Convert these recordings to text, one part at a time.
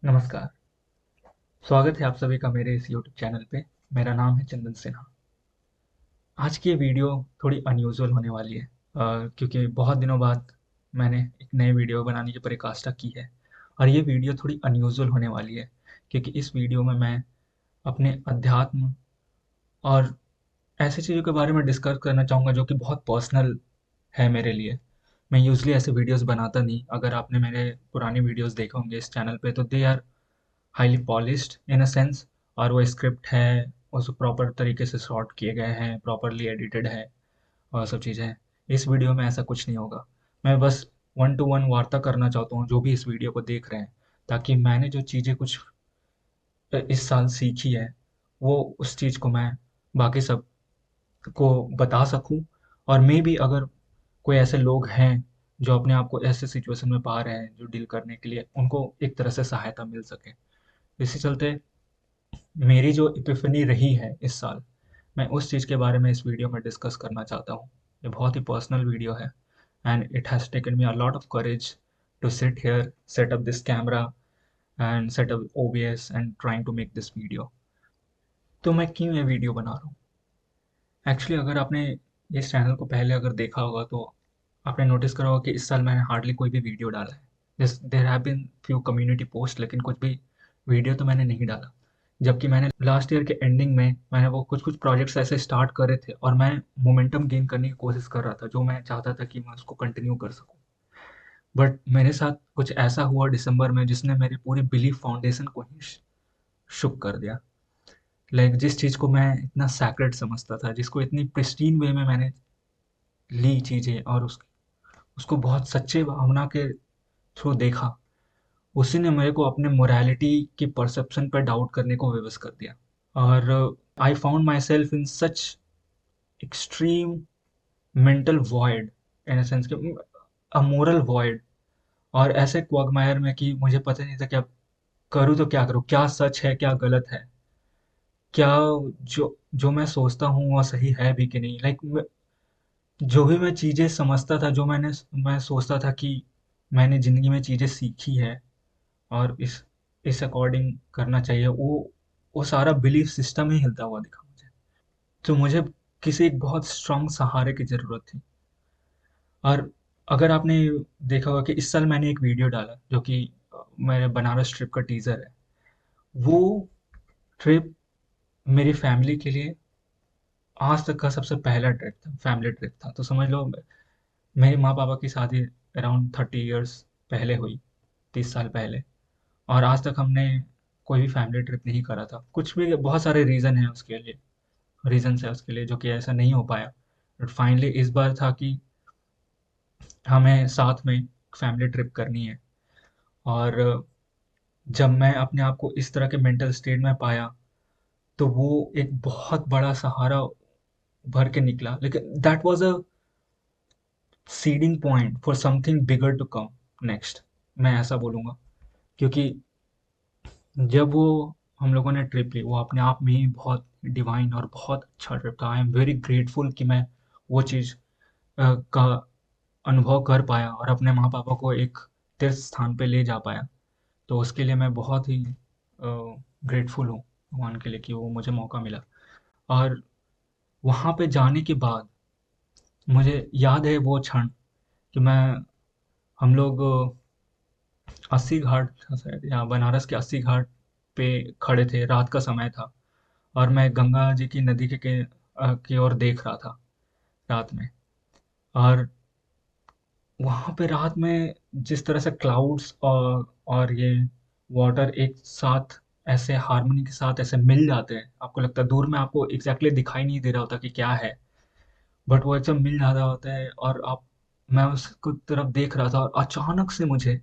नमस्कार, स्वागत है आप सभी का मेरे इस यूट्यूब चैनल पे। मेरा नाम है चंदन सिन्हा। आज की ये वीडियो थोड़ी अनयूजुअल होने वाली है क्योंकि बहुत दिनों बाद मैंने एक नए वीडियो बनाने की परिकाष्ठा की है। और ये वीडियो थोड़ी अनयूजुअल होने वाली है क्योंकि इस वीडियो में मैं अपने अध्यात्म और ऐसी चीज़ों के बारे में डिस्कस करना चाहूँगा जो कि बहुत पर्सनल है मेरे लिए। मैं यूजुअली ऐसे वीडियोस बनाता नहीं। अगर आपने मेरे पुराने वीडियोस देखे होंगे इस चैनल पे तो they are highly polished in a sense, और वो स्क्रिप्ट है, उस प्रॉपर तरीके से शॉट किए गए हैं, प्रॉपरली एडिटेड है और सब चीज़ें हैं। इस वीडियो में ऐसा कुछ नहीं होगा। मैं बस वन टू वन वार्ता करना चाहता हूँ जो भी इस वीडियो को देख रहे हैं, ताकि मैंने जो चीज़ें कुछ इस साल सीखी है वो उस चीज़ को मैं बाकी सब को बता सकूं। और मे बी अगर कोई ऐसे लोग हैं जो अपने आप को ऐसे सिचुएशन में पा रहे हैं जो डील करने के लिए उनको एक तरह से सहायता मिल सके। इसी चलते मेरी जो इपिफनी रही है इस साल, मैं उस चीज़ के बारे में इस वीडियो में डिस्कस करना चाहता हूँ। ये बहुत ही पर्सनल वीडियो है and it has taken me a lot of courage to sit here, set up this camera and set up OBS and trying to make this video. तो मैं क्यों ये वीडियो बना रहा हूँ? एक्चुअली अगर आपने इस चैनल को पहले अगर देखा होगा तो आपने नोटिस करा होगा कि इस साल मैंने हार्डली कोई भी वीडियो डाला है। Just there have been few community post, लेकिन कुछ भी वीडियो तो मैंने नहीं डाला। जबकि मैंने लास्ट ईयर के एंडिंग में मैंने वो कुछ कुछ प्रोजेक्ट्स ऐसे स्टार्ट करे थे और मैं मोमेंटम गेन करने की कोशिश कर रहा था, जो मैं चाहता था कि मैं उसको कंटिन्यू कर सकूं। बट मेरे साथ कुछ ऐसा हुआ दिसंबर में जिसने मेरी पूरी बिलीफ फाउंडेशन को ही शुक कर दिया। जिस चीज़ को मैं इतना सैक्रेड समझता था, जिसको इतनी प्रिस्टीन वे में मैंने ली चीज़ें और उसको बहुत सच्चे भावना के थ्रू देखा, उसी ने मेरे को अपने मोरालिटी की परसेप्शन पर डाउट करने को विवश कर दिया। और I found my self in such extreme mental void, in a sense कि अ मोरल वॉइड, और ऐसे क्वागमायर में कि मुझे पता नहीं था कि अब करूँ तो क्या करूँ, क्या सच है क्या गलत है, क्या जो जो मैं सोचता हूँ वो सही है भी कि नहीं। जो भी मैं चीज़ें समझता था, जो मैं सोचता था कि मैंने ज़िंदगी में चीज़ें सीखी है और इस अकॉर्डिंग करना चाहिए, वो सारा बिलीफ सिस्टम ही हिलता हुआ दिखा मुझे। तो मुझे किसी एक बहुत स्ट्रांग सहारे की ज़रूरत थी। और अगर आपने देखा होगा कि इस साल मैंने एक वीडियो डाला जो कि मेरे बनारस ट्रिप का टीज़र है। वो ट्रिप मेरी फैमिली के लिए आज तक का सबसे पहला ट्रिप था, फैमिली ट्रिप था। तो समझ लो मेरे माँ पापा की शादी अराउंड 30 इयर्स पहले हुई, 30 साल पहले। और आज तक हमने कोई भी फैमिली ट्रिप नहीं करा था। कुछ भी बहुत सारे रीज़न है उसके लिए, रीजंस है उसके लिए जो कि ऐसा नहीं हो पाया। बट फाइनली इस बार था कि हमें साथ में फैमिली ट्रिप करनी है। और जब मैं अपने आप को इस तरह के मेंटल स्टेट में पाया तो वो एक बहुत बड़ा सहारा भर के निकला। लेकिन that was a seeding point for something bigger to come next, मैं ऐसा बोलूँगा। क्योंकि जब वो हम लोगों ने ट्रिप ली, वो अपने आप में ही बहुत डिवाइन और बहुत अच्छा ट्रिप था। आई एम वेरी ग्रेटफुल कि मैं वो चीज़ का अनुभव कर पाया और अपने माँ पापा को एक तीर्थ स्थान पे ले जा पाया। तो उसके लिए मैं बहुत ही ग्रेटफुल हूँ भगवान के लिए कि वो मुझे मौका मिला। और वहाँ पे जाने के बाद मुझे याद है वो क्षण कि मैं हम लोग 80 घाट था शायद, या बनारस के 80 घाट पे खड़े थे, रात का समय था। और मैं गंगा जी की नदी की ओर देख रहा था रात में। और वहाँ पे रात में जिस तरह से क्लाउड्स और ये वाटर एक साथ ऐसे हार्मनी के साथ ऐसे मिल जाते हैं, आपको लगता है दूर में आपको एग्जैक्टली दिखाई नहीं दे रहा होता कि क्या है, बट वो ऐसे मिल जाता होता है। और आप मैं उसको तरफ देख रहा था और अचानक से मुझे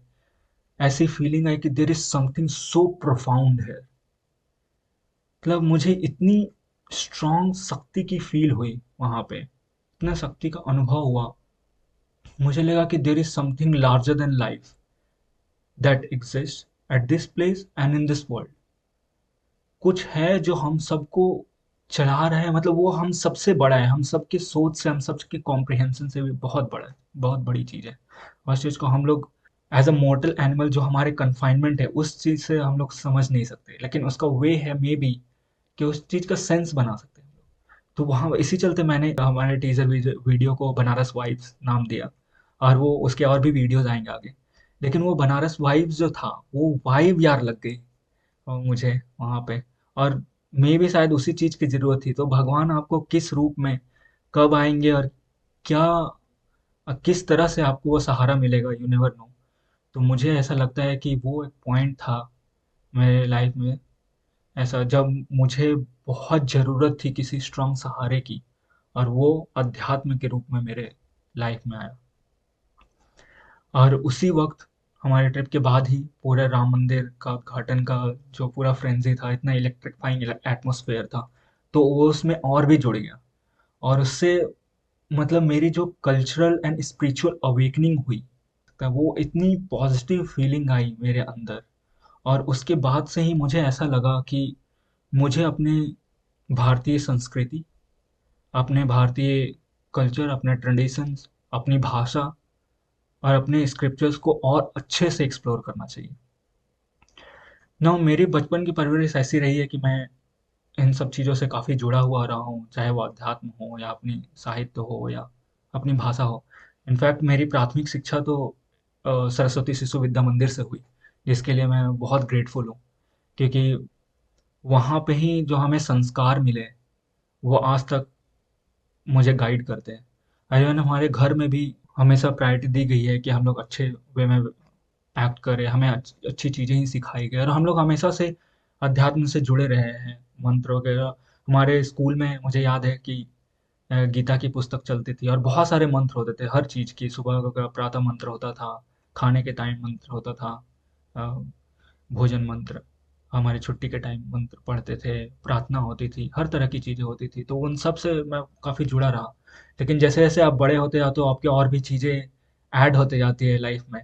ऐसी फीलिंग आई कि there is something so profound है। मतलब मुझे इतनी स्ट्रांग शक्ति की फील हुई वहां पे, इतना शक्ति का अनुभव हुआ। मुझे लगा कि there is something larger than life that exist at this place and in this world. कुछ है जो हम सबको चला रहा है, मतलब वो हम सबसे बड़ा है, हम सबके सोच से, हम सबके कॉम्प्रिहेंशन से भी बहुत बड़ा है, बहुत बड़ी चीज़ है। और उस चीज़ को हम लोग एज अ मोर्टल एनिमल जो हमारे कन्फाइनमेंट है उस चीज़ से हम लोग समझ नहीं सकते, लेकिन उसका वे है मे बी कि उस चीज़ का सेंस बना सकते हैं। तो वहाँ इसी चलते मैंने हमारे टीजर वीडियो को बनारस वाइब्स नाम दिया, और वो उसके और भी वीडियोस आएंगे आगे। लेकिन वो बनारस वाइब्स जो था, वो वाइब यार लग गई मुझे वहाँ पे। और मे भी शायद उसी चीज़ की ज़रूरत थी। तो भगवान आपको किस रूप में कब आएंगे और क्या किस तरह से आपको वो सहारा मिलेगा, यू नेवर नो। तो मुझे ऐसा लगता है कि वो एक पॉइंट था मेरे लाइफ में, ऐसा जब मुझे बहुत ज़रूरत थी किसी स्ट्रॉन्ग सहारे की, और वो अध्यात्म के रूप में मेरे लाइफ में आया। और उसी वक्त हमारे ट्रिप के बाद ही पूरे राम मंदिर का उद्घाटन का जो पूरा फ्रेंजी था, इतना इलेक्ट्रिफाइंग एटमॉस्फेयर था, तो वो उसमें और भी जुड़ गया। और उससे मतलब मेरी जो कल्चरल एंड स्पिरिचुअल अवेकनिंग हुई, तो वो इतनी पॉजिटिव फीलिंग आई मेरे अंदर। और उसके बाद से ही मुझे ऐसा लगा कि मुझे अपने भारतीय संस्कृति, अपने भारतीय कल्चर, अपने ट्रेडिशंस, अपनी भाषा और अपने स्क्रिप्चर्स को और अच्छे से एक्सप्लोर करना चाहिए। ना मेरी बचपन की परवरिश ऐसी रही है कि मैं इन सब चीज़ों से काफ़ी जुड़ा हुआ रहा हूँ, चाहे वो अध्यात्म हो या अपनी साहित्य हो या अपनी भाषा हो। इनफैक्ट मेरी प्राथमिक शिक्षा तो सरस्वती शिशु विद्या मंदिर से हुई, जिसके लिए मैं बहुत ग्रेटफुल हूँ, क्योंकि वहाँ पे ही जो हमें संस्कार मिले वो आज तक मुझे गाइड करते हैं। इवन हमारे घर में भी हमेशा प्रायोरिटी दी गई है कि हम लोग अच्छे वे में एक्ट करें, हमें अच्छी चीज़ें ही सिखाई गई, और हम लोग हमेशा से अध्यात्म से जुड़े रहे हैं। मंत्र वगैरह हमारे स्कूल में मुझे याद है कि गीता की पुस्तक चलती थी, और बहुत सारे मंत्र होते थे हर चीज़ की। सुबह का प्रातः मंत्र होता था, खाने के टाइम मंत्र होता था, अ, भोजन मंत्र, हमारे छुट्टी के टाइम मंत्र पढ़ते थे, प्रार्थना होती थी, हर तरह की चीज़ें होती थी। तो उन सब से मैं काफ़ी जुड़ा रहा। लेकिन जैसे जैसे आप बड़े होते जाते हो, आपके और भी चीज़ें ऐड होते जाती है लाइफ में,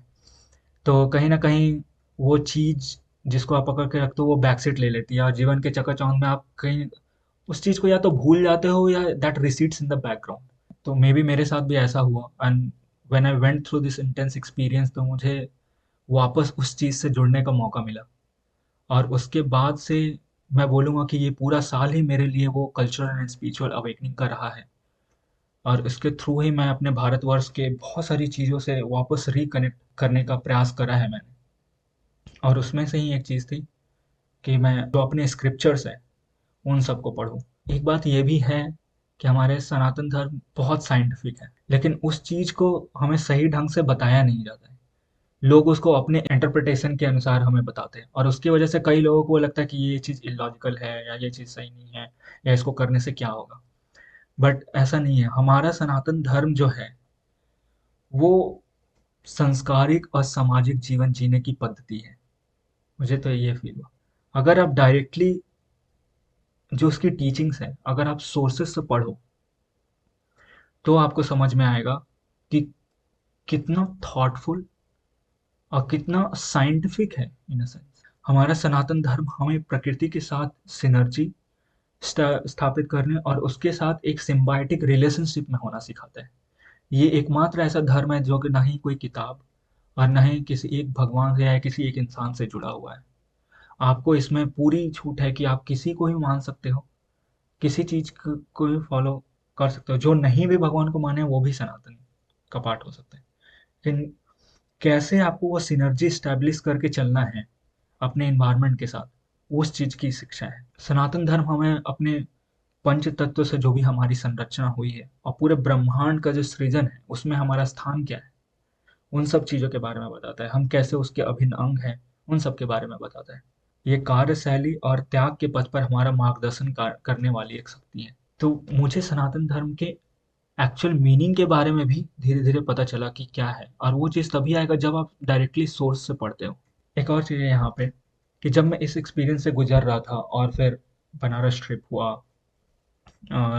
तो कहीं न कहीं वो चीज़ जिसको आप पकड़ के रखते हो वो बैक सीट ले लेती है, और जीवन के चकाचौंध में आप कहीं उस चीज़ को या तो भूल जाते हो या that recedes in the background. तो मे बी मेरे साथ भी ऐसा हुआ, and when I went through this intense experience, तो मुझे वापस उस चीज़ से जुड़ने का मौका मिला। और उसके बाद से मैं बोलूँगा कि ये पूरा साल ही मेरे लिए वो कल्चरल एंड स्पिरिचुअल अवेकनिंग का रहा है। और इसके थ्रू ही मैं अपने भारतवर्ष के बहुत सारी चीज़ों से वापस रिकनेक्ट करने का प्रयास करा है मैंने। और उसमें से ही एक चीज़ थी कि मैं जो अपने स्क्रिप्चर्स हैं उन सबको पढूँ। एक बात ये भी है कि हमारे सनातन धर्म बहुत साइंटिफिक है, लेकिन उस चीज़ को हमें सही ढंग से बताया नहीं जाता है। लोग उसको अपने इंटरप्रिटेशन के अनुसार हमें बताते हैं, और उसकी वजह से कई लोगों को लगता है कि ये चीज़ इलॉजिकल है या ये चीज़ सही नहीं है, या इसको करने से क्या होगा। बट ऐसा नहीं है। हमारा सनातन धर्म जो है वो संस्कारिक और सामाजिक जीवन जीने की पद्धति है। मुझे तो ये फील हुआ। अगर आप डायरेक्टली जो उसकी टीचिंग्स है, अगर आप सोर्सेस से पढ़ो, तो आपको समझ में आएगा कि कितना थॉटफुल और कितना साइंटिफिक है। इन अ सेंस हमारा सनातन धर्म हमें प्रकृति के साथ सिनर्जी स्थापित करने और उसके साथ एक सिम्बायोटिक रिलेशनशिप में होना सिखाता है। ये एकमात्र ऐसा धर्म है जो कि ना ही कोई किताब और ना ही किसी एक भगवान से या किसी एक इंसान से जुड़ा हुआ है। आपको इसमें पूरी छूट है कि आप किसी को भी मान सकते हो, किसी चीज को भी फॉलो कर सकते हो। जो नहीं भी भगवान को माने वो भी सनातन का पार्ट हो सकता है। लेकिन कैसे आपको वो सिनर्जी स्टैब्लिश करके चलना है अपने एनवायरनमेंट के साथ, उस चीज की शिक्षा है। सनातन धर्म हमें अपने पंच तत्व से जो भी हमारी संरचना हुई है और पूरे ब्रह्मांड का जो सृजन है उसमें हमारा स्थान क्या है, उन सब चीज़ों के बारे में बताता है। हम कैसे उसके अभिन्न अंग हैं, उन सब के बारे में बताता है। ये कार्यशैली और त्याग के पथ पर हमारा मार्गदर्शन करने वाली एक शक्ति है। तो मुझे सनातन धर्म के एक्चुअल मीनिंग के बारे में भी धीरे धीरे पता चला कि क्या है, और वो चीज़ तभी आएगा जब आप डायरेक्टली सोर्स से पढ़ते हो। एक और चीज़ है यहाँ पे कि जब मैं इस एक्सपीरियंस से गुजर रहा था और फिर बनारस ट्रिप हुआ,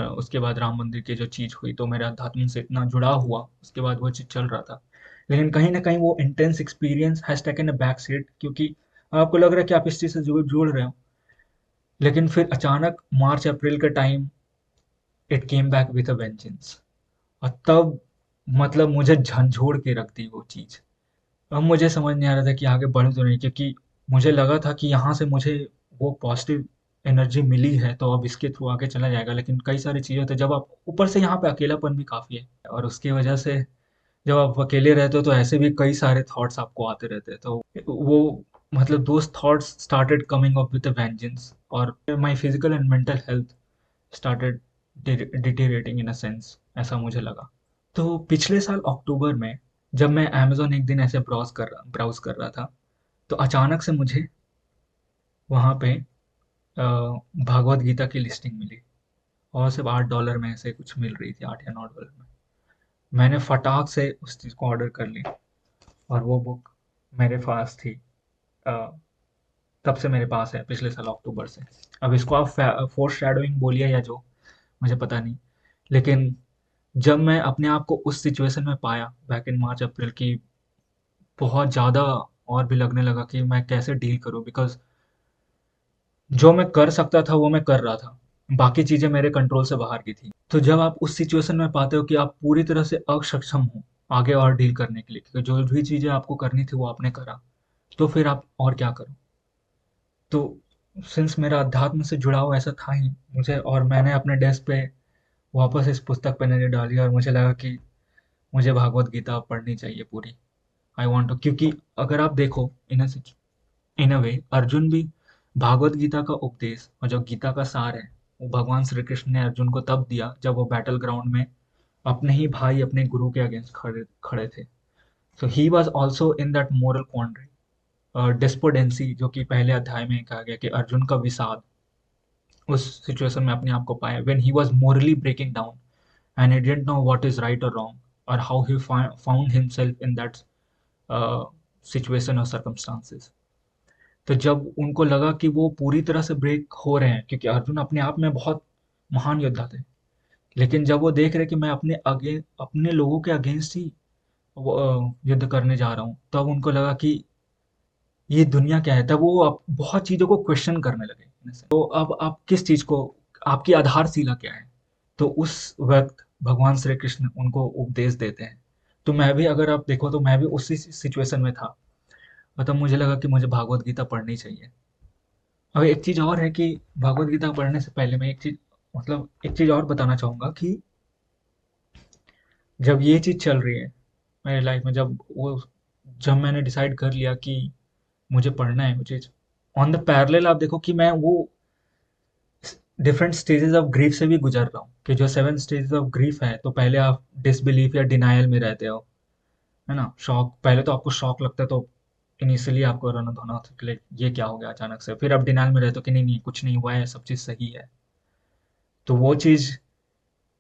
उसके बाद राम मंदिर की जो चीज़ हुई, तो मेरे अध्यात्म से इतना जुड़ा हुआ, उसके बाद वो चीज़ चल रहा था। लेकिन कहीं ना कहीं वो intense experience has taken a back seat, क्योंकि आपको लग रहा है कि आप इस चीज़ से जुड़ रहे हो। लेकिन फिर अचानक मार्च अप्रैल का time, it came back with a vengeance. और तब मतलब मुझे झंझोड़ के रख दी वो चीज़। अब मुझे समझ नहीं आ रहा था कि आगे बढ़ूँ तो नहीं, क्योंकि मुझे लगा था कि यहाँ से मुझे वो पॉजिटिव एनर्जी मिली है तो अब इसके थ्रू आगे चला जाएगा, लेकिन कई सारी चीज़ें होती हैं जब आप ऊपर से, यहाँ पे अकेलापन भी काफ़ी है और उसकी वजह से जब आप अकेले रहते हो तो ऐसे भी कई सारे थॉट्स आपको आते रहते हैं, तो वो मतलब those thoughts started coming up with a vengeance, और my physical and mental health started deteriorating in a sense, ऐसा मुझे लगा। तो पिछले साल अक्टूबर में जब मैं अमेज़न एक दिन ऐसे ब्राउज़ कर रहा था, तो अचानक से मुझे वहाँ पे भागवत गीता की लिस्टिंग मिली, और सिर्फ़ $8 में ऐसे कुछ मिल रही थी, 8 या $9 में। मैंने फटाक से उस चीज़ को ऑर्डर कर ली और वो बुक मेरे पास थी। अ, तब से मेरे पास है, पिछले साल अक्टूबर से। अब इसको आप फोरशैडोइंग बोलिए या जो, मुझे पता नहीं। लेकिन जब मैं अपने आप को उस सिचुएशन में पाया बैक इन मार्च अप्रैल की, बहुत ज़्यादा और भी लगने लगा कि मैं कैसे डील करूँ, बिकॉज़ जो मैं कर सकता था वो मैं कर रहा था, बाकी चीज़ें मेरे कंट्रोल से बाहर की थी। तो जब आप उस सिचुएशन में पाते हो कि आप पूरी तरह से अक्षम हो आगे और डील करने के लिए, क्योंकि जो भी चीज़ें आपको करनी थी वो आपने करा, तो फिर आप और क्या करो। तो सिंस मेरा अध्यात्म से जुड़ाव ऐसा था ही मुझे, और मैंने अपने डेस्क पे वापस इस पुस्तक पे नज़र डाली और मुझे लगा कि मुझे भागवत गीता पढ़नी चाहिए पूरी। आई वांट टू, क्योंकि अगर आप देखो इन अ वे, अर्जुन भी भागवत गीता का उपदेश और जो गीता का सार है, वो भगवान श्री कृष्ण ने अर्जुन को तब दिया जब वो बैटल ग्राउंड में अपने ही भाई, अपने गुरु के अगेंस्ट खड़े खड़े थे। So he was also in that moral quandary, despondency, जो कि पहले अध्याय में कहा गया कि अर्जुन का विषाद उस सिचुएशन में अपने आप को पाया when he was morally breaking down and he didn't know what is right और रॉन्ग, और how he found himself in that situation और सर्कमस्टांसेस। तो जब उनको लगा कि वो पूरी तरह से ब्रेक हो रहे हैं, क्योंकि अर्जुन अपने आप में बहुत महान योद्धा थे, लेकिन जब वो देख रहे कि मैं अपने लोगों के अगेंस्ट ही युद्ध करने जा रहा हूँ, तब उनको लगा कि ये दुनिया क्या है। तब वो बहुत चीज़ों को क्वेश्चन करने लगे। तो अब आप किस चीज़ को, आपकी आधारशिला क्या है। तो उस वक्त भगवान श्री कृष्ण उनको उपदेश देते हैं। तो मैं भी, अगर आप देखो तो मैं भी उसी सिचुएशन में था, और तब मुझे लगा कि मुझे भागवत गीता पढ़नी चाहिए। अब एक चीज़ और है कि भगवत गीता पढ़ने से पहले मैं एक चीज़ और बताना चाहूँगा कि जब ये चीज़ चल रही है मेरी लाइफ में, जब मैंने डिसाइड कर लिया कि मुझे पढ़ना है वो चीज़, ऑन द पैरेलल आप देखो कि मैं वो डिफरेंट स्टेजेस ऑफ ग्रीफ से भी गुजर रहा हूँ, कि जो 7 स्टेजेस ऑफ ग्रीफ है, तो पहले आप डिसबिलीफ या डिनायल में रहते हो, है ना। शॉक, पहले तो आपको शॉक लगता है, तो इनिशियली आपको रन धोना होता है कि like, ये क्या हो गया अचानक से। फिर आप डिनायल में रहते हो कि नहीं नहीं, कुछ नहीं हुआ है, सब चीज़ सही है। तो वो चीज़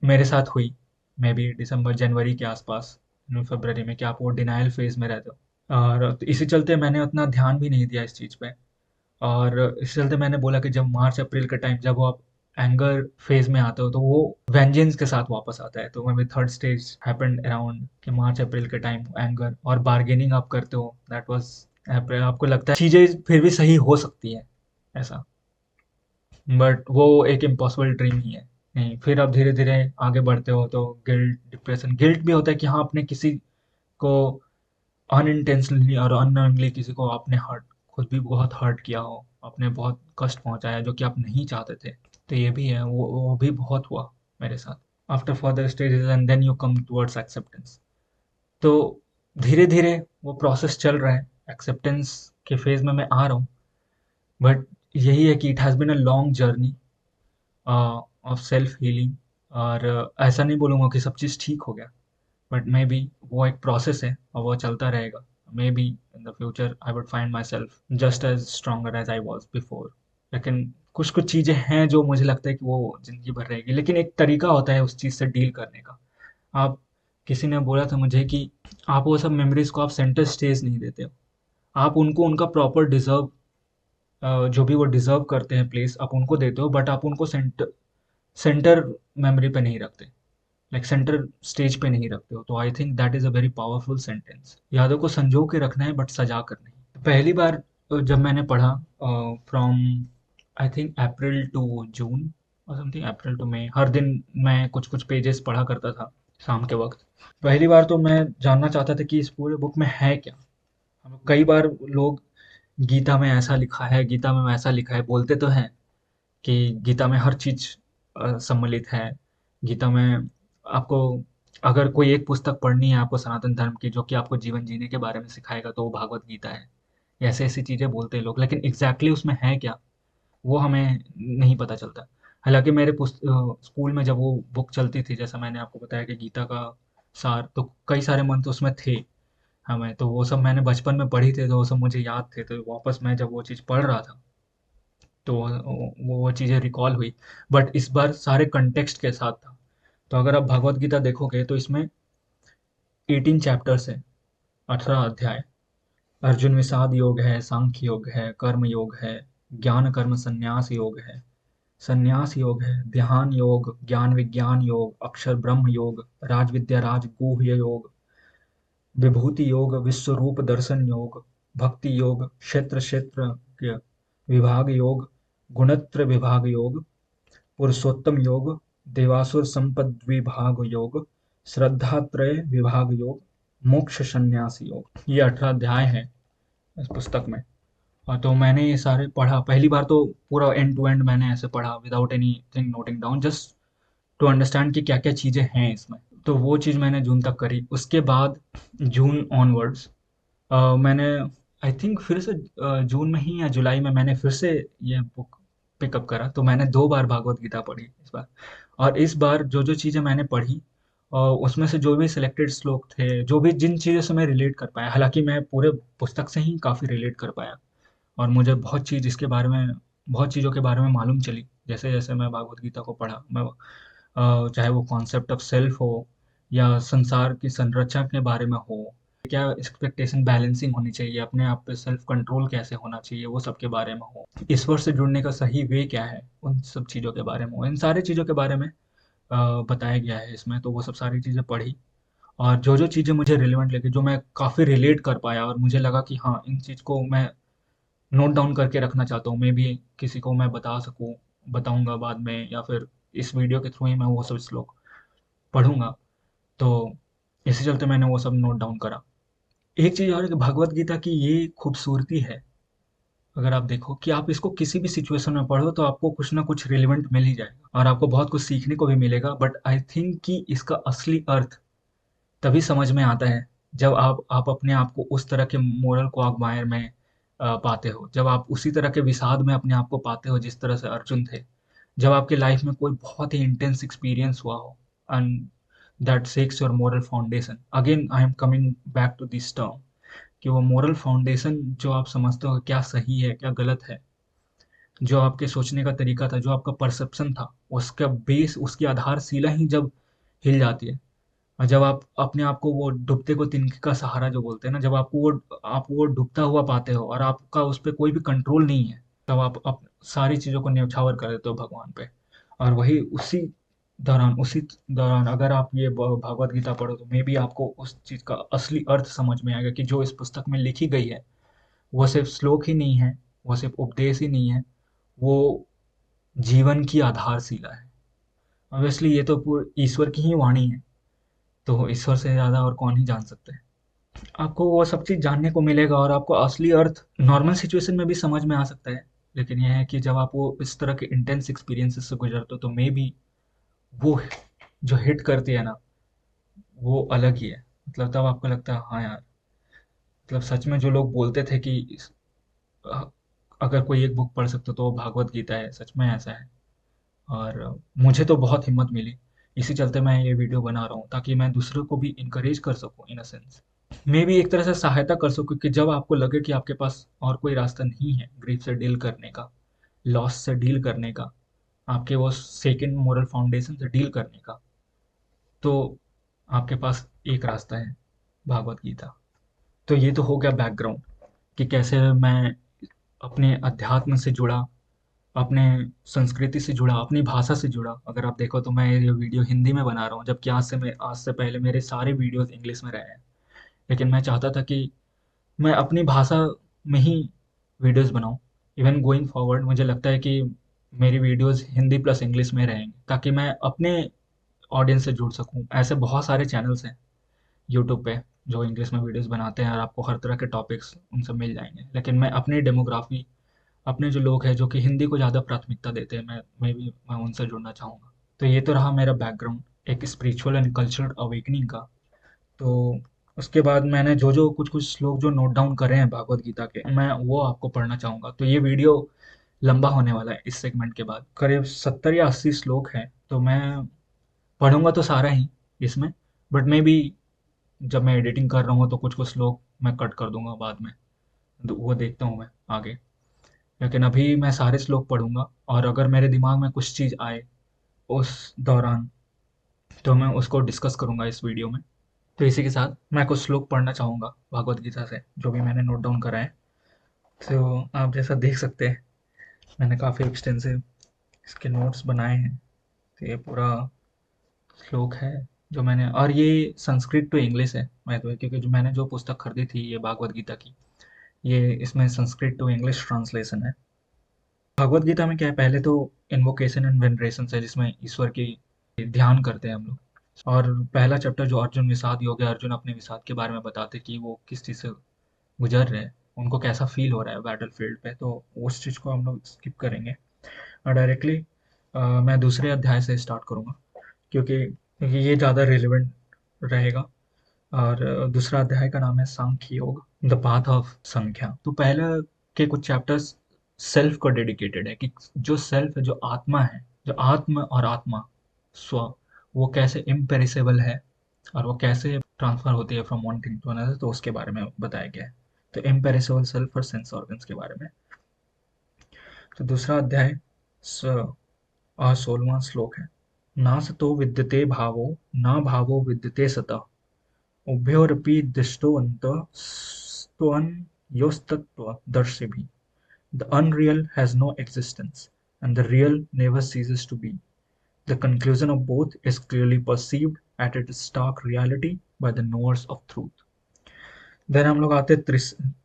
मेरे साथ हुई, मे बी दिसंबर जनवरी के आसपास, फरवरी में, कि आप वो डिनायल फेज में रहते हो। और तो इसी चलते मैंने उतना ध्यान भी नहीं दिया इस चीज़ पे, और इस चलते मैंने बोला कि जब मार्च अप्रैल के टाइम जब वो आप एंगर फेज में आते हो, तो वो वेंजेंस के साथ वापस आता है। तो मैं भी थर्ड स्टेज हैपेंड अराउंड कि मार्च अप्रैल के टाइम, एंगर और बार्गेनिंग आप करते हो, दैट वाज अप्रैल। आपको लगता है चीज़ें फिर भी सही हो सकती है, ऐसा, बट वो एक इम्पॉसिबल ड्रीम ही है। नहीं, फिर आप धीरे धीरे आगे बढ़ते हो तो गिल्ट, डिप्रेशन, गिल्ट भी होता है कि हाँ, आपने किसी को अनइंटेंशनली और अननोइंगली किसी को आपने हर्ट, खुद भी बहुत हर्ट किया हो, आपने बहुत कष्ट पहुंचाया जो कि आप नहीं चाहते थे। तो ये भी है, वो भी बहुत हुआ मेरे साथ। After further stages and then you come towards acceptance. तो धीरे धीरे वो प्रोसेस चल रहा है, एक्सेप्टेंस के फेज में मैं आ रहा हूँ। बट यही है कि it has been a long journey of self healing. और ऐसा नहीं बोलूँगा कि सब चीज़ ठीक हो गया, बट मे बी वो एक प्रोसेस है और वो चलता रहेगा। Maybe in the future I would find myself just as stronger as I was before. लेकिन कुछ कुछ चीज़ें हैं जो मुझे लगता है कि वो ज़िंदगी भर रहेगी, लेकिन एक तरीका होता है उस चीज़ से डील करने का। आप, किसी ने बोला था मुझे कि आप वो सब मेमोरीज को आप सेंटर स्टेज नहीं देते हो, आप उनको उनका प्रॉपर डिजर्व, जो भी वो डिजर्व करते हैं प्लेस, आप उनको देते हो, बट आप उनको सेंटर सेंटर मेमोरी पे नहीं रखते, लाइक सेंटर स्टेज पे नहीं रखते हो। तो I think that is a very powerful sentence. यादों को संजो के रखना है बट सजा कर नहीं। पहली बार जब मैंने पढ़ा, from I think April to June और समथिंग, अप्रैल टू मई, हर दिन मैं कुछ कुछ पेजेस पढ़ा करता था शाम के वक्त। पहली बार तो मैं जानना चाहता था कि इस पूरे बुक में है क्या, हम कई बार लोग गीता में ऐसा लिखा है, गीता में वैसा लिखा है बोलते तो हैं कि गीता में हर चीज सम्मिलित है। गीता में आपको अगर कोई एक पुस्तक पढ़नी है आपको सनातन धर्म की जो कि आपको जीवन जीने के बारे में सिखाएगा तो वो भागवत गीता है। ऐसे ऐसी चीजें बोलते हैं लोग, लेकिन एग्जैक्टली उसमें है क्या वो हमें नहीं पता चलता। हालांकि मेरे स्कूल में जब वो बुक चलती थी, जैसा मैंने आपको बताया कि गीता का सार, तो कई सारे मंत्र उसमें थे। हमें तो वो सब मैंने बचपन में पढ़ी थे, तो वो सब मुझे याद थे, तो वापस मैं जब वो चीज़ पढ़ रहा था तो वो चीज़ें रिकॉल हुई। बट इस बार सारे कंटेक्स्ट के साथ था। तो अगर आप भगवत गीता देखोगे तो इसमें 18 चैप्टर्स हैं, 18 अध्याय। अर्जुन विषाद योग है, सांख्य योग है, कर्म योग है, ज्ञान कर्म संन्यास योग है, संन्यास योग है, ध्यान योग, ज्ञान विज्ञान योग, अक्षर ब्रह्म योग, राज विद्या राज गुह्य योग, विभूति योग, विश्व रूप दर्शन योग, भक्ति योग, क्षेत्र क्षेत्र विभाग योग, गुणत्र विभाग योग, पुरुषोत्तम योग, देवासुर संपद विभाग योग, श्रद्धात्रय विभाग योग, मोक्ष संन्यास योग। ये 18 अध्याय है इस पुस्तक में। और तो मैंने ये सारे पढ़ा पहली बार, तो पूरा एंड टू एंड मैंने ऐसे पढ़ा without anything noting down, just to understand कि क्या क्या चीज़ें हैं इसमें। तो वो चीज़ मैंने जून तक करी। उसके बाद जून ऑनवर्ड्स मैंने आई थिंक फिर से जून में ही या जुलाई में मैंने फिर से ये बुक पिकअप करा। तो मैंने 2 बार भागवत गीता पढ़ी इस बार। और इस बार जो जो चीज़ें मैंने पढ़ी उसमें से जो भी सिलेक्टेड श्लोक थे, जो भी जिन चीज़ों से मैं रिलेट कर पाया, हालांकि मैं पूरे पुस्तक से ही काफ़ी रिलेट कर पाया और मुझे बहुत चीज़ इसके बारे में, बहुत चीज़ों के बारे में मालूम चली जैसे जैसे मैं भागवत गीता को पढ़ा। मैं चाहे वो कॉन्सेप्ट ऑफ सेल्फ हो या संसार की संरचना के बारे में हो, क्या एक्सपेक्टेशन बैलेंसिंग होनी चाहिए, अपने आप पे सेल्फ कंट्रोल कैसे होना चाहिए, वो सब के बारे में हो, ईश्वर से जुड़ने का सही वे क्या है, उन सब चीज़ों के बारे में हो, इन सारी चीज़ों के बारे में बताया गया है इसमें। तो वो सब सारी चीज़ें पढ़ी और जो जो चीज़ें मुझे रिलेवेंट लगी, जो मैं काफ़ी रिलेट कर पाया और मुझे लगा कि हाँ इन चीज़ को मैं नोट डाउन करके रखना चाहता हूँ, मे बी किसी को मैं बता सकूँ, बताऊंगा बाद में, या फिर इस वीडियो के थ्रू ही मैं वो सब श्लोक पढ़ूंगा। तो इसी चलते मैंने वो सब नोट डाउन करा। एक चीज़ और है कि भगवत गीता की ये खूबसूरती है, अगर आप देखो कि आप इसको किसी भी सिचुएशन में पढ़ो तो आपको कुछ ना कुछ रिलेवेंट मिल ही जाएगा और आपको बहुत कुछ सीखने को भी मिलेगा। बट आई थिंक कि इसका असली अर्थ तभी समझ में आता है जब आप अपने आप को उस तरह के मोरल क्वागमायर में पाते हो, जब आप उसी तरह के विषाद में अपने आप को पाते हो जिस तरह से अर्जुन थे, जब आपके लाइफ में कोई बहुत ही इंटेंस एक्सपीरियंस हुआ हो and that shakes your moral foundation. Again I am coming back to this term कि वो मोरल फाउंडेशन जो आप समझते हो क्या सही है क्या गलत है, जो आपके सोचने का तरीका था, जो आपका परसेप्शन था, उसका बेस, उसकी आधारशिला ही जब हिल जाती है, और जब आप अपने आप को वो डूबते को तिनके का सहारा जो बोलते हैं ना, जब आपको वो आप वो डूबता हुआ पाते हो और आपका उस पर कोई भी कंट्रोल नहीं है, तब आप सारी चीज़ों को न्यौछावर कर देते हो भगवान पे। और वही उसी दौरान अगर आप ये भागवत गीता पढ़ो तो मे बी आपको उस चीज़ का असली अर्थ समझ में आएगा कि जो इस पुस्तक में लिखी गई है वो सिर्फ श्लोक ही नहीं है, वो सिर्फ उपदेश ही नहीं है, वो जीवन की आधारशिला है। ऑब्वियसली ये तो पूरी ईश्वर की ही वाणी है, तो ईश्वर से ज़्यादा और कौन ही जान सकते हैं। आपको वो सब चीज़ जानने को मिलेगा और आपको असली अर्थ नॉर्मल सिचुएशन में भी समझ में आ सकता है। लेकिन यह है कि जब आप वो इस तरह के इंटेंस एक्सपीरियंसेस से गुजरते हो तो मे बी वो जो हिट करती है ना, वो अलग ही है। मतलब तब आपको लगता है हाँ यार, मतलब सच में जो लोग बोलते थे कि अ, अगर कोई एक बुक पढ़ सकते हो तो वो भागवत गीता है, सच में ऐसा है। और मुझे तो बहुत हिम्मत मिली, इसी चलते मैं ये वीडियो बना रहा हूँ ताकि मैं दूसरों को भी इंकरेज कर सकूँ इन अ सेंस, मे भी एक तरह से सहायता कर सकूँ कि जब आपको लगे कि आपके पास और कोई रास्ता नहीं है ग्रीफ से डील करने का, लॉस से डील करने का, आपके वो सेकंड मोरल फाउंडेशन से डील करने का, तो आपके पास एक रास्ता है, भागवत गीता। तो ये तो हो गया बैकग्राउंड कि कैसे मैं अपने अध्यात्म से जुड़ा, अपने संस्कृति से जुड़ा, अपनी भाषा से जुड़ा। अगर आप देखो तो मैं ये वीडियो हिंदी में बना रहा हूँ, जबकि आज से पहले मेरे सारे वीडियोस इंग्लिश में रहे हैं। लेकिन मैं चाहता था कि मैं अपनी भाषा में ही वीडियोस बनाऊं। इवन गोइंग फॉरवर्ड मुझे लगता है कि मेरी वीडियोस हिंदी प्लस इंग्लिश में रहेंगे ताकि मैं अपने ऑडियंस से जुड़ सकूं। ऐसे बहुत सारे चैनल्स हैं यूट्यूब पे जो इंग्लिश में वीडियोस बनाते हैं और आपको हर तरह के टॉपिक्स उनसे मिल जाएंगे, लेकिन मैं अपनी डेमोग्राफी, अपने जो लोग हैं जो कि हिंदी को ज़्यादा प्राथमिकता देते हैं, मैं उनसे जुड़ना चाहूँगा। तो ये तो रहा मेरा बैकग्राउंड एक स्पिरिचुअल एंड कल्चरल अवेकनिंग का। तो उसके बाद मैंने जो जो कुछ कुछ श्लोक जो नोट डाउन करे हैं भागवत गीता के, मैं वो आपको पढ़ना चाहूँगा। तो ये वीडियो लंबा होने वाला है इस सेगमेंट के बाद, करीब 70 या 80 श्लोक हैं। तो मैं पढ़ूंगा तो सारा ही इसमें, बट मे बी जब मैं एडिटिंग कर रहा हूँ तो कुछ कुछ श्लोक मैं कट कर दूंगा बाद में, तो वो देखता हूँ मैं आगे। लेकिन अभी मैं सारे श्लोक पढ़ूंगा, और अगर मेरे दिमाग में कुछ चीज़ आए उस दौरान तो मैं उसको डिस्कस करूंगा इस वीडियो में। तो इसी के साथ मैं कुछ श्लोक पढ़ना चाहूँगा भगवत गीता से, जो भी मैंने नोट डाउन करा है। तो आप जैसा देख सकते हैं, मैंने काफ़ी एक्सटेंसिव इसके नोट्स बनाए हैं। तो ये पूरा श्लोक है जो मैंने, और ये संस्कृत टू इंग्लिश है मैं तो, क्योंकि जो मैंने जो पुस्तक खरीदी थी ये भागवत गीता की, ये इसमें संस्कृत टू इंग्लिश ट्रांसलेशन है। भगवत गीता में क्या है, पहले तो इन्वोकेशन एंड वेनरेशन है, जिसमें ईश्वर की ध्यान करते हैं हम लोग। और पहला चैप्टर जो अर्जुन विषाद योग है, अर्जुन अपने विषाद के बारे में बताते कि वो किस चीज़ से गुजर रहे हैं, उनको कैसा फील हो रहा है बैटल फील्ड पे। तो उस चीज़ को हम लोग स्किप करेंगे और डायरेक्टली मैं दूसरे अध्याय से स्टार्ट करूँगा, क्योंकि ये ज़्यादा रिलेवेंट रहेगा। और दूसरा अध्याय का नाम है सांख्य योग, द पाथ ऑफ संख्या। तो पहले के कुछ चैप्टर्स सेल्फ को डेडिकेटेड है, कि जो सेल्फ है, जो आत्मा है, जो आत्म और आत्मा स्व, वो कैसे इम्पेरिसेबल है और वो कैसे ट्रांसफर होती है from one thing to another, तो उसके बारे में बताया गया है। तो इम्पेरिसेबल सेल्फ और सेंस ऑर्गन्स के बारे में। तो दूसरा अध्याय 16वां श्लोक है, नासतो विद्यते भावो न भावो विद्यते सतः उभयोरपि दृष्टोऽन्तः स्त्वन्योस्तत्त्वदर्शिभिः। The unreal has no existence, and the real never ceases to be. The conclusion of both is clearly perceived at its stark reality by the knowers of truth. Then हम लोग आते हैं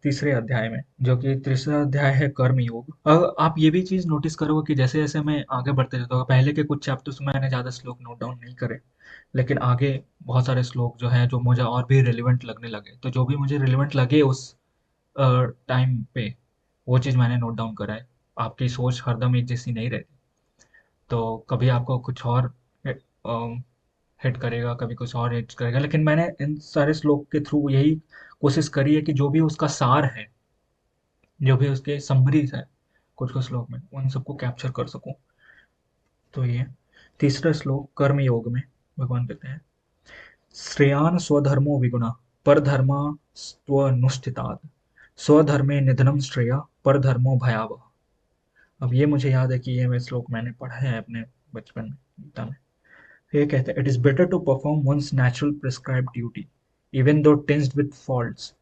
तीसरे अध्याय में, जो कि तीसरा अध्याय है कर्म योग। अब आप ये भी चीज नोटिस करोगे कि जैसे जैसे मैं आगे बढ़ते जाता हूँ, पहले के कुछ चैप्टर्स में मैंने ज्यादा श्लोक नोट डाउन नहीं करे, लेकिन आगे बहुत सारे श्लोक जो हैं जो मुझे और भी रिलेवेंट लगने लगे। तो जो भी मुझे रिलेवेंट लगे उस टाइम पे, वो चीज़ मैंने नोट डाउन करा है। आपकी सोच हरदम एक जैसी नहीं रहती, तो कभी आपको कुछ और हिट करेगा, कभी कुछ और हिट करेगा, लेकिन मैंने इन सारे श्लोक के थ्रू यही कोशिश करी है कि जो भी उसका सार है, जो भी उसके समरीज है कुछ कुछ श्लोक में, उन सबको कैप्चर कर सकूं। तो ये तीसरा श्लोक कर्म योग में भगवान कहते हैं, श्रेयान् स्वधर्मो विगुणः परधर्मा स्वनुष्ठितात् स्वधर्मे निधनम श्रेया परधर्मो भयावह। अब ये मुझे याद है कि ये श्लोक मैंने पढ़ा है अपने बचपन में गीता में। तो ये कहते हैं, it is better to perform one's natural prescribed duty even though tinged with faults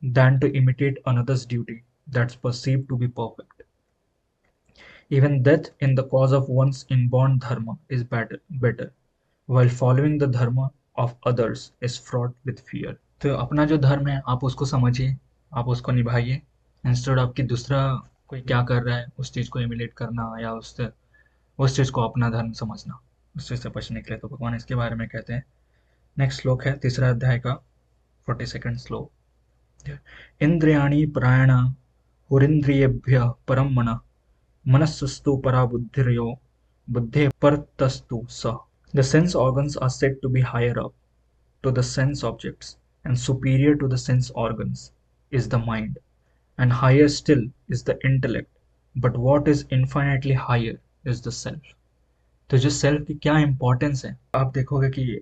than to imitate another's duty that's perceived to be perfect. Even death in the cause of one's inborn dharma is better, while following the dharma of others is fraught with fear. तो अपना जो धर्म है आप उसको समझिए, आप उसको निभाइए, इंस्टेड ऑफ कि दूसरा कोई क्या कर रहा है उस चीज़ को इमिलेट करना, या उस चीज़ को अपना धर्म समझना, उस चीज़ से बचने के लिए। तो भगवान इसके बारे में कहते हैं। नेक्स्ट श्लोक है तीसरा अध्याय का 42nd श्लोक, इंद्रियाणि प्राणा हुरिन्द्रियेभ्यः परं मनः मनस्सस्तु परा बुद्धिर्यो बुद्धे परतस्तु स. The sense organs are said to be higher up to the sense objects, and superior to the sense organs is the mind, and higher still is the intellect. But what is infinitely higher is the self. तो जो self की क्या importance है, आप देखोगे कि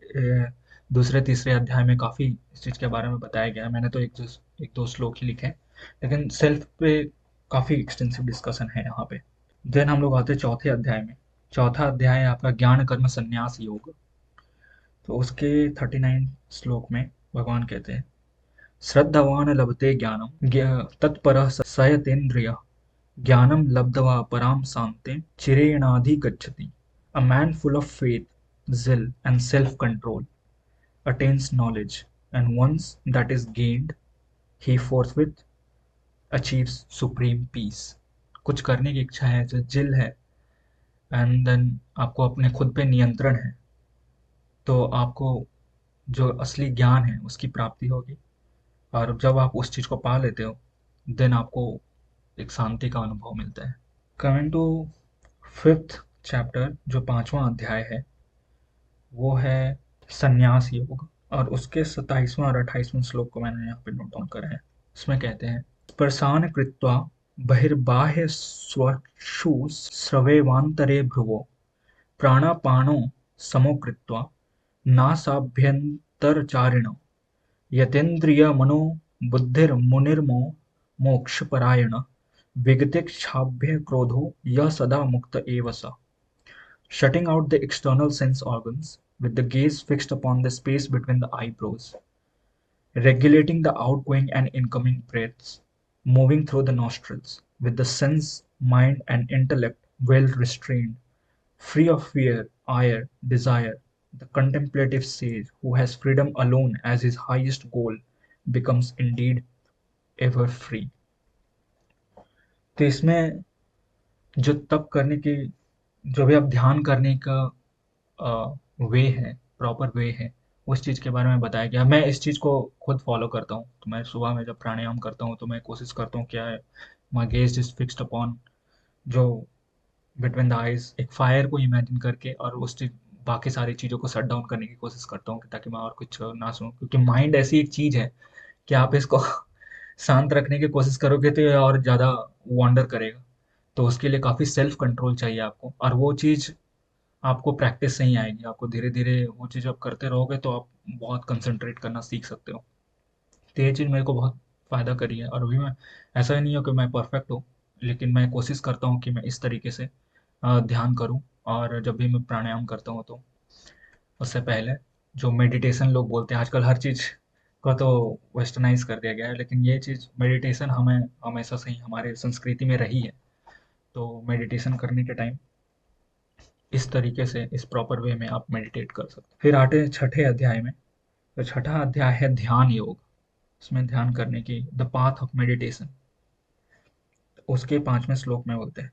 दूसरे तीसरे अध्याय में काफ़ी इस चीज़ के बारे में बताया गया है। मैंने तो एक दो श्लोक ही लिखे हैं, लेकिन सेल्फ पे काफ़ी एक्सटेंसिव डिस्कशन है यहाँ पे। देन हम लोग आते हैं चौथे अध्याय में। चौथा अध्याय है आपका ज्ञान कर्म संन्यास योग। तो उसके 39 श्लोक में भगवान कहते हैं, श्रद्धावान लभते ज्ञानम तत्परः संयतेन्द्रियः ज्ञानम लब्ध्वा पराम शान्तिं चिरेणाधिगच्छति. A man full of faith, zeal, and self-control attains knowledge, and once that is gained, he forthwith achieves supreme peace. कुछ करने की इच्छा है, जो जिल है, एंड देन आपको अपने खुद पे नियंत्रण है, तो आपको जो असली ज्ञान है उसकी प्राप्ति होगी। और जब आप उस चीज़ को पा लेते हो, देन आपको एक शांति का अनुभव मिलता है। कमिंग टू फिफ्थ चैप्टर, जो पांचवा अध्याय है, वो है संन्यास योग। और उसके 27वां और 28वां श्लोक को मैंने यहाँ पे नोट डाउन करा है। इसमें कहते हैं, स्पर्शान कृत्वा बहिर्बाह्य स्वक्षु स्रवेवांतरे भ्रुवो प्राणापानो समो कृत्वा नासाभ्यन्तरचारिण यतेन्द्रिय मनो बुद्धिर्मुनिर्मो मोक्षपरायण विगतिक्षाभ्य क्रोधो यः सदा मुक्त एव स। Shutting out the external sense organs, with the gaze fixed upon the space between the eyebrows, regulating the outgoing and incoming breaths, moving through the nostrils, with the sense, mind, and intellect well restrained, free of fear, ire, desire, the contemplative sage who has freedom alone as his highest goal becomes indeed ever free. तो इसमें जो तप करने की, जो भी आप ध्यान करने का वे है, प्रॉपर वे है, उस चीज़ के बारे में बताया गया। मैं इस चीज़ को खुद फॉलो करता हूँ। तो मैं सुबह में जब प्राणायाम करता हूँ तो मैं कोशिश करता हूँ क्या है, माई गेज इज फिक्स्ड अपॉन जो बिटवीन द आइज, एक फायर को इमेजिन करके, और उस चीज, बाकी सारी चीज़ों को शट डाउन करने की कोशिश करता हूँ ताकि मैं और कुछ ना सुनूं, क्योंकि माइंड ऐसी एक चीज़ है कि आप इसको शांत रखने की कोशिश करोगे तो ये और ज़्यादा वॉन्डर करेगा। तो उसके लिए काफ़ी सेल्फ कंट्रोल चाहिए आपको, और वो चीज़ आपको प्रैक्टिस से ही आएगी। आपको धीरे धीरे वो चीज़ आप करते रहोगे तो आप बहुत कंसंट्रेट करना सीख सकते हो। तो ये चीज़ मेरे को बहुत फ़ायदा करी है। और अभी मैं, ऐसा ही नहीं हो कि मैं परफेक्ट हूँ, लेकिन मैं कोशिश करता हूँ कि मैं इस तरीके से ध्यान करूँ। और जब भी मैं प्राणायाम करता हूँ तो उससे पहले, जो मेडिटेशन लोग बोलते हैं आजकल, हर चीज़ को तो वेस्टर्नाइज कर दिया गया है, लेकिन ये चीज़ मेडिटेशन हमें हमेशा से ही हमारे संस्कृति में रही है। तो मेडिटेशन करने के टाइम इस तरीके से, इस प्रॉपर वे में आप मेडिटेट कर सकते हो। फिर आते छठे अध्याय में। तो छठा अध्याय है ध्यान योग। इसमें ध्यान करने की, द पाथ ऑफ मेडिटेशन। उसके पांचवें श्लोक में बोलते हैं,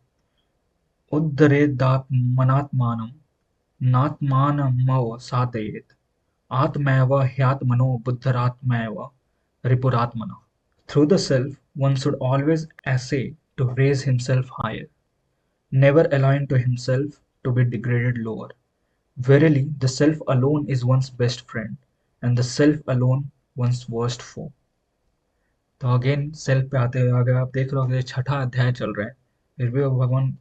उद्धरेदात्मनात्मानं नात्मानमवसादयेत् आत्मैव ह्यात्मनो बुद्धिरात्मैव रिपुरात्मनः. Through the self, one should always essay to raise himself higher, never allowing to himself to be degraded lower. Verily, the self alone is one's best friend, and the self alone one's worst foe. तो again self पे आते हुए, अगर आप देख रहे हो कि छठा अध्याय चल रहा है, फिर भी भगवान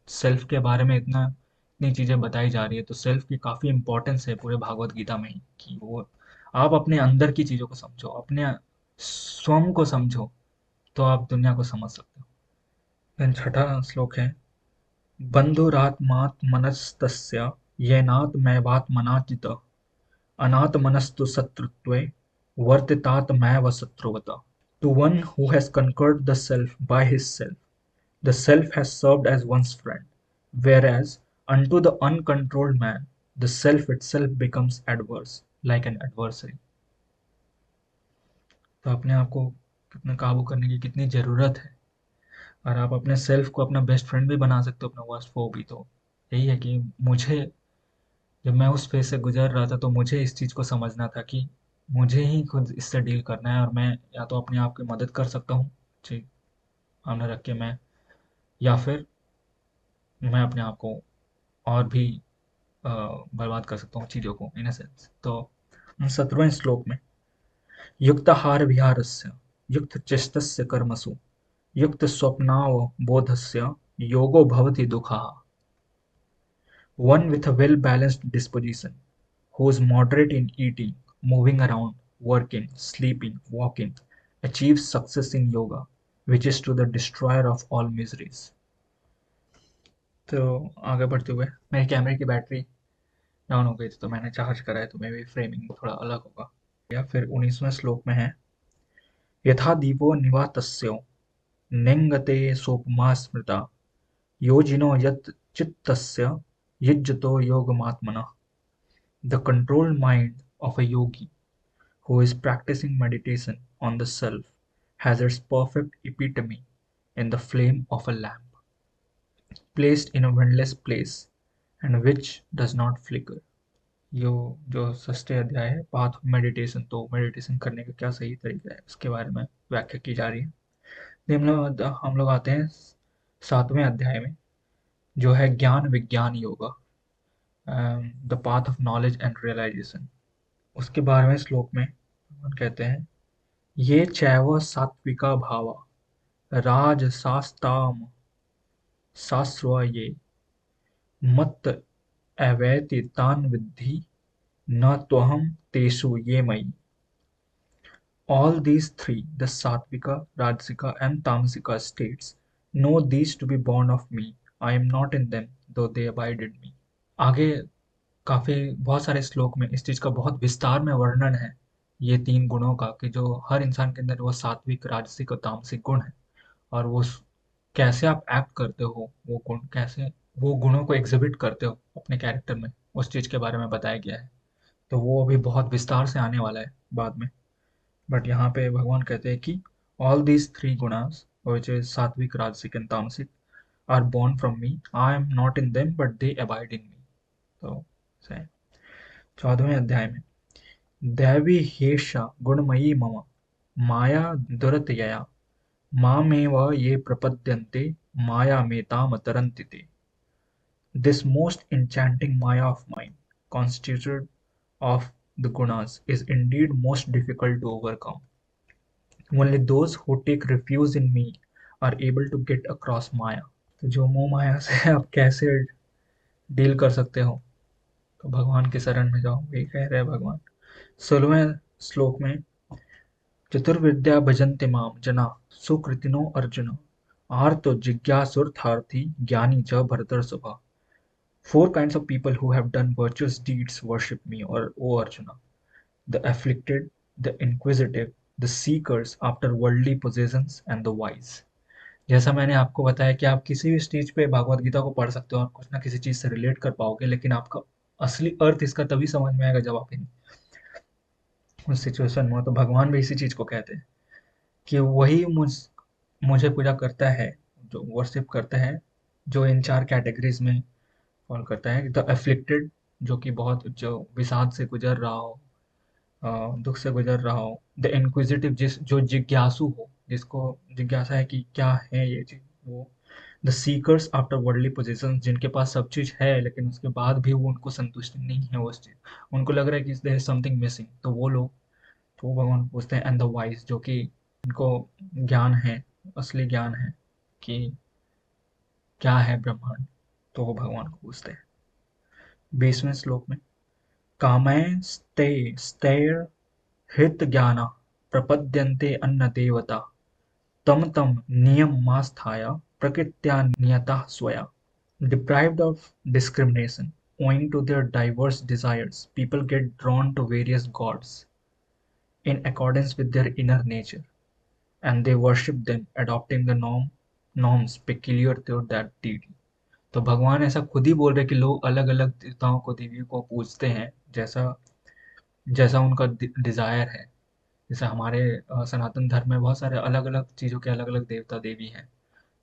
सेल्फ के बारे में इतनी चीज़ें बताई जा रही है। तो सेल्फ की काफ़ी इंपॉर्टेंस है पूरे भागवत गीता में ही, कि वो आप अपने अंदर की चीज़ों को समझो, अपने स्वयं को समझो, तो आप दुनिया को समझ सकते हो। देन छठा श्लोक है, बंधुरात्मात्मनस्तस्य येनात्मैवात्मना जितः अनात्मनस्तु शत्रुत्वे वर्तितात्मैव शत्रुवत्. To one who has conquered the self by his self, the self has served as one's friend, whereas unto the uncontrolled man, the self itself becomes adverse, like an adversary. तो अपने आप को कितना काबू करने की कितनी ज़रूरत है, और आप अपने सेल्फ को अपना बेस्ट फ्रेंड भी बना सकते हो, अपना वर्स्ट फो भी। तो यही है कि मुझे, जब मैं उस फेज से गुजर रहा था, तो मुझे इस चीज़ को समझना था कि मुझे ही खुद इससे डील करना है, और मैं या तो अपने आप की मदद कर सकता हूँ जी, सामने रख के मैं, या फिर मैं अपने आप को और भी बर्बाद कर सकता हूँ चीज़ों को, इन अ सेंस। तो 17वें श्लोक में, युक्ताहार विहारस्य युक्तचेष्टस्य कर्मसु युक्तस्वप्नावबोधस्य योगो भवति दुःखः. One with a well-balanced disposition, who is moderate in eating, moving around, working, sleeping, walking, achieves success in yoga, which is to the destroyer of all miseries. तो आगे बढ़ते हुए, मेरे कैमरे की बैटरी डाउन हो गई थी, तो मैंने चार्ज करा है, तो मे भी फ्रेमिंग थोड़ा अलग होगा। या फिर 19वें श्लोक में है, यथा दीपो निवातस्यो नेङ्गते सोपमा स्मृता योजिनो यत् चित्तस्य युज्यतो योगमात्मनः. The controlled mind of a yogi who is practicing meditation on the self has its perfect epitome in the flame of a lamp, placed in a windless place and which does not flicker. यो जो षष्ठ अध्याय है path of meditation, तो meditation करने का क्या सही तरीका है उसके बारे में व्याख्या की जा रही है। फिर हम लोग आते हैं सातवें अध्याय में, जो है Gyan Vigyan Yoga, the path of knowledge and realization. उसके 12वें श्लोक में भगवान कहते हैं, ये चैव सात्विका भावा राजसास्ताम सास्व ये मत अवैति तान विद्धि न त्वहम तेषु ये मयि। All these three, the Sattvika, Rajasika and Tamasika states, know these to be born of me. I am not in them, though they abide in me. आगे काफी बहुत सारे श्लोक में इस चीज का बहुत विस्तार में वर्णन है, ये तीन गुणों का, कि जो हर इंसान के अंदर वो सात्विक, राजसिक और तामसिक गुण है, और वो कैसे आप एक्ट करते हो, वो गुण कैसे, वो गुणों को एग्जिबिट करते हो अपने कैरेक्टर में, उस चीज के बारे में बताया गया है। तो वो अभी बहुत विस्तार से आने वाला है बाद में। बट यहाँ पे भगवान कहते हैं कि all these three gunas which is सात्विक, राजसिक एंड तामसिक are born from me. I am not in them, but they abide in me. तो से 14वें अध्याय में, दैवी हेषा गुणमयी मम माया दुरतयया मामेव ये प्रपद्यन्ते मायामेताम तरन्ति ते। This most enchanting Maya of mine, constituted of the gunas, is indeed most difficult to overcome. Only those who take refuge in me are able to get across Maya. तो जो मोह माया से आप कैसे डील कर सकते हो, तो भगवान के शरण में जाओ, ये कह रहे हैं भगवान। 16वें श्लोक में, चतुर्विद्या भजन्ते माम जना सुकृतिनो अर्जुन आर्तो जिज्ञासुर्थार्थी ज्ञानी च भरतर्षभ। Four kinds of people who have done virtuous deeds worship me, or O Arjuna: the afflicted, the inquisitive, the seekers after worldly possessions, and the wise. जैसा मैंने आपको बताया कि आप किसी भी स्टेज पे भगवत गीता को पढ़ सकते हो और कुछ ना किसी चीज से रिलेट कर पाओगे, लेकिन आपका असली अर्थ इसका तभी समझ में आएगा जब आप उस सिचुएशन में हो। तो भगवान भी इसी चीज को कहते हैं कि वही मुझे पूजा करता है, जो वर्शिप करता है, जो इन चार कैटेगरीज में फॉल करता है। द अफ्लिक्टेड, जो कि बहुत जो विषाद से गुजर रहा हो, दुख से गुजर रहा हो। द इंक्विजिटिव, जिस जो जिज्ञासु हो, जिसको जिज्ञासा है कि क्या है ये चीज, वो। The seekers after worldly positions, जिनके पास सब चीज है लेकिन उसके बाद भी वो उनको संतुष्टि नहीं है उस चीज, उनको लग रहा है कि देयर इज समथिंग मिसिंग, तो वो लोग, तो वो भगवान को पूछते हैं। एंड द वाइज, जो कि इनको ज्ञान है, असली ज्ञान है कि क्या है ब्रह्मांड, तो वो भगवान को पूछते हैं। 20वें श्लोक में, कामैस्ते stैर हृत ज्ञाना प्रपद्यन्ते अन्न देवता तम तम नियममास्थाय प्रकृत्या नियतः स्वया। Deprived of discrimination, owing to their diverse desires, people get drawn to various gods in accordance with their inner nature, and they worship them, adopting the norms peculiar to that deity. तो भगवान ऐसा खुद ही बोल रहे कि लोग अलग अलग देवताओं को, देवियों को पूजते हैं, जैसा जैसा उनका डिजायर है। जैसे हमारे सनातन धर्म में बहुत सारे अलग अलग चीज़ों के अलग अलग देवता देवी हैं।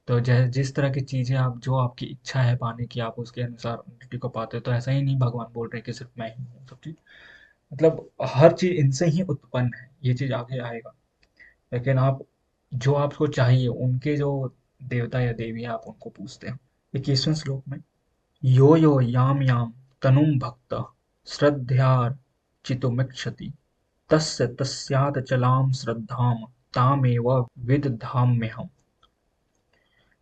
तो जैसे जिस तरह की चीज़ें आप, जो आपकी इच्छा है पाने की, आप उसके अनुसार उनकी को पाते हो। तो ऐसा ही नहीं भगवान बोल रहे कि सिर्फ मैं ही हूँ सब चीज़, मतलब हर चीज़ इनसे ही उत्पन्न है, ये चीज़ आगे आएगा। लेकिन आप, जो आपको चाहिए, उनके जो देवता या देवी हैं, आप उनको पूछते हैं। 21वें श्लोक में, यो यो याम याम तनुम भक्त श्रद्धयार्चितुमिच्छति तस्य तस्याचलां श्रद्धां तामेव विदधाम्यहम्।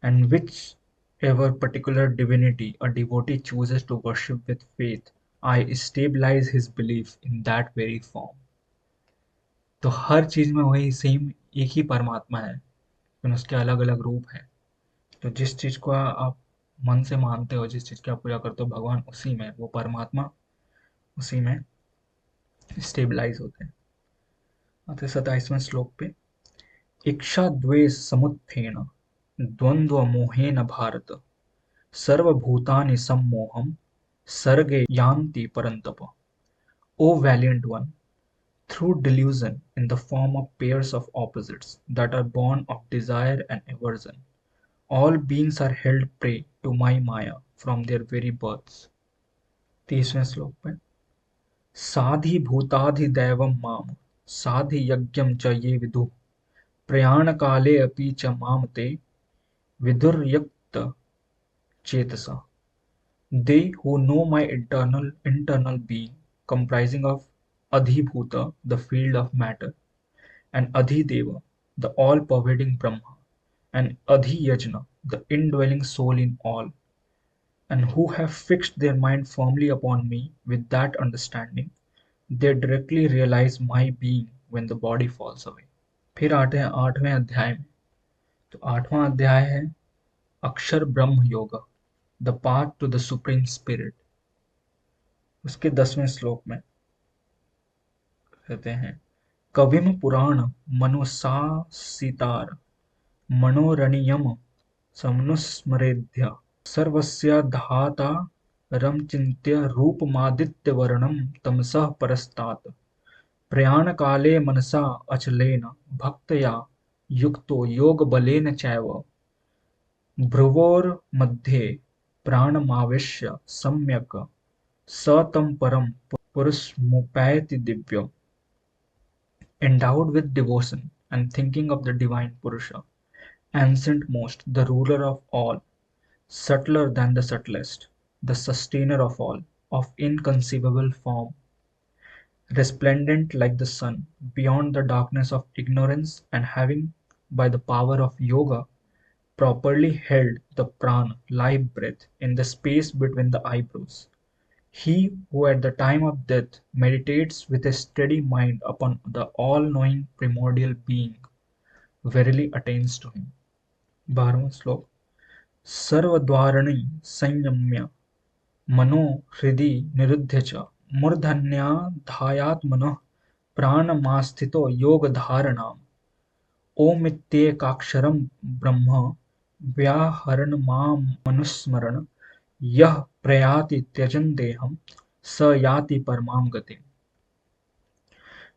And whichever particular divinity a devotee chooses to worship with faith, I stabilize his belief in that very form. तो हर चीज में वही सेम एक ही परमात्मा है, लेकिन उसके अलग अलग रूप हैं। तो जिस चीज को आप मन से मानते हो, जिस चीज की आप पूजा करते हो, भगवान उसी में, वो परमात्मा उसी में स्टेबलाइज होते हैं। आते 27वें श्लोक पे, इच्छा द्वेष समुत्थेन द्वंद्व मोहेन भारत सर्वभूतानि सम्मोहम सर्गे yanti parantapa. O valiant one, through delusion in the form of pairs of opposites that are born of desire and aversion, all beings are held prey to my maya from their very births. 30वें श्लोक पे, साधिभूताधिदैवं मां साधियज्ञं च ये विदुः प्रयाणकाले अपि च मां ते विदुर्युक्तचेतसः. They who know my internal being, comprising of Adhibhuta, the field of matter, and Adhideva, the all-pervading Brahma, and Adhiyajna, the indwelling soul in all, and who have fixed their mind firmly upon me with that understanding, they directly realize my being when the body falls away. फिर आते हैं 8वें अध्याय में. तो 8वां अध्याय है Akshar Brahma Yog, the path to the supreme spirit. उसके 10वें श्लोक में कहते हैं, कविम पुराण मनुशासितार मनोरणीयम समनुस्मरेद्य सर्वस्याधातारं चिन्त्य रूपमादित्यवर्णं तमसः परस्तात् प्रयाणकाले मनसा अचलेन भक्त्या युक्तो योगबलेन चैव भ्रुवोर्मध्ये प्राणमावेश्य सम्यक् स तं परं पुरुषमुपैति दिव्यम्. Endowed with devotion and thinking of the divine Purusha, ancient most, the ruler of all, subtler than the subtlest, the sustainer of all, of inconceivable form, resplendent like the sun, beyond the darkness of ignorance, and having, by the power of yoga, properly held the prana, life breath, in the space between the eyebrows. He who at the time of death meditates with a steady mind upon the all-knowing primordial being verily attains to him. 12वां श्लोक. सर्वद्वाराणि संयम्य मनो हृदि निरुध्य च मूर्धन्याधायात्मनः प्राणमास्थितो योगधारणाम् ओमित्येकाक्षरं ब्रह्म व्याहरणमामनुस्मरन् यः प्रयाति त्यजन् देहं स याति परमां गतिम्.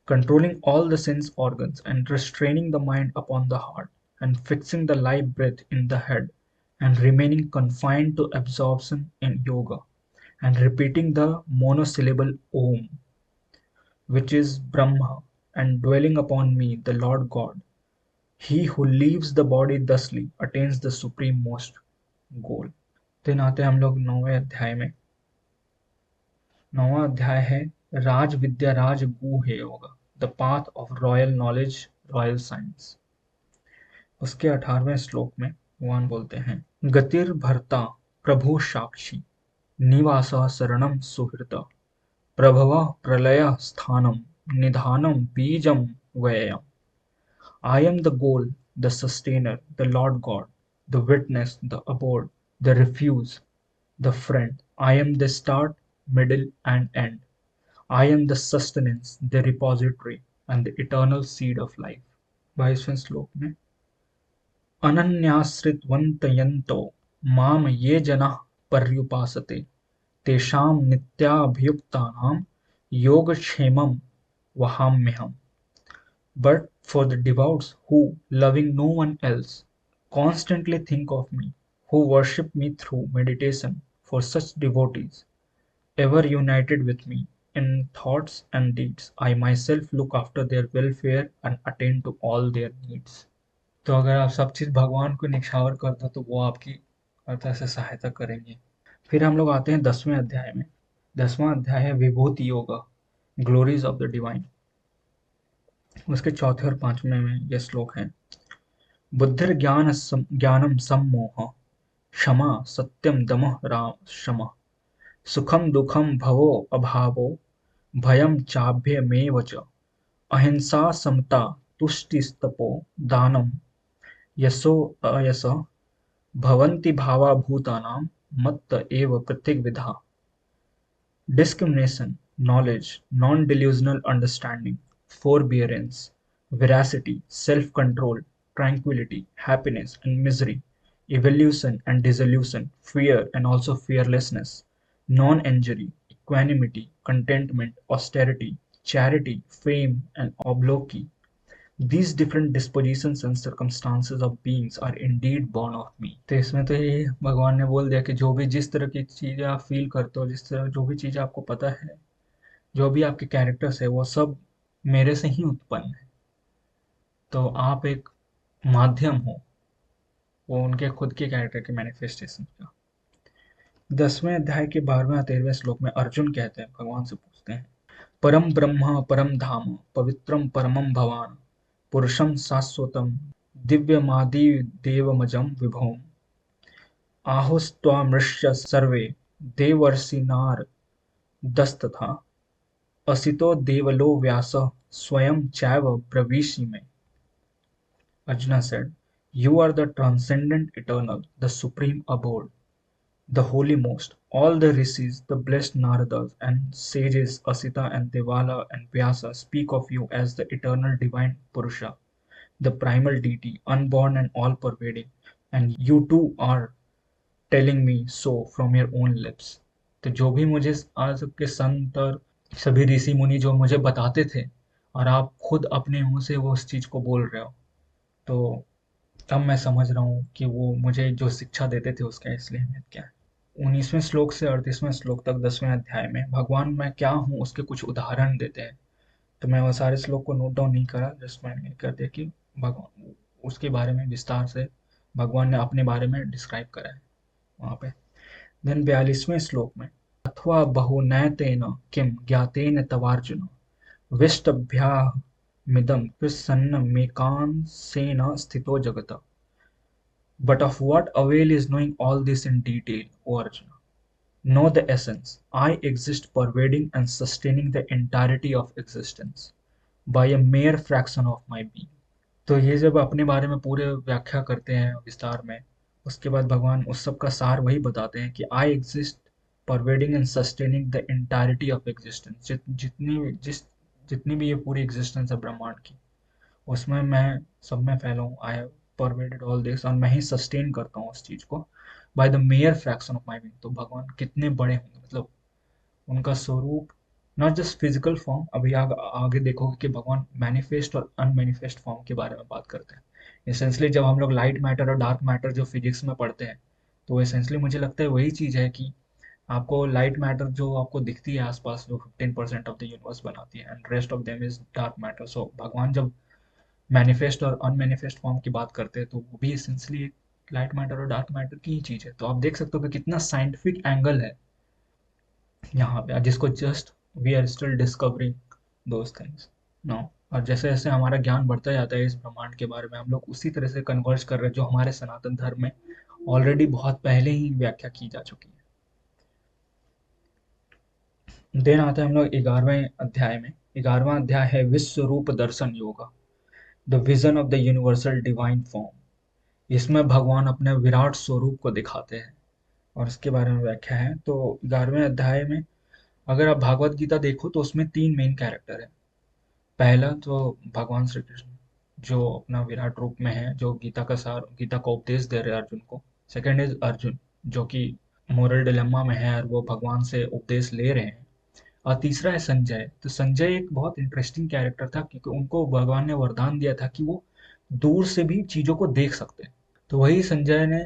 Controlling all the sense organs and restraining the mind upon the heart and fixing the life breath in the head and remaining confined to absorption in yoga and repeating the monosyllable Om, which is Brahma, and dwelling upon me, the Lord God. He who leaves the body thusly attains the supreme most goal. then आते हैं हम लोग 9वें अध्याय में. 9वां अध्याय है राज विद्या राज गुह्य योग, the path of royal knowledge, royal science. उसके 18वें श्लोक में भगवान बोलते हैं, गतिर भर्ता प्रभु साक्षी निवासः शरणं सुहृत प्रभवः प्रलय स्थानम निधानम बीजम व्ययम्. I am the goal, the sustainer, the Lord God, the witness, the abode, the refuge, the friend. I am the start, middle, and end. I am the sustenance, the repository, and the eternal seed of life. 22वें श्लोक में अनन्याश्रितवन्तयन्तो माम ये जनाः पर्युपासते तेषां नित्याभियुक्तानां योगक्षेमं वहाम्यहम्. But for the devout who, loving no one else, constantly think of me, who worship me through meditation, for such devotees, ever united with me in thoughts and deeds, I myself look after their welfare and attend to all their needs. तो अगर आप सब चीज़ भगवान को निछावर कर दो तो वो आपकी हर तरह से सहायता करेंगे. फिर हम लोग आते हैं 10वें अध्याय में. 10वां अध्याय है विभूति योग, ग्लोरीज ऑफ द डिवाइन. उसके 4थे और 5वें में ये श्लोक है, बुद्धिर्ज्ञानम सम्मोह क्षमा सत्यम दमः राम शमः सुखम दुखम भवो अभावो भयम चाभ्यमेव च अहिंसा समता तुष्टिस्तपो दानम यशो अयसः भवन्ति भावा भूतानां मत्त एव पृथग्विधा. Discrimination, knowledge, non-delusional understanding, forbearance, veracity, self-control, tranquility, happiness and misery, evolution and dissolution, fear and also fearlessness, non-injury, equanimity, contentment, austerity, charity, fame and obloquy. These different dispositions and circumstances of beings are indeed born of me. तो इसमें तो ये भगवान ने बोल दिया कि जो भी जिस तरह की चीज़ें आप फील करते हो, जिस तरह जो भी चीज़ आपको पता है जो भी आपके कैरेक्टर्स है वो सब मेरे से ही उत्पन्न है। तो आप एक माध्यम हो, वो उनके खुद के कैरेक्टर के मैनिफेस्टेशन का। 10वें अध्याय के 12वें और 13वें श्लोक में अर्जुन कहते हैं, भगवान से पूछते हैं, परम ब्रह्म परम धाम पवित्रम परमम भवान पुरुषम शाश्वतम दिव्यमादि देवमजम विभोम आहुस्त्वामृश्य सर्वे देवर्षिनार दस्तथा असितो देवलो व्यासः स्वयं चैव ब्रवीषि मे। Arjuna said, "You are the transcendent eternal, the supreme abode, the holy most. All the rishis, the blessed Naradas and sages Asita and Devala and Vyasa speak of you as the eternal divine Purusha, the primal deity, unborn and all-pervading, and you too are telling me so from your own lips." तो जो भी मुझे आज के संत और सभी ऋषि मुनि जो मुझे बताते थे, और आप खुद अपने मुंह से वो उस चीज को बोल रहे हो, तो तब मैं समझ रहा हूँ कि वो मुझे जो शिक्षा देते थे उसका इसलिए अहमियत क्या है। 19वें श्लोक से 38वें श्लोक तक 10वें अध्याय में भगवान मैं क्या हूँ उसके कुछ उदाहरण देते हैं। तो मैं वो सारे श्लोक को नोट डाउन नहीं करा, जस्ट मैंने कर दिया कि भगवान उसके बारे में विस्तार से भगवान ने अपने बारे में डिस्क्राइब करा है वहाँ पे। देन 42वें श्लोक में, अथवा बहुनैतेन किम ज्ञातेन तवार्जुन विष्टभ्यामिदं प्रसन्नमेकांसेन स्थितो जगत्। But of what avail is knowing all this in detail, O Arjuna? Know the essence. I exist pervading and sustaining the entirety of existence by a mere fraction of my being. तो ये जब अपने बारे में पूरे व्याख्या करते हैं विस्तार में, उसके बाद भगवान उस सब का सार वही बताते हैं कि I exist pervading and sustaining the entirety of existence. जितनी भी ये पूरी एग्जिस्टेंस है ब्रह्मांड की, उसमें मैं सब में फैला हूँ। I have pervaded all this, और मैं ही सस्टेन करता हूँ उस चीज को by the mayor fraction of my being. तो भगवान कितने बड़े होंगे, मतलब उनका स्वरूप, नॉट जस्ट फिजिकल फॉर्म। अभी आगे देखोगे कि भगवान मैनिफेस्ट और अनमैनिफेस्ट फॉर्म के बारे में बात करते हैं। एसेंशली जब हम लोग लाइट मैटर और डार्क मैटर जो फिजिक्स में पढ़ते हैं, तो एसेंशली मुझे लगता है वही चीज है कि आपको लाइट मैटर जो आपको दिखती है आसपास, जो 15% ऑफ द यूनिवर्स बनाती है, and rest of them is dark matter. So भगवान जब मैनिफेस्ट और अनमैनिफेस्ट फॉर्म की बात करते हैं, तो वो भी एसेंशली लाइट मैटर और डार्क मैटर की ही चीज है। तो आप देख सकते हो कि कितना साइंटिफिक एंगल है यहाँ पे, जिसको just we are still discovering those things no. और जैसे जैसे हमारा ज्ञान बढ़ता जाता है इस ब्रह्मांड के बारे में, हम लोग उसी तरह से कन्वर्ज कर रहे हैं जो हमारे सनातन धर्म में ऑलरेडी बहुत पहले ही व्याख्या की जा चुकी है। देन आता है हम लोग 11वें अध्याय में। 11वां अध्याय है विश्व रूप दर्शन yoga, the vision of the universal divine form. इसमें भगवान अपने विराट स्वरूप को दिखाते हैं और इसके बारे में व्याख्या है। तो 11वें अध्याय में अगर आप भागवत गीता देखो तो उसमें 3 मेन कैरेक्टर है। पहला तो भगवान श्री कृष्ण, जो अपना विराट रूप में है, जो गीता का सार, गीता का उपदेश दे रहे हैं अर्जुन को। सेकंड इज अर्जुन, जो कि मोरल डिलेमा में है और वो भगवान से उपदेश ले रहे हैं। और तीसरा है संजय। तो संजय एक बहुत इंटरेस्टिंग कैरेक्टर था, क्योंकि उनको भगवान ने वरदान दिया था कि वो दूर से भी चीजों को देख सकते हैं। तो वही संजय ने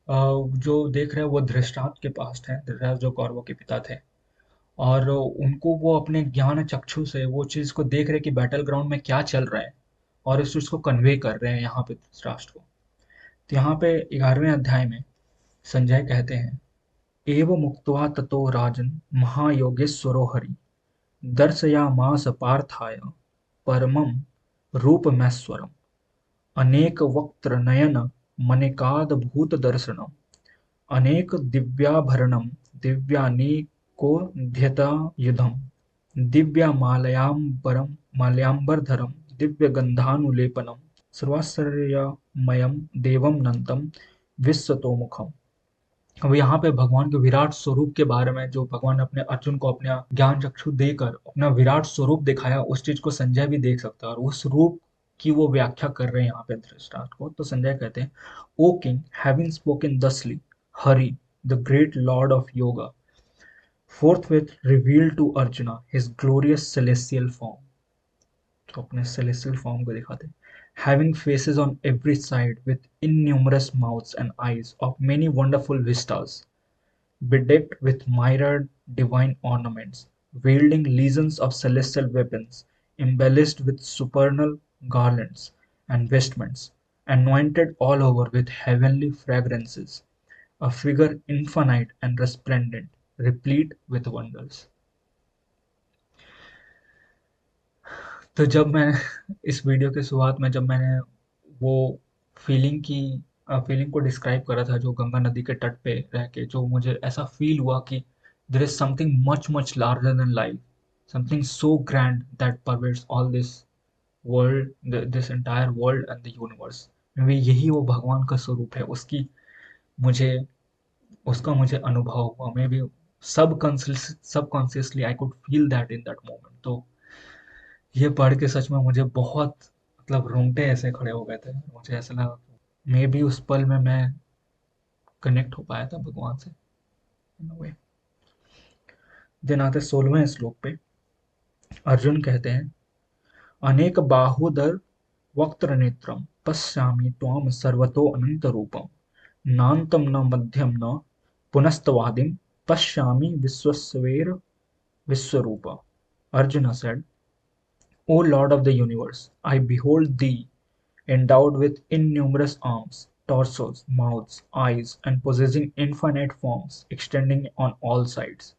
जो देख रहे हैं वो धृतराष्ट्र के पास है, धृतराष्ट्र जो कौरवों के पिता थे। और उनको वो अपने ज्ञान चक्षु से वो चीज को देख रहे हैं कि बैटल ग्राउंड में क्या चल रहा है, और इस चीज को कन्वे कर रहे हैं यहाँ पे धृतराष्ट्र को। तो यहाँ पे 11वें अध्याय में संजय कहते हैं, एव मुक्त्वा ततो राजन महायोगेश्वरो हरि दर्शयामास पार्थाय परमं रूपमैश्वरम् अनेक वक्त्र नयन मनेकाद्भुत दर्शनम् अनेक दिव्याभरणं दिव्यानेकोद्यतायुधं दिव्यमाल्याम्बरं माल्याम्बरधरं दिव्यगन्धानुलेपनं सर्वाश्चर्यमयं देवं नंदं विश्वतोमुखम्। अब यहाँ पे भगवान के विराट स्वरूप के बारे में, जो भगवान ने अपने अर्जुन को अपना ज्ञान चक्षु देकर अपना विराट स्वरूप दिखाया, उस चीज को संजय भी देख सकता है और उस रूप की वो व्याख्या कर रहे हैं यहाँ पे धृतराष्ट्र को। तो संजय कहते हैं, O king, having spoken thus, Hari the great lord of yoga forthwith revealed to Arjuna his glorious celestial form। तो अपने celestial form को दिखाते हैं, having faces on every side with innumerous mouths and eyes of many wonderful vistas, bedecked with myriad divine ornaments, wielding legions of celestial weapons, embellished with supernal garlands and vestments, anointed all over with heavenly fragrances, a figure infinite and resplendent, replete with wonders. तो जब मैं इस video के शुरुआत में जब मैंने वो फीलिंग की फीलिंग को डिस्क्राइब करा था, जो गंगा नदी के तट पे रह के जो मुझे ऐसा फील हुआ कि there is something much much larger than life, something so grand that pervades all this world, this entire world and the universe. Maybe यही वो भगवान का स्वरूप है, उसकी मुझे उसका मुझे अनुभव हुआ। May be subconsciously I could feel that in that moment. तो ये पढ़ के सच में मुझे बहुत, मतलब रोंगटे ऐसे खड़े हो गए थे। मुझे ऐसा लगा मे बी उस पल में मैं कनेक्ट हो पाया था भगवान से इन अ वे। देन आते 16वें श्लोक पे। अर्जुन कहते हैं, अनेक बाहुदर वक्त्र नेत्रम पश्यामि त्वाम सर्वतो अनंत रूपम नान्तं न मध्यम न पुनस्तवादिम पश्यामि विश्वस्वेर Vishwarupa. Arjuna said, O Lord of the universe, I behold thee endowed with innumerous arms, torsos, mouths, eyes, and possessing infinite forms extending on all sides.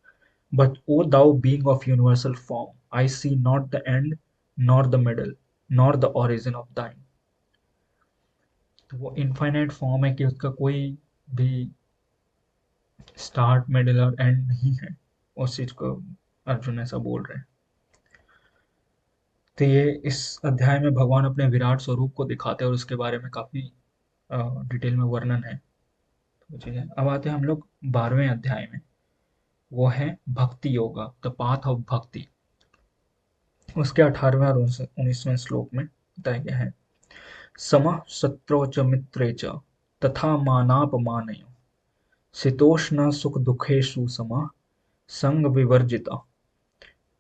But O thou being of universal form, I see not the end, nor the middle, nor the origin of thine. तो वो infinite form है कि उसका कोई भी start middle और and नहीं है। उस चीज को अर्जुन ऐसा बोल रहे हैं। तो ये इस अध्याय में भगवान अपने विराट स्वरूप को दिखाते हैं और उसके बारे में काफी डिटेल में वर्णन है। तो ठीक है, अब आते हैं हम लोग 12वें अध्याय में। वो है भक्ति योगा, द पाथ ऑफ भक्ति। उसके 18वें और 19वें श्लोक में बताया गया है, समः शत्रौ च मित्रे च तथा मानापमानयोः शीतोष्ण सुख दुखेषु समः संग विवर्जितः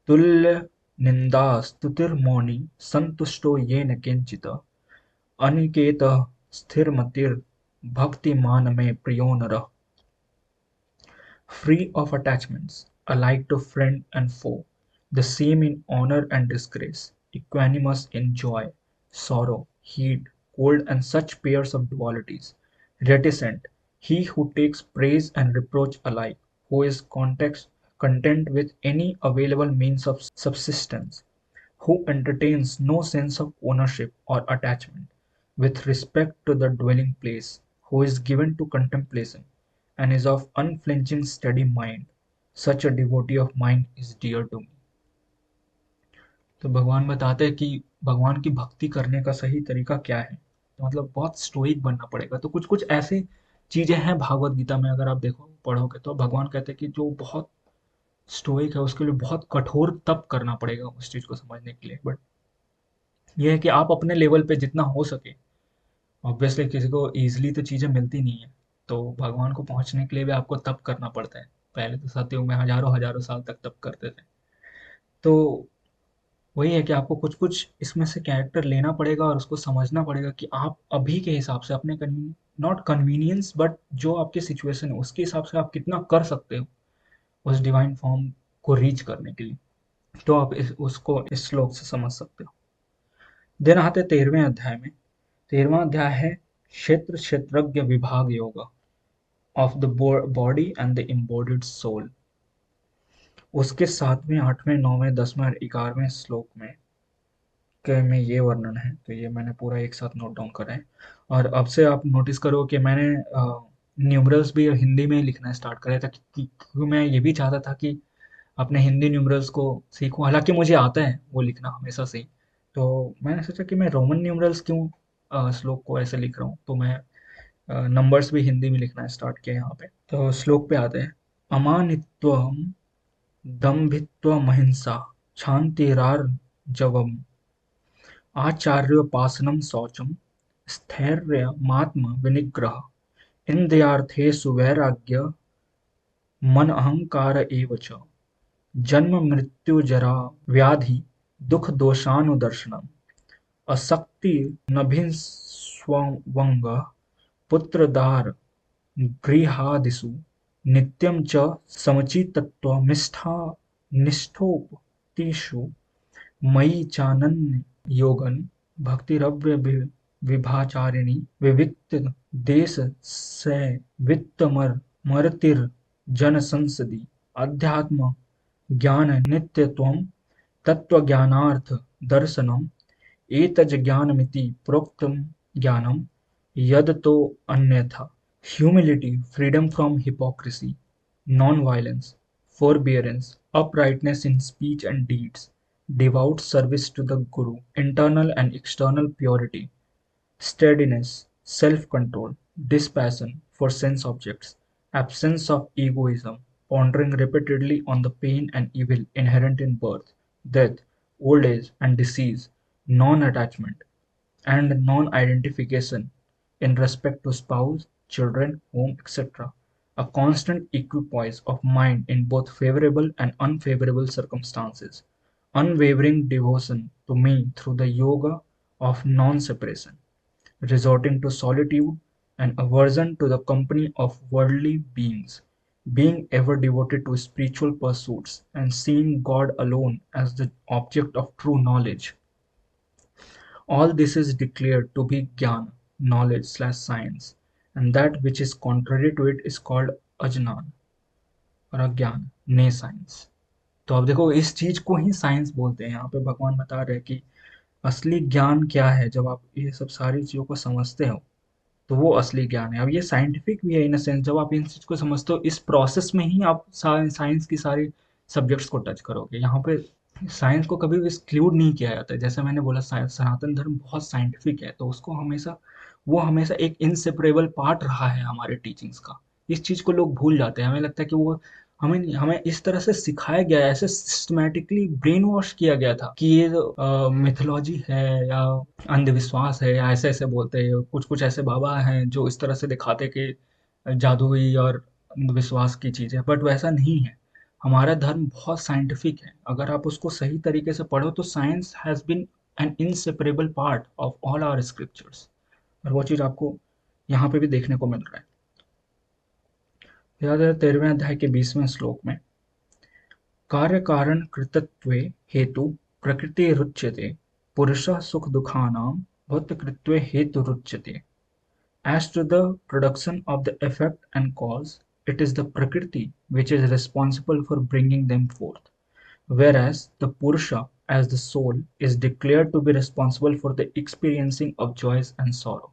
तुल्य निंदा स्तुतिर्मौनी संतुष्टो येन किंचित् अनिकेतः स्थिरमतिर् भक्तिमान में प्रियो नरः। Free of attachments, alike to friend and foe, the same in honor and disgrace, equanimous in joy, sorrow, heat, cold, and such pairs of dualities, reticent, he who takes praise and reproach alike, who is content with any available means of subsistence, who entertains no sense of ownership or attachment with respect to the dwelling place, who is given to contemplation, and is of unflinching steady mind, such a devotee of mine is dear to me। तो भगवान बताते हैं कि भगवान की भक्ति करने का सही तरीका क्या है। तो मतलब बहुत स्टोइक बनना पड़ेगा। तो कुछ कुछ ऐसी चीजें हैं भागवत गीता में, अगर आप देखो पढ़ोगे तो भगवान कहते हैं कि जो बहुत स्टोइक है उसके लिए बहुत कठोर तप करना पड़ेगा उस चीज को समझने के लिए। बट ये है कि आप अपने लेवल पे जितना हो सके, ऑब्वियसली किसी को ईजिली तो चीजें मिलती नहीं है, तो भगवान को पहुंचने के लिए भी आपको तप करना पड़ता है। पहले तो सतयुग में हजारों हजारों साल तक तप करते थे। तो वही है कि आपको कुछ कुछ इसमें से कैरेक्टर लेना पड़ेगा और उसको समझना पड़ेगा कि आप अभी के हिसाब से अपने नॉट कन्वीनियंस बट जो आपकी सिचुएशन है उसके हिसाब से आप कितना कर सकते हो उस डिवाइन फॉर्म को रीच करने के लिए। तो आप उसको इस श्लोक से समझ सकते हो। देन आते 13वें अध्याय में। 13वां अध्याय है क्षेत्र क्षेत्रज्ञ विभाग yoga of the body and the embodied soul. उसके 7वें 8वें 9वें 10वें और 11वें श्लोक में ये वर्णन है। तो ये मैंने पूरा एक साथ नोट डाउन करा है। और अब से आप नोटिस करो कि मैंने न्यूमरल्स भी हिंदी में ही लिखना स्टार्ट करा था, क्योंकि मैं ये भी चाहता था कि अपने हिंदी न्यूमरल्स को सीखूं। हालांकि मुझे आता है वो लिखना हमेशा से ही। तो मैंने सोचा कि मैं रोमन न्यूमरल्स क्यों श्लोक को ऐसे लिख रहा हूँ। तो मैं नंबर्स भी हिंदी में लिखना स्टार्ट किया यहाँ पे। तो श्लोक पे आते हैं। अमानित्वम दम्भित्वमहिंसा क्षान्तिरार्जवम् आचार्योपासनं शौचं स्थैर्यमात्मविनिग्रहः इन्द्रियार्थेषु वैराग्य मन अहंकार एव च जन्म मृत्यु जरा व्याधि दुख दोषानुदर्शनम् असक्तिरनभिस्वङ्गः पुत्रदार गृहादिषु नित्यं च समचित्तत्वमिष्ठानिष्टम् निष्ठोपतिषु मयि चानन्य योगन भक्तिरव्य विभाचारिणी विविक्त देश से वित्तमर मरतिर जन संसदि अध्यात्म ज्ञान नित्यत्वं तत्त्वज्ञानार्थ दर्शनम् एतज्ज्ञानमिति प्रोक्तं ज्ञानं यदतो अन्यथा humility, freedom from hypocrisy, non-violence, forbearance, uprightness in speech and deeds, devout service to the Guru, internal and external purity, steadiness, self-control, dispassion for sense objects, absence of egoism, pondering repeatedly on the pain and evil inherent in birth, death, old age, and disease, non-attachment, and non-identification in respect to spouse, children, home, etc. A constant equipoise of mind in both favorable and unfavorable circumstances. Unwavering devotion to me through the yoga of non-separation. Resorting to solitude and aversion to the company of worldly beings. Being ever devoted to spiritual pursuits and seeing God alone as the object of true knowledge. All this is declared to be jnana, knowledge/science, and that which is contrary to it is called अज्ञान और अज्ञान ने science. तो अब देखो इस चीज को ही साइंस बोलते हैं। यहाँ पे भगवान बता रहे हैं कि असली ज्ञान क्या है। जब आप ये सब सारी चीजों को समझते हो तो वो असली ज्ञान है। अब ये साइंटिफिक भी है इन सेंस, जब आप इन चीज को समझते हो इस प्रोसेस में ही आप साइंस की सारी सब्जेक्ट्स को टच करोगे। यहाँ पे साइंस को कभी भी एक्सक्लूड नहीं किया जाता है। जैसे मैंने बोला सनातन धर्म बहुत साइंटिफिक है, तो उसको हमेशा वो हमेशा एक इनसेपरेबल पार्ट रहा है हमारे टीचिंग्स का। इस चीज को लोग भूल जाते हैं। हमें लगता है कि वो हमें हमें इस तरह से सिखाया गया है, ऐसे सिस्टमैटिकली ब्रेन वॉश किया गया था कि ये मिथोलॉजी है या अंधविश्वास है या ऐसे ऐसे बोलते हैं। कुछ कुछ ऐसे बाबा हैं जो इस तरह से दिखाते कि जादुई और अंधविश्वास की चीज़ है, बट वैसा नहीं है। हमारा धर्म बहुत साइंटिफिक है। अगर आप उसको सही तरीके से पढ़ो तो science has been an inseparable part of all our scriptures. और वो चीज़ आपको यहाँ पे भी देखने को मिल रहा है। याद है 13वें अध्याय के 20वें श्लोक में कार्य कारण कृतत्वे हेतु प्रकृति रुच्यते पुरुषः सुख दुखानां भूतकृत्वे हेतुरुच्यते। As to the production of the effect and cause, it is the Prakriti which is responsible for bringing them forth, whereas the Purusha, as the soul, is declared to be responsible for the experiencing of joys and sorrow.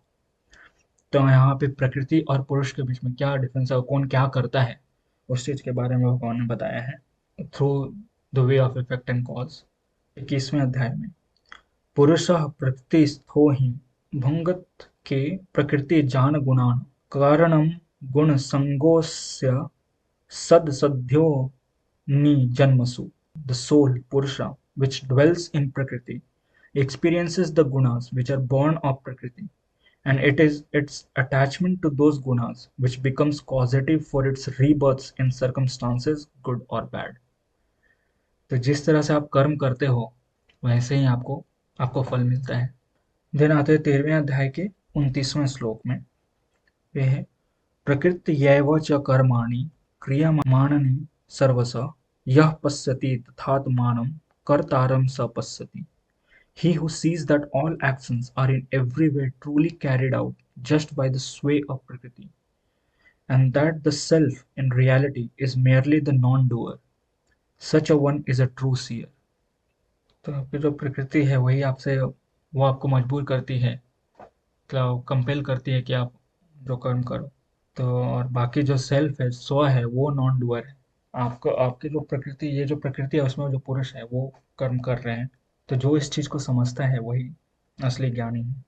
तो यहाँ पे प्रकृति और पुरुष के बीच में क्या difference है, कौन क्या करता है, उस चीज के बारे में भगवान ने बताया है through the way of effect and cause. 21वें अध्याय में पुरुषः प्रकृतिस्थो हि भुङ्क्त के प्रकृति जान गुणान् कारणं गुणसङ्गोऽस्य सदसद्यो निजन्मसु। The soul, Purusha, which dwells in Prakriti, experiences the gunas which are born of Prakriti, and it is its attachment to those gunas which becomes causative for its rebirths in circumstances good or bad. तो जिस तरह से आप कर्म करते हो वैसे ही आपको आपको फल मिलता है। देन आते हैं 13वें अध्याय के 29वें श्लोक में। ये है प्रकृत्यैव च कर्माणि क्रियमाणानि सर्वश यः पश्यति तथात्मानं कर्तारं स पश्यति। He who sees that all actions are in every way truly carried out just by the sway of Prakriti, and that the self in reality is merely the non-doer, such a one is a true seer. तो आपकी जो प्रकृति है वही आपसे वो आपको मजबूर करती है, मतलब कंपेल करती है कि आप जो कर्म करो। तो और बाकी जो सेल्फ है, स्व है, वो नॉन डूअर है। आपको आपकी जो प्रकृति, ये जो प्रकृति है उसमें जो पुरुष है वो कर्म कर रहे हैं। तो जो इस चीज को समझता है वही असली ज्ञानी है।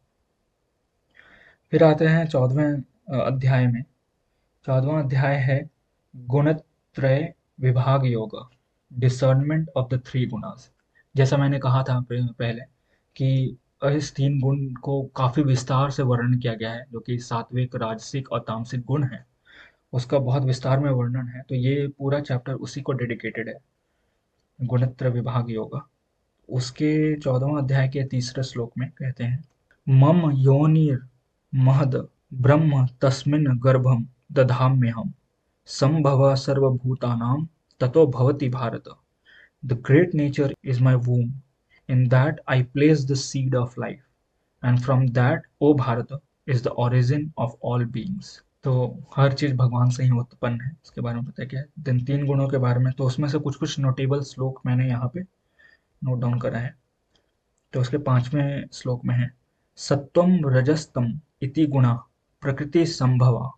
फिर आते हैं 14वें अध्याय में। 14वां अध्याय है गुणत्रय विभाग योग, discernment of the three gunas. जैसा मैंने कहा था पहले कि इस तीन गुण को काफी विस्तार से वर्णन किया गया है, जो कि सात्विक, राजसिक और तामसिक गुण है, उसका बहुत विस्तार में वर्णन है। तो ये पूरा चैप्टर उसी को डेडिकेटेड है, गुणत्रय विभाग योग। उसके 14वां अध्याय के 3रे श्लोक में कहते हैं मम योनिर महद ब्रह्म तस्मिन् गर्भं दधाम्यहम् संभव सर्वभूतानां ततो भवति भारत। The great nature is my womb, in that I place the seed of life, and from that O Bharata is the origin of all beings. तो हर चीज भगवान से ही उत्पन्न है, इसके बारे में पता है क्या है। दिन तीन गुणों के बारे में, तो उसमें से कुछ कुछ नोटेबल श्लोक मैंने यहाँ पे नोट डाउन करा है। तो उसके पांचवें श्लोक में है, सत्वम रजस्तम इति गुणा प्रकृति संभवा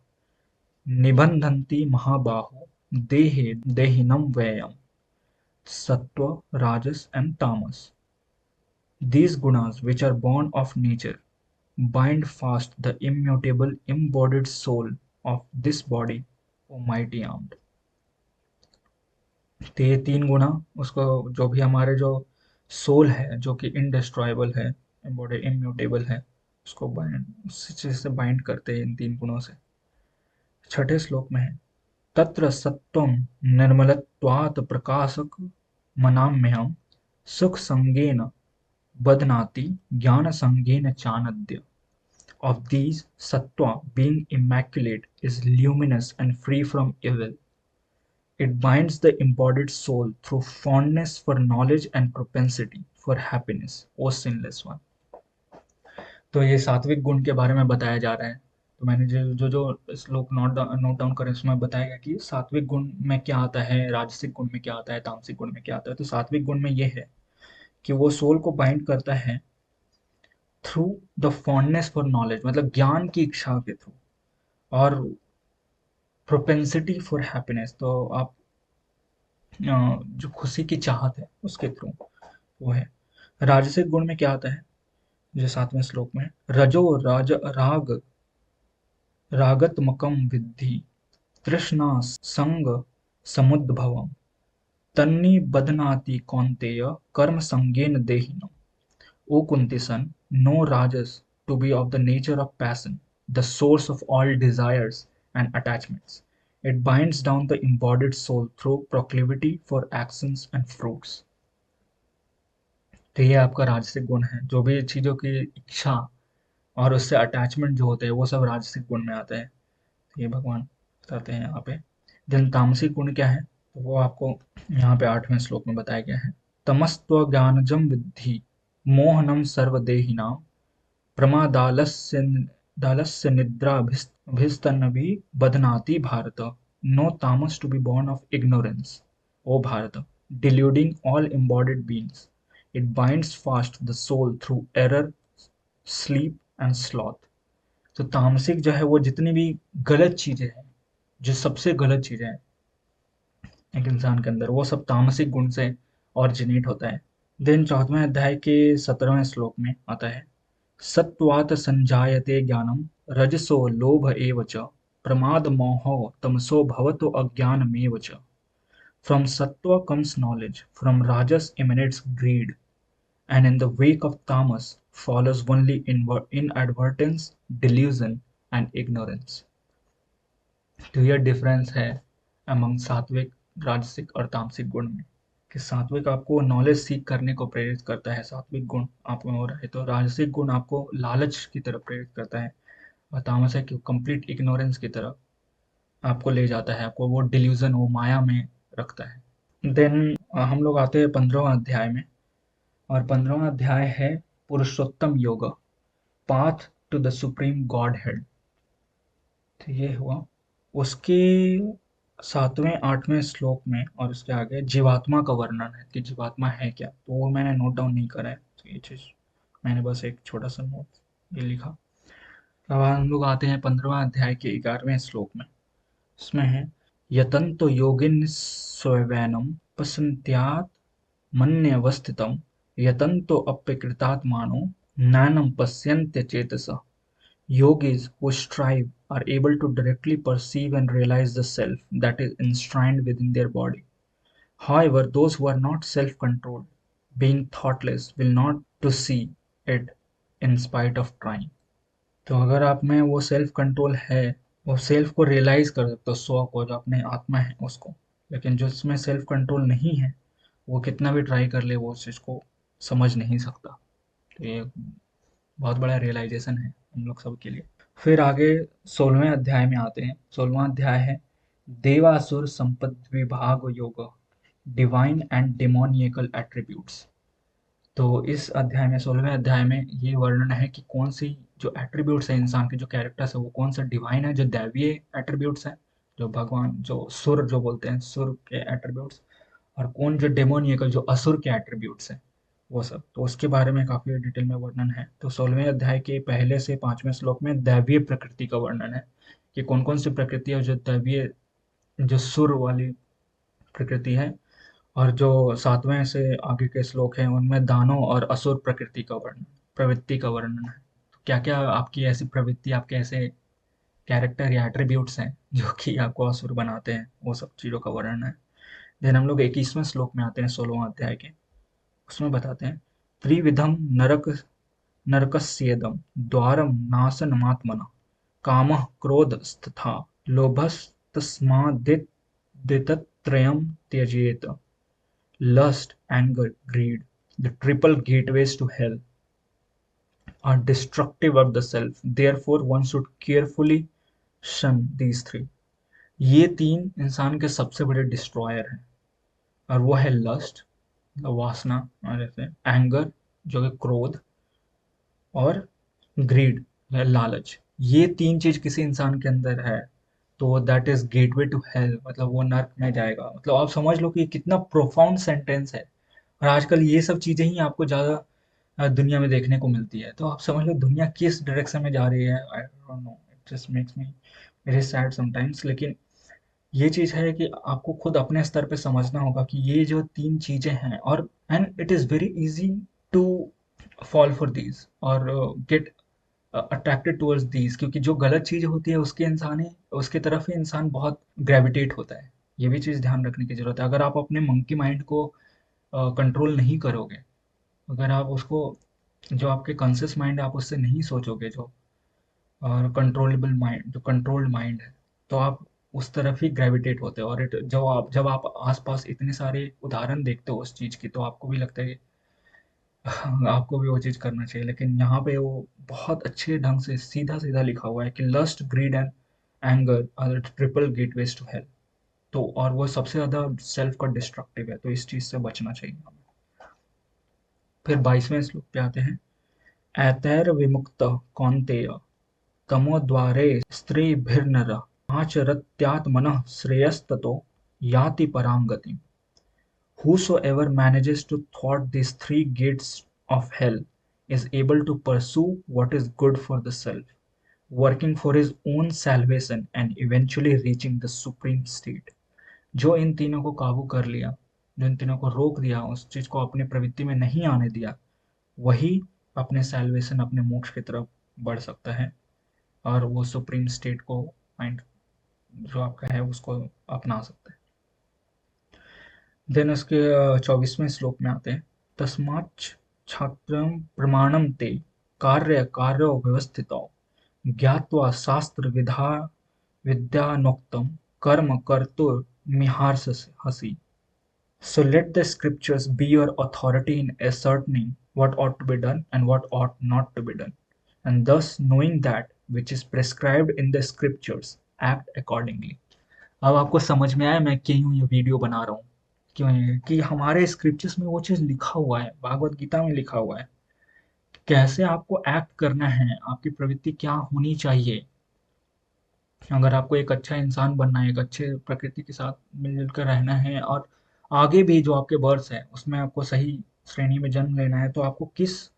निबंधन्ति महाबाहो देहे देहिनम व्ययम। सत्व, rajas and tamas, these gunas which are born of nature, bind fast the immutable embodied soul of this body, O mighty armed। तो ये तीन गुना, उसको जो भी हमारे जो सोल है जो कि इनडिस्ट्रॉयबल है, एम्बॉडी इम्यूटेबल है, उसको बाइंड, उसी चीज से बाइंड करते हैं इन तीन गुणों से। छठे श्लोक में है, तत्र सत्त्वं निर्मलत्वात् प्रकाशक मनाम्यहं सुख संगेन बध्नाति ज्ञान संगेन चानद्य। Of these, sattva, being immaculate, is luminous and free from evil. It binds the embodied soul through fondness for knowledge and propensity for happiness, O sinless one। तो ये सात्विक गुण के बारे में बताया जा रहा है। तो मैंने जो श्लोक नोट डाउन करें, उसमें बताया गया कि सात्विक गुण में क्या आता है, राजसिक गुण में क्या आता है, तामसिक गुण में क्या आता है। तो सात्विक गुण में ये है कि वो सोल को बाइंड करता है through the fondness for knowledge, मतलब ज्ञान की इच्छा के थ्रू, और प्रोपेंसिटी फॉर हैप्पीनेस, तो आप जो खुशी की चाहत है उसके थ्रू वो है। राजसिक गुण में क्या आता है, जो सातवें श्लोक में, रजो रागत्मकम विद्धि तृष्णा संग समुद्भवम तन्नि बदनाति कौन्तेय कर्म संगेन देहिनम्। O Kunti son, know Rajas to be of the nature of passion, the source of all desires and attachments. It binds down the embodied soul through proclivity for actions and fruits। तो ये आपका राजसिक गुण है, जो भी चीजों की इच्छा और उससे अटैचमेंट जो होते हैं वो सब राजसिक गुण में आता है। तो ये भगवान बताते हैं यहाँ पे। देन तामसिक गुण क्या है, तो वो आपको यहाँ पे आठवें श्लोक में बताया गया है, तमस्त्वज्ञानजं विद्धि मोहनम सर्वदेहिनां प्रमादालस्य निद्राभिस्तन्नभि बध्नाति भारत। Know tamas to be born of ignorance, O Bharata, deluding all embodied beings। It binds fast the soul through error, sleep and sloth। तो तामसिक जो है वो जितनी भी गलत चीजें हैं, जो सबसे गलत चीजें हैं एक इंसान के अंदर, वो सब तामसिक गुण से ऑरिजिनेट होता है। देन चौदहवें अध्याय के 17वें श्लोक में आता है, सत्त्वात् संजायते ज्ञानम रजसो लोभ एव च प्रमाद मोहो तमसो भवतो अज्ञानमेव च। From sattva comes knowledge, from rajas emanates greed, and in the wake of tamas follows only inadvertence, delusion and ignorance। तो यह डिफरेंस है अमंग सात्विक, राजसिक और तामसिक गुण में, कि सात्विक आपको नॉलेज सीख करने को प्रेरित करता है, सात्विक गुण आप में हो रहा है, तो राजसिक गुण आपको लालच की तरफ प्रेरित करता है, और तामसिक कंप्लीट इग्नोरेंस की तरफ आपको ले जाता है, आपको वो डिल्यूजन, वो माया में रखता है। देन हम लोग आते हैं 15वां अध्याय में, और 15वां अध्याय है Purushottam Yog, path to the supreme godhead. तो ये हुआ उसके 7वें 8वें श्लोक में, और उसके आगे जीवात्मा का वर्णन है कि जीवात्मा है क्या, तो वो मैंने नोट डाउन नहीं करा है, तो ये चीज मैंने बस एक छोटा सा नोट ये लिखा। अब हम लोग आते हैं 15वां अध्याय के 11वें श्लोक में। इसमें है, यतन्तो योगिन स्वैनम पश्यन्त्यात् मन्यवस्थितं यतन्तो अप्यकृतात्मानो नैनं पश्यन्त्य चेतसः। Yogis who strive are able to directly perceive and realize the self that is enshrined within their body. However, those who are not self-controlled, being thoughtless, will not to see it in spite of trying। तो अगर आप में वो self control है, वो self को realise कर सकते हो, सो को, जो अपने आत्मा है उसको, लेकिन जो इसमें सेल्फ कंट्रोल नहीं है, वो कितना भी ट्राई कर ले वो उस चीज को समझ नहीं सकता। तो ये बहुत बड़ा रियलाइजेशन है हम लोग सब के लिए। फिर आगे 16वें अध्याय में आते हैं। 16वां अध्याय है देवासुर संपद विभाग योग। Divine and demoniacal attributes. तो इस अध्याय में 16वें अध्याय में ये वर्णन है कि कौन सी जो एट्रीब्यूट्स है इंसान के, जो कैरेक्टर्स है, वो कौन सा डिवाइन है, जो दैवीय एट्रीब्यूट्स हैं, जो भगवान, जो सुर जो बोलते हैं, सुर के एट्रीब्यूट्स, और कौन जो डेमोनियकल, जो असुर के एट्रीब्यूट्स हैं, वो सब। तो उसके बारे में काफी डिटेल में वर्णन है। तो 16वें अध्याय के पहले से 5वें श्लोक में दैवीय प्रकृति का वर्णन है कि कौन कौन सी प्रकृति है जो दैवीय, जो सुर वाली प्रकृति है। और जो 7वें से आगे के श्लोक हैं उनमें दानव और असुर प्रकृति का वर्णन, प्रवृत्ति का वर्णन है। तो क्या क्या आपकी ऐसी प्रवृत्ति, आपके ऐसे कैरेक्टर या एट्रीब्यूट्स हैं जो कि आपको असुर बनाते हैं, वो सब चीज़ों का वर्णन है। देन हम लोग 21वें श्लोक में आते हैं 16वां अध्याय के। उसमें बताते हैं, त्रिविधम नरक नरकस्येदं द्वारं नाशनमात्मनः कामः क्रोधस्तथा लोभस्तस्मादेतत्त्रयं त्यजेत। Lust, anger, greed, the triple gateways to hell, are destructive of the self. Therefore, one should carefully shun these three. ये तीन इंसान के सबसे बड़े डिस्ट्रॉयर हैं, और वो है लस्ट, वासना, जैसे एंगर जो कि क्रोध, और ग्रीड या लालच। ये तीन चीज किसी इंसान के अंदर है तो that is gateway to hell, मतलब वो नर्क में जाएगा। मतलब आप समझ लो कि ये कितना प्रोफाउंड सेंटेंस है। और आजकल ये सब चीजें ही आपको ज्यादा दुनिया में देखने को मिलती है। तो आप समझ लो दुनिया किस डायरेक्शन में जा रही है। I don't know, it just makes me very sad sometimes. लेकिन ये चीज है कि आपको खुद अपने स्तर पे समझना होगा कि ये जो तीन चीजें हैं, और and it is very easy to fall for these और गेट अट्रैक्टेड टुवर्ड्स दीज, क्योंकि जो गलत चीज होती है उसके इंसान ही, उसके तरफ ही इंसान बहुत ग्रेविटेट होता है। ये भी चीज ध्यान रखने की जरूरत है। अगर आप अपने मंकी माइंड को कंट्रोल नहीं करोगे, अगर आप उसको, जो आपके कॉन्शियस माइंड है, आप उससे नहीं सोचोगे, जो और कंट्रोलेबल माइंड, जो कंट्रोल्ड माइंड है, तो आप उस तरफ ही ग्रेविटेट होते हो। और जब आप आसपास इतने सारे उदाहरण देखते हो उस चीज की, तो आपको भी लगता है कि आपको भी वो चीज करना चाहिए। लेकिन यहाँ पे वो बहुत अच्छे ढंग से सीधा सीधा लिखा हुआ है कि lust, greed and anger are triple gateways to hell. तो और वो सबसे ज्यादा सेल्फ का डिस्ट्रक्टिव है, तो इस चीज से बचना चाहिए हमें। फिर 22वें श्लोक पे आते हैं, एतैर विमुक्त कौन्तेय तमोद्वारे स्त्रीभिर्नरः आचरत्यात्मनः श्रेयस्ततो याति परां गतिम्। Whosoever manages to thwart these three gates of hell is able to pursue what is good for the self, working for his own salvation and eventually reaching the supreme state. जो इन तीनों को काबू कर लिया, जो इन तीनों को रोक दिया, उस चीज को अपनी प्रवृत्ति में नहीं आने दिया, वही अपने सैल्वेशन, अपने मोक्ष की तरफ बढ़ सकता है, और वो सुप्रीम स्टेट को, माइंड जो आपका है, उसको अपना सकता है। देन उसके 24वें श्लोक में आते हैं, तस्माच् छात्रं प्रमाणं ते कार्य कार्यो व्यवस्थितौ ज्ञात्वा शास्त्र विधा विद्यानोक्तं कर्म कर्तुमिहार्हसि। So let the scriptures be your authority in ascertaining what ought to be done and what ought not to be done. And thus, knowing that which is prescribed in the scriptures, act accordingly. अब आपको समझ में आया मैं क्यों ये video बना रहा हूँ? क्यों है कि हमारे स्क्रिप्चर्स में वो चीज़ लिखा हुआ है, भागवत गीता में लिखा हुआ है, कैसे आपको एक्ट करना है, आपकी प्रवृत्ति क्या होनी चाहिए। अगर आपको एक अच्छा इंसान बनना है, एक अच्छे प्रकृति के साथ मिलजुल कर रहना है, और आगे भी जो आपके बर्थ है उसमें आपको सही श्रेणी में जन्म लेना है, तो आपको किस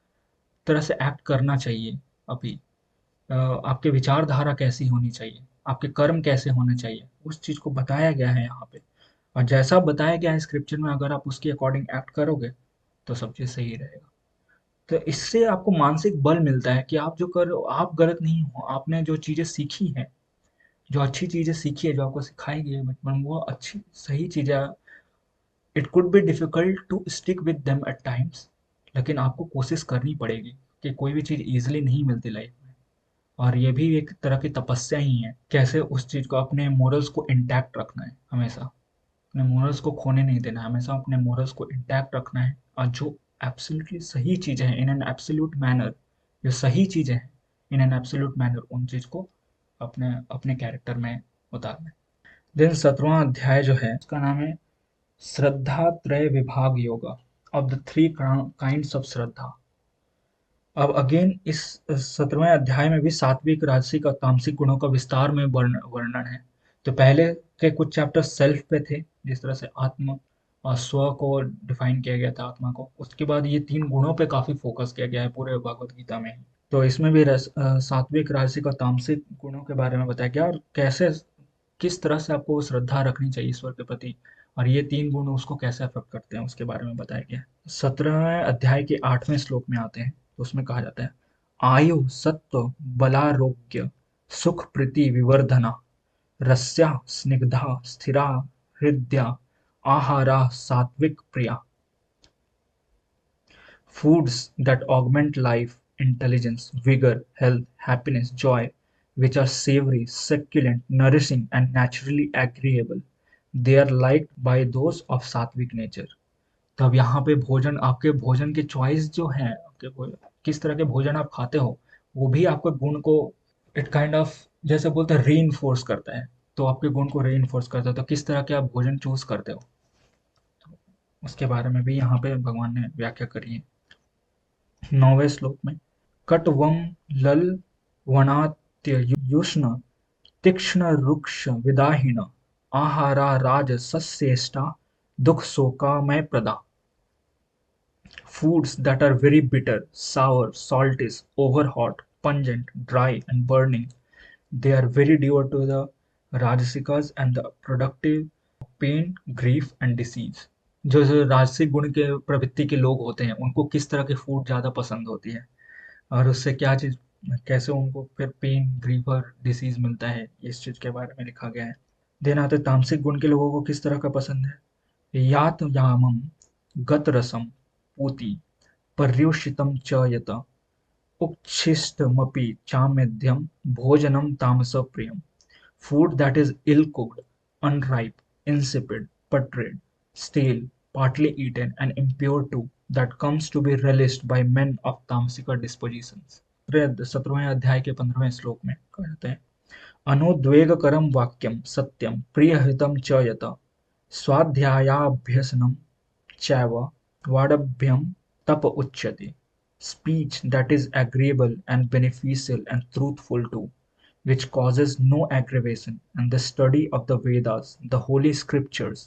तरह से एक्ट करना चाहिए अभी, आपके विचारधारा कैसी होनी चाहिए, आपके कर्म कैसे होने चाहिए, उस चीज को बताया गया है यहाँ पे। और जैसा बताया गया है स्क्रिप्चर में, अगर आप उसके अकॉर्डिंग एक्ट करोगे तो सब चीज सही रहेगा। तो इससे आपको मानसिक बल मिलता है कि आप जो कर रहे हो आप गलत नहीं हो। आपने जो चीजें सीखी हैं, जो अच्छी चीजें सीखी है, जो आपको सिखाई गई है बचपन में, वो अच्छी सही चीजें। It could be difficult to stick with them at times, लेकिन आपको कोशिश करनी पड़ेगी, कि कोई भी चीज इजिली नहीं मिलती लाइफ में। और ये भी एक तरह की तपस्या ही है, कैसे उस चीज को, अपने मोरल्स को इंटैक्ट रखना है हमेशा, अपने मोरल्स को खोने नहीं देना है, हमेशा अपने मोरल्स को इंटैक्ट रखना है। और जो एब्सोल्युटली सही चीजें हैं, इन एन एब्सोल्यूट मैनर, जो सही चीजें हैं इन एन एब्सोल्यूट मैनर, उन चीज को अपने अपने कैरेक्टर में उतारना है। देन 17वां अध्याय जो है उसका नाम है श्रद्धा त्रय विभाग योग of the three kinds of shraddha. अब अगेन इस 17वें अध्याय में भी सात्विक, राजसिक और तामसिक गुणों का विस्तार में वर्णन है। तो पहले के कुछ चैप्टर सेल्फ पे थे, जिस तरह से आत्म और स्व को डिफाइन किया गया था, आत्मा को। उसके बाद ये तीन गुणों पे काफी फोकस किया गया है पूरे भगवत गीता में। तो इसमें भी सात्विक, राजसिक और तामसिक गुणों के बारे में बताया गया, और कैसे, किस तरह से आपको श्रद्धा रखनी चाहिए ईश्वर के प्रति, और ये तीन गुण उसको कैसे अफेक्ट करते हैं उसके बारे में बताया गया है। 17वें अध्याय के 8वें श्लोक में आते हैं, तो उसमें कहा जाता है, आयु सत्व बलारोग्य सुख प्रीति विवर्धना रस्या स्निग्धा स्थिरा हृदया आहारा सात्विक प्रिया। Foods that augment life, intelligence, vigor, health, happiness, joy, which are savory, succulent, nourishing, and naturally agreeable. They are liked by those of सात्विक nature. तो अब यहाँ पे भोजन, आपके भोजन के चॉइस जो है, आपके किस तरह के भोजन आप खाते हो, वो भी आपके गुण को, इट काइंड ऑफ, जैसे बोलते हैं, री इन्फोर्स करता है। तो आपके गुण को री इन्फोर्स करता है। तो किस तरह के आप भोजन चूज करते हो, उसके बारे में भी यहाँ पे भगवान ने व्याख्या करी है 9वें श्लोक में। कट्वं लल वनात्युष्ण तीक्ष्ण रुक्ष विदाहिन आहारा राजसस्येष्टा दुख शोकामय प्रदा। Foods that are very bitter, sour, saltish, over-hot, pungent, dry, and burning. They are very dear to the Rajasikas and the productive of pain, grief, and disease. जो जो राजसिक गुण के प्रवृत्ति के लोग होते हैं, उनको किस तरह के फूड ज़्यादा पसंद होती है, और उससे क्या चीज़, कैसे उनको फिर पेन, ग्रीफ और डिसीज मिलता है, इस चीज़ के बारे में लिखा गया है। देन आते तामसिक गुण के लोगों को किस तरह का पसंद है। यात यामम गत रसम पूति पर्युषितं च यत उच्छिष्टमपि चामेध्यं भोजनं तामसप्रियम्। Food that is ill-cooked, unripe, insipid, putrid, stale, partly eaten, and impure too, that comes to be relished by men of तामसिक dispositions. 17वें अध्याय के 15वें श्लोक में कहते हैं, अनुद्वेगकरं वाक्यं सत्यं प्रियहितं च यत स्वाध्यायाभ्यसनं चैव वाडभ्यं तप उच्यते। Speech that is agreeable and beneficial and truthful too, which causes no aggravation, and the study of the Vedas, the holy scriptures,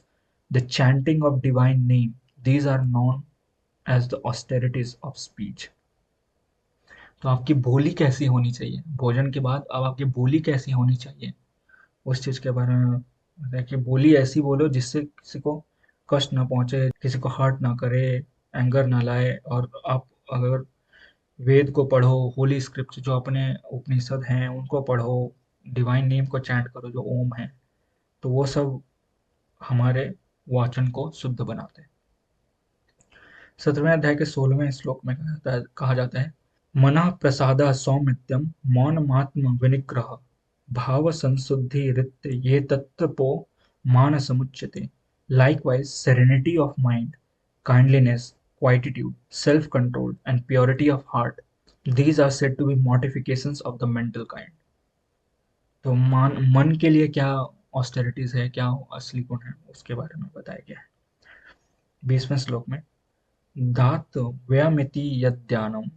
the chanting of divine name, these are known as the austerities of speech. तो आपकी बोली कैसी होनी चाहिए भोजन के बाद, अब आपकी बोली कैसी होनी चाहिए उस चीज के बारे में बताया कि बोली ऐसी बोलो जिससे किसी को कष्ट ना पहुंचे, किसी को हर्ट ना करे, एंगर ना लाए। और आप अगर वेद को पढ़ो, होली स्क्रिप्ट जो अपने उपनिषद हैं उनको पढ़ो, डिवाइन नेम को चैंट करो जो ओम है, तो वो सब हमारे वाचन को शुद्ध बनाते हैं। 17वें अध्याय के 16वें श्लोक में कहा जाता है, मनः प्रसाद सौमित्यम मौनमात्म विनिग्रह भाव संशुद्धि रित ये तत्पो मान समुच्यते। Likewise, serenity of mind, kindliness, quietude, self-control, and purity of heart, these are said to be mortifications of the mental kind. तो मन के लिए क्या ऑस्टेरिटीज है, क्या असली गुण है, उसके बारे में बताया गया है 20वें श्लोक में। दात व्यमिति यद्यानम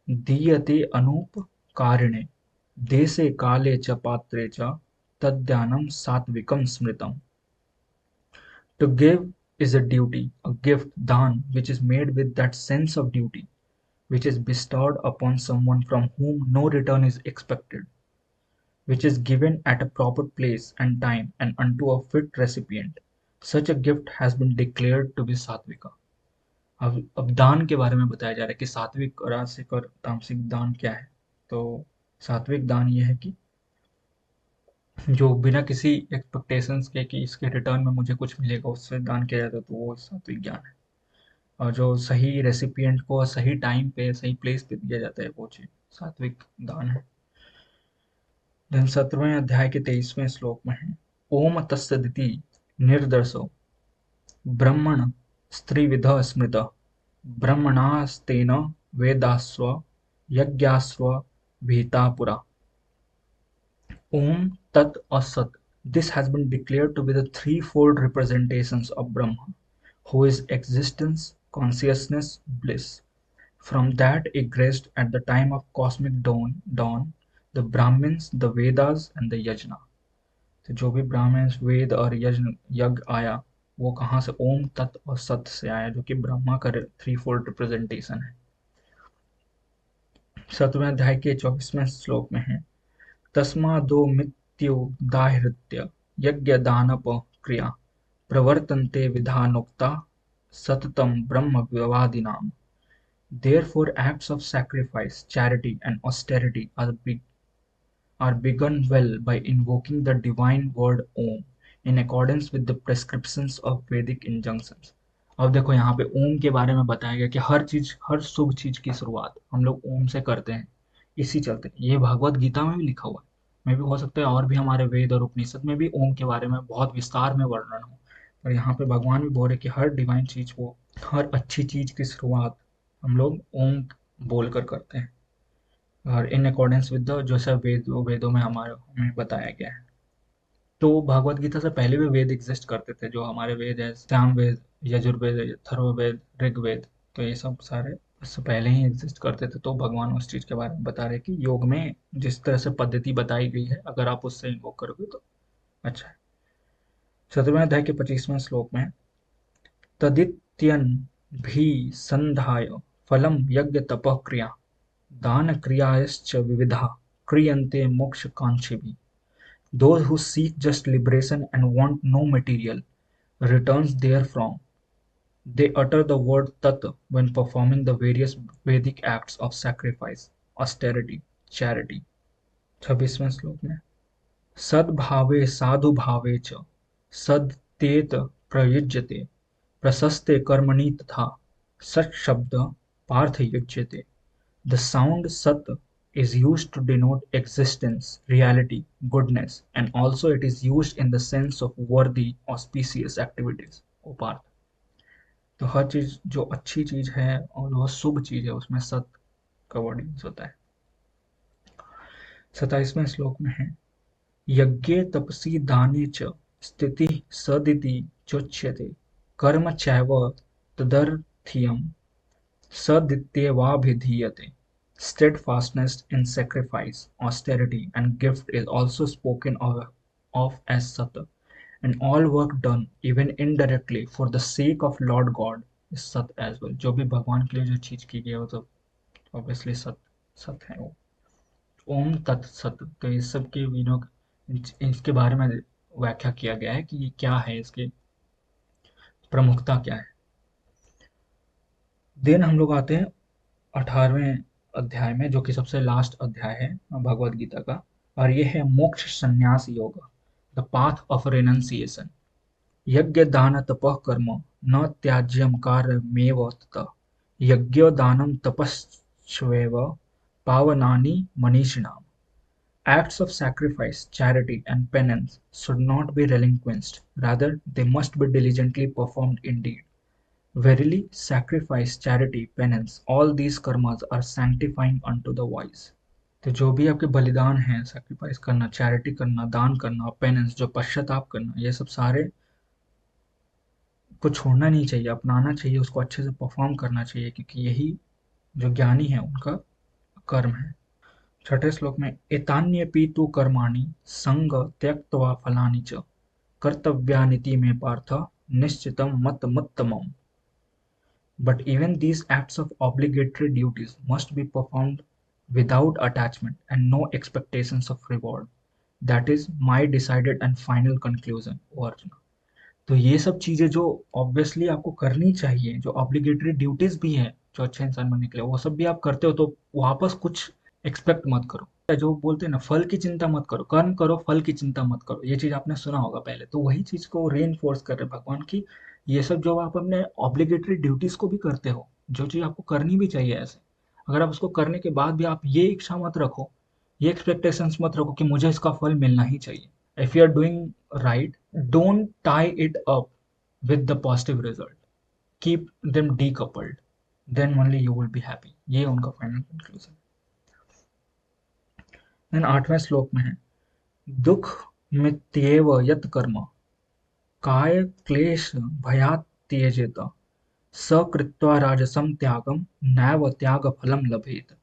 दीयते अनुपकारिणे देशे काले च पात्रे च तद्यानम सात्विकम स्मृतम। To give is a duty, a gift, dan, which is made with that sense of duty, which is bestowed upon someone from whom no return is expected, which is given at a proper place and time and unto a fit recipient. Such a gift has been declared to be सात्विका। अब दान के बारे में बताया जा रहा है कि सात्विक, राजसिक और तामसिक दान क्या है। तो सात्विक दान यह है कि जो बिना किसी एक्सपेक्टेशंस के कि इसके रिटर्न में मुझे कुछ मिलेगा उससे दान किया जाता है, तो वो सात्विक ज्ञान है। और जो सही रेसिपिएंट को सही टाइम पे सही प्लेस पे दिया जाता है, वो चीज सात्विक दान है। देन 17वें अध्याय के 23वें श्लोक में है, ओम तत्सदिति निर्दर्शो ब्रह्मण स्त्रिविध स्मृत ब्रह्मणास्तेन वेदास्व यज्ञास्व भीता पुरा। ओम तत् और सत This has been declared to be the threefold representations of Brahma, who is existence, consciousness, bliss. From that egressed at the time of cosmic dawn the Brahmins, the Vedas and the Yajna. तो जो भी ब्राह्मण वेद और यज्ञ आया वो कहाँ से ओम तत् और सत से आया जो कि ब्रह्मा का थ्री फोल्ड रिप्रेजेंटेशन है। 7वें अध्याय के 24वें श्लोक में है तस्मादो मृत्यु दाहृत्य यज्ञ दानप क्रिया प्रवर्तन्ते विधानोक्ता सततम ब्रह्म विवादिनाम। Therefore acts of sacrifice, charity and austerity are begun well by invoking the divine word Om in accordance with the prescriptions of Vedic injunctions। अब देखो यहाँ पे ओम के बारे में बताया गया कि हर शुभ चीज की शुरुआत हम लोग ओम से करते हैं। इसी चलते ये भगवत गीता में भी लिखा हुआ है। मे भी हो सकता है और भी हमारे वेद और उपनिषद में भी ओम के बारे में बहुत विस्तार में वर्णन हो, पर यहाँ पे भगवान भी बोल रहे कि हर डिवाइन चीज को, हर अच्छी चीज की शुरुआत हम लोग ओम बोलकर करते हैं और इन अकॉर्डेंस विद द जो सब वेदों में हमारे हमें बताया गया है। तो भगवत गीता से पहले भी वेद एग्जिस्ट करते थे। जो हमारे वेद है साम वेद, यजुर्वेद, अथर्ववेद, ऋग्वेद, तो ये सब सारे उससे पहले ही एग्जिस्ट करते थे। तो भगवान उस चीज के बारे में बता रहे कि योग में जिस तरह से पद्धति बताई गई है अगर आप उससे इन्वोक करोगे तो अच्छा है। 7वें अध्याय के 25वें श्लोक में तदित्यन भी संधाय फलम यज्ञ तपः क्रिया दान क्रियाश्च विविधा क्रियन्ते मोक्ष कांक्षिभिः। Those who seek just liberation and want no material returns therefrom, they utter the word tat when performing the various Vedic acts of sacrifice, austerity, charity। 26वें श्लोक में सद्भावे साधुभावे च सद्येत प्रयुज्यते प्रशस्ते कर्मणि तथा सत् शब्द पार्थ युज्यते। The sound sat is used to denote existence, reality, goodness, and also it is used in the sense of worthy, auspicious activities। उपार्थ, तो हर चीज जो अच्छी चीज है और वो शुभ चीज है उसमें सत का वर्ड यूज होता है। 27वें श्लोक में है यज्ञे तपसी दाने च स्थिति सदिति चोच्यते कर्म चैव तदर्थीयम सदित्येवाभिधीयते। Steadfastness in sacrifice, austerity, and gift is also spoken of as sat, and all work done, even indirectly, for the sake of Lord God is सत as well। जो भी भगवान के लिए जो चीज की गई है वो तो ऑब्वियसली सत सत है वो। ओम तत् सत, तो इस सब के इसके बारे में व्याख्या किया गया है कि ये क्या है, इसकी प्रमुखता क्या है। देन हम लोग आते हैं 18वें अध्याय में जो कि सबसे लास्ट अध्याय है भगवत गीता का, और ये है मोक्ष संन्यास योग, द पाथ ऑफ रेनंसिएशन। यज्ञ दान तपः कर्म न त्याज्यम कार्यमेव ततः यज्ञो दानम तपश्चैव पावनानि मनीषिणाम्। Acts of sacrifice, charity, and penance should not be relinquished, rather they must be diligently performed indeed। Verily, sacrifice, charity, penance, all these karmas are sanctifying unto the wise। तो जो भी आपके बलिदान हैं, सैक्रिफाइस करना, चैरिटी करना, दान करना, पेनेंस जो पश्चाताप करना, ये सब सारे को छोड़ना नहीं चाहिए, अपनाना चाहिए, उसको अच्छे से परफॉर्म करना चाहिए, क्योंकि यही जो ज्ञानी है उनका कर्म है। 6ठे श्लोक में एतान्यपि तु कर्माणि संग त्यक्त्वा फलानि च कर्तव्यानिति मे पार्थ निश्चितं मतमुत्तमम्। But even these acts of obligatory duties must be performed without attachment and no expectations of reward। That is my decided and final conclusion, O Arjuna। तो ये सब चीजें जो ऑब्वियसली आपको करनी चाहिए, जो ऑब्लिगेटरी ड्यूटीज भी हैं जो अच्छे इंसान बनने के लिए, वो सब भी आप करते हो, तो वापस कुछ एक्सपेक्ट मत करो। जो बोलते हैं ना, फल की चिंता मत करो, कर्म करो, फल की चिंता मत करो, ये चीज आपने सुना होगा पहले। तो वही चीज को री कर रहे भगवान की, ये सब जो आप अपने ऑब्लिगेटरी ड्यूटीज को भी करते हो, जो चीज आपको करनी भी चाहिए ऐसे, अगर आप उसको करने के बाद भी आप ये इच्छा मत रखो, ये एक्सपेक्टेशंस मत रखो कि मुझे इसका फल मिलना ही चाहिए। If you are doing right, don't tie it up with the positive result, keep them decoupled, then only you will be happy। ये उनका फाइनल कंक्लूजन। देन 8वें श्लोक में है दुख मित्येव यत् कर्म काय क्लेश भयात् त्यजेत स कृत्वा राजसं त्यागं नैव त्यागफलं लभेत.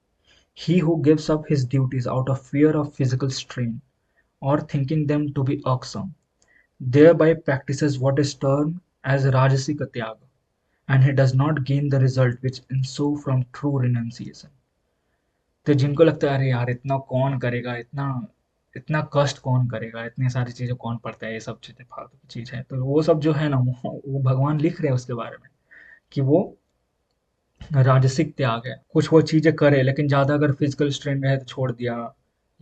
He who gives up his duties out of fear of physical strain or thinking them to be irksome thereby practices what is termed as rajasika tyaga, and he does not gain the result which ensue from true renunciation. तो जिनको लगता है अरे यार इतना कौन करेगा, इतना इतना कष्ट कौन करेगा, इतनी सारी चीजें कौन पढ़ता है, ये सब चीजें फालतू की चीज है, तो वो सब जो है ना वो भगवान लिख रहे हैं उसके बारे में कि वो राजसिक त्याग है। कुछ वो चीजें करे लेकिन ज्यादा अगर फिजिकल स्ट्रेन रहे तो छोड़ दिया,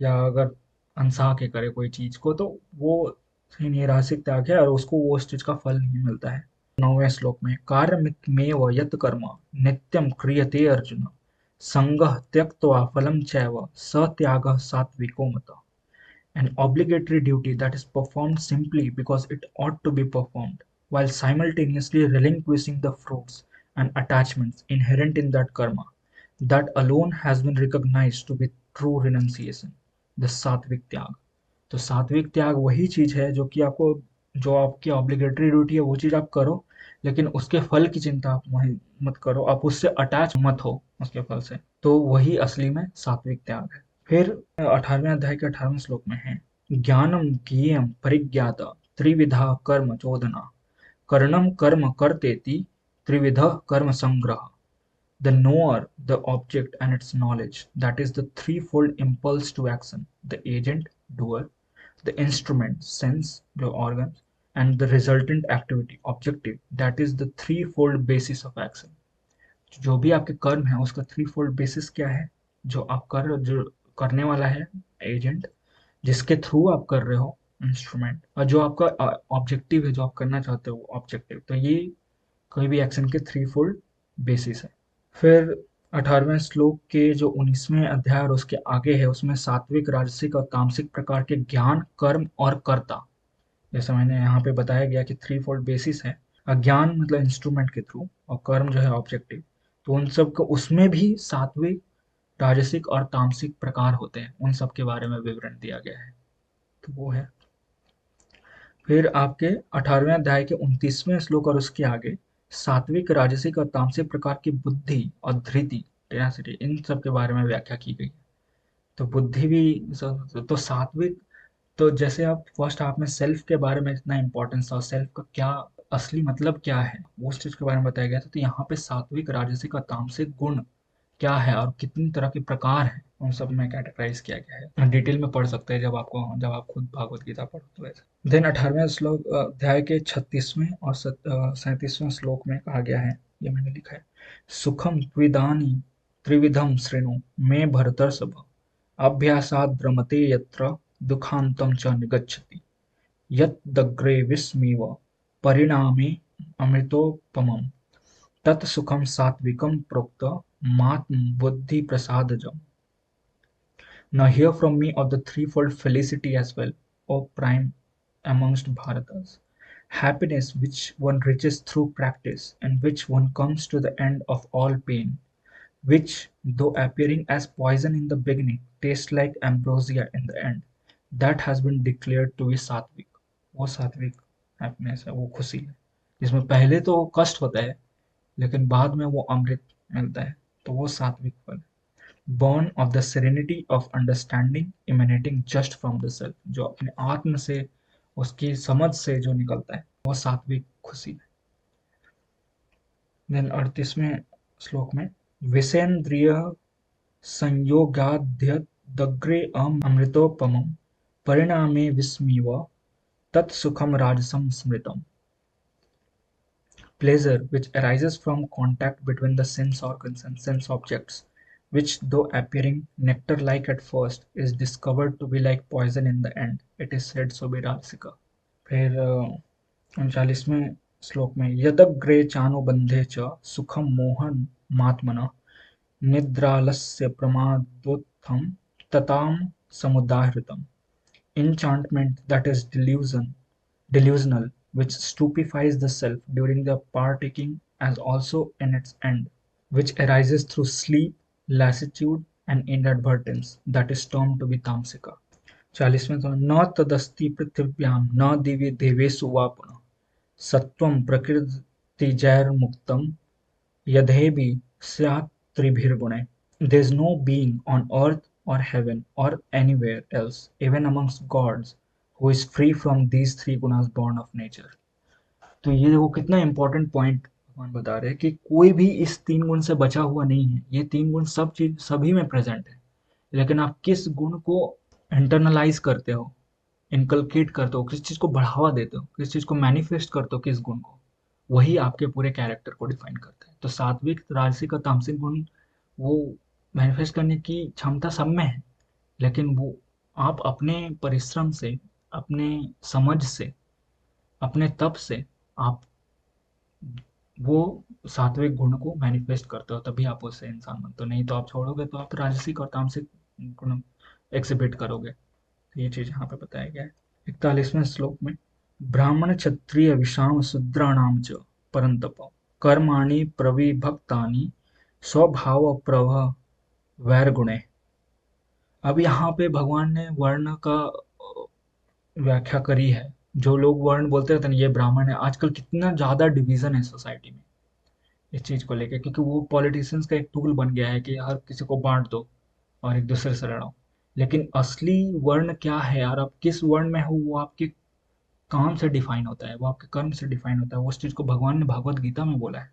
या अगर अनसा के करे कोई चीज को तो वो ये राजसिक त्याग है और उसको वो उस चीज का फल नहीं मिलता है। 9वें श्लोक में कार्यमित्तमेव यत् कर्म नित्यं क्रियते अर्जुन संगः त्यक्त्वा फलं चैव स त्यागः सात्विको मतः. An obligatory duty that is performed simply because it ought to be performed, while simultaneously relinquishing the fruits and attachments inherent in that karma, that alone has been recognized to be true renunciation, the सात्विक त्याग. तो सात्विक त्याग वही चीज है जो कि आपको, जो आपकी ऑब्लिगेटरी ड्यूटी है वो चीज आप करो, लेकिन उसके फल की चिंता आप मत करो, आप उससे अटैच मत हो उसके फल से, तो वही असली में सात्विक त्याग है. फिर 18वें अध्याय के 18वें श्लोक में है ज्ञानम ज्ञेयम परिज्ञात त्रिविधा कर्म चोदना कर्णम कर्म कर्तेति त्रिविधः कर्म संग्रह. The knower, the object and its knowledge, that is the threefold impulse to action, the agent, doer, the instrument, sense, the organs, and the resultant activity, objective, that is the threefold basis of action. जो भी आपके कर्म है उसका three fold basis क्या है, जो आप कर जो करने वाला है एजेंट, जिसके थ्रू आप कर रहे हो इंस्ट्रूमेंट, और जो आपका ऑब्जेक्टिव है, जो आप करना चाहते हो ऑब्जेक्टिव, तो ये कोई भी एक्शन के थ्री फोल्ड बेसिस है. फिर 18वें श्लोक के जो 19वें अध्याय और उसके आगे है उसमें सात्विक राजसिक और तामसिक प्रकार के ज्ञान कर्म और कर्ता, जैसे मैंने यहाँ पे बताया गया कि थ्री फोल्ड बेसिस है. अज्ञान मतलब इंस्ट्रूमेंट के थ्रू, और कर्म जो है ऑब्जेक्टिव, तो उन सब को उसमें भी सात्विक राजसिक और तामसिक प्रकार होते हैं, उन सब के बारे में विवरण दिया गया है, तो वो है. फिर आपके 18वें अध्याय के 29वें श्लोक और उसके आगे सात्विक राजसिक और तामसिक प्रकार की बुद्धि और धृति टेनासिटी, इन सब के बारे में व्याख्या की गई. तो बुद्धि भी, तो सात्विक, तो जैसे आप फर्स्ट हाफ में सेल्फ के बारे में इतना इंपॉर्टेंस था, सेल्फ का क्या असली मतलब क्या है वो उस चीज के बारे में बताया गया था, तो यहाँ पे सात्विक राजसिक और तामसिक गुण क्या है और कितनी तरह के प्रकार हैं उन सब में कैटेगराइज किया गया है. डिटेल में पढ़ सकते हैं जब आप खुद भागवत गीता पढ़ो तो ऐसे. देन 18वें श्लोक अध्याय के 36वें और 37वें श्लोक में कहा गया है, ये मैंने लिखा है, सुखम त्विदानी त्रिविधम श्रेणु मे भरतर्षभ अभ्यासाद् रमते यत्र दुःखान्तं च निगच्छति यद्दग्रे विस्मिव परिणामे अमृतोपमम् तत् सुखम सात्विकम प्रोक्त मात्म बुद्धि प्रसादजम. Now hear from me of the threefold felicity as well, O prime amongst Bharatas. Happiness which one reaches through practice, and which one comes to the end of all pain, which, though appearing as poison in the beginning, tastes like ambrosia in the end, that has been declared to be सात्विक. वो सात्विक happiness है, वो खुशी है जिसमें पहले तो कष्ट होता है लेकिन बाद में वो अमृत मिलता है, तो वो सात्विक फल. born of the serenity of understanding emanating just from the self, जो अपने आत्म से, उसकी समझ से जो निकलता है वो सात्विक खुशी है. देन 38वें श्लोक में विषेन्द्रिय संयोगाद्यदग्रे अमृतोपमं परिणामे विस्मिव तत्सुखम राजसं स्मृतम्. Pleasure which arises from contact between the sense organs and sense objects, which though appearing nectar-like at first, is discovered to be like poison in the end. It is said so be Rajasika. फिर 39वें श्लोक में यदग्रे चानुबंधे च सुखम Mohan मात्मना निद्रालस्य प्रमादोत्थम तताम समुदाहृतम. Enchantment that is delusional, which stupefies the self during the partaking as also in its end, which arises through sleep, lassitude, and inadvertence, that is termed to be tamsika. 40वें तो न तदस्ति पृथिव्यां न दिव्य देवेषु वा पुनः सत्वं प्रकृतिजैर्मुक्तं यद्यपि स्यात् त्रिभिर्गुणैः. There is no being on earth or heaven or anywhere else, even amongst gods, who is free from these three gunas born of nature. तो ये देखो कितना इंपॉर्टेंट पॉइंट भगवान बता रहे हैं कि कोई भी इस तीन गुण से बचा हुआ नहीं है. ये तीन गुण सब चीज सभी में प्रेजेंट है, लेकिन आप किस गुण को इंटरनलाइज करते हो, इनकलकेट करते हो, किस चीज को बढ़ावा देते हो, किस चीज को मैनिफेस्ट करते हो, किस गुण को, वही आपके पूरे कैरेक्टर को डिफाइन करता है. तो सात्विक, राजसिक और तामसिक गुण वो मैनिफेस्ट करने की क्षमता सब में है, लेकिन वो आप अपने परिश्रम से, अपने समझ से, अपने तप से आप वो सात्विक गुण को मैनिफेस्ट करते हो, तभी आप उससे इंसान बनते हो. नहीं तो आप छोड़ोगे तो आप राजसिक और तामसिक गुण एग्जिबिट करोगे. तो ये चीज यहाँ पे बताया गया है. 41वें श्लोक में ब्राह्मण क्षत्रिय विषाम शूद्राणाम च परंतप कर्माणि प्रविभक्तानि स्वभाव प्रभ वैरगुणे. अब यहाँ पे भगवान ने वर्ण का व्याख्या करी है. जो लोग वर्ण बोलते रहते हैं ना, ये ब्राह्मण है, आजकल कितना ज्यादा डिवीजन है सोसाइटी में इस चीज को लेकर, क्योंकि वो पॉलिटिशियंस का एक टूल बन गया है कि हर किसी को बांट दो और एक दूसरे से लड़ाओ. लेकिन असली वर्ण क्या है यार, आप किस वर्ण में हो वो आपके काम से डिफाइन होता है, वो आपके कर्म से डिफाइन होता है. उस चीज को भगवान ने भगवत गीता में बोला है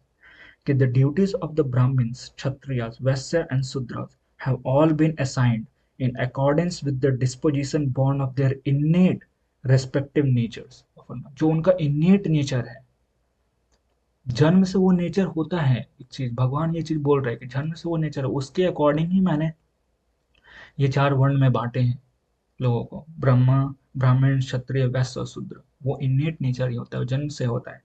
कि the duties of the Brahmins, Kshatriyas, Vaisya and Sudras have all been assigned in accordance with the disposition born of their innate respective natures. जो उनका innate nature है, जन्म से वो नेचर होता है. एक चीज भगवान ये चीज बोल रहे हैं कि जन्म से वो नेचर है, उसके अकॉर्डिंग ही मैंने ये चार वर्ण में बांटे हैं लोगों को. ब्रह्मा, ब्राह्मण, क्षत्रिय, वैश्य और शूद्र. वो इनेट नेचर ही होता है, जन्म से होता है.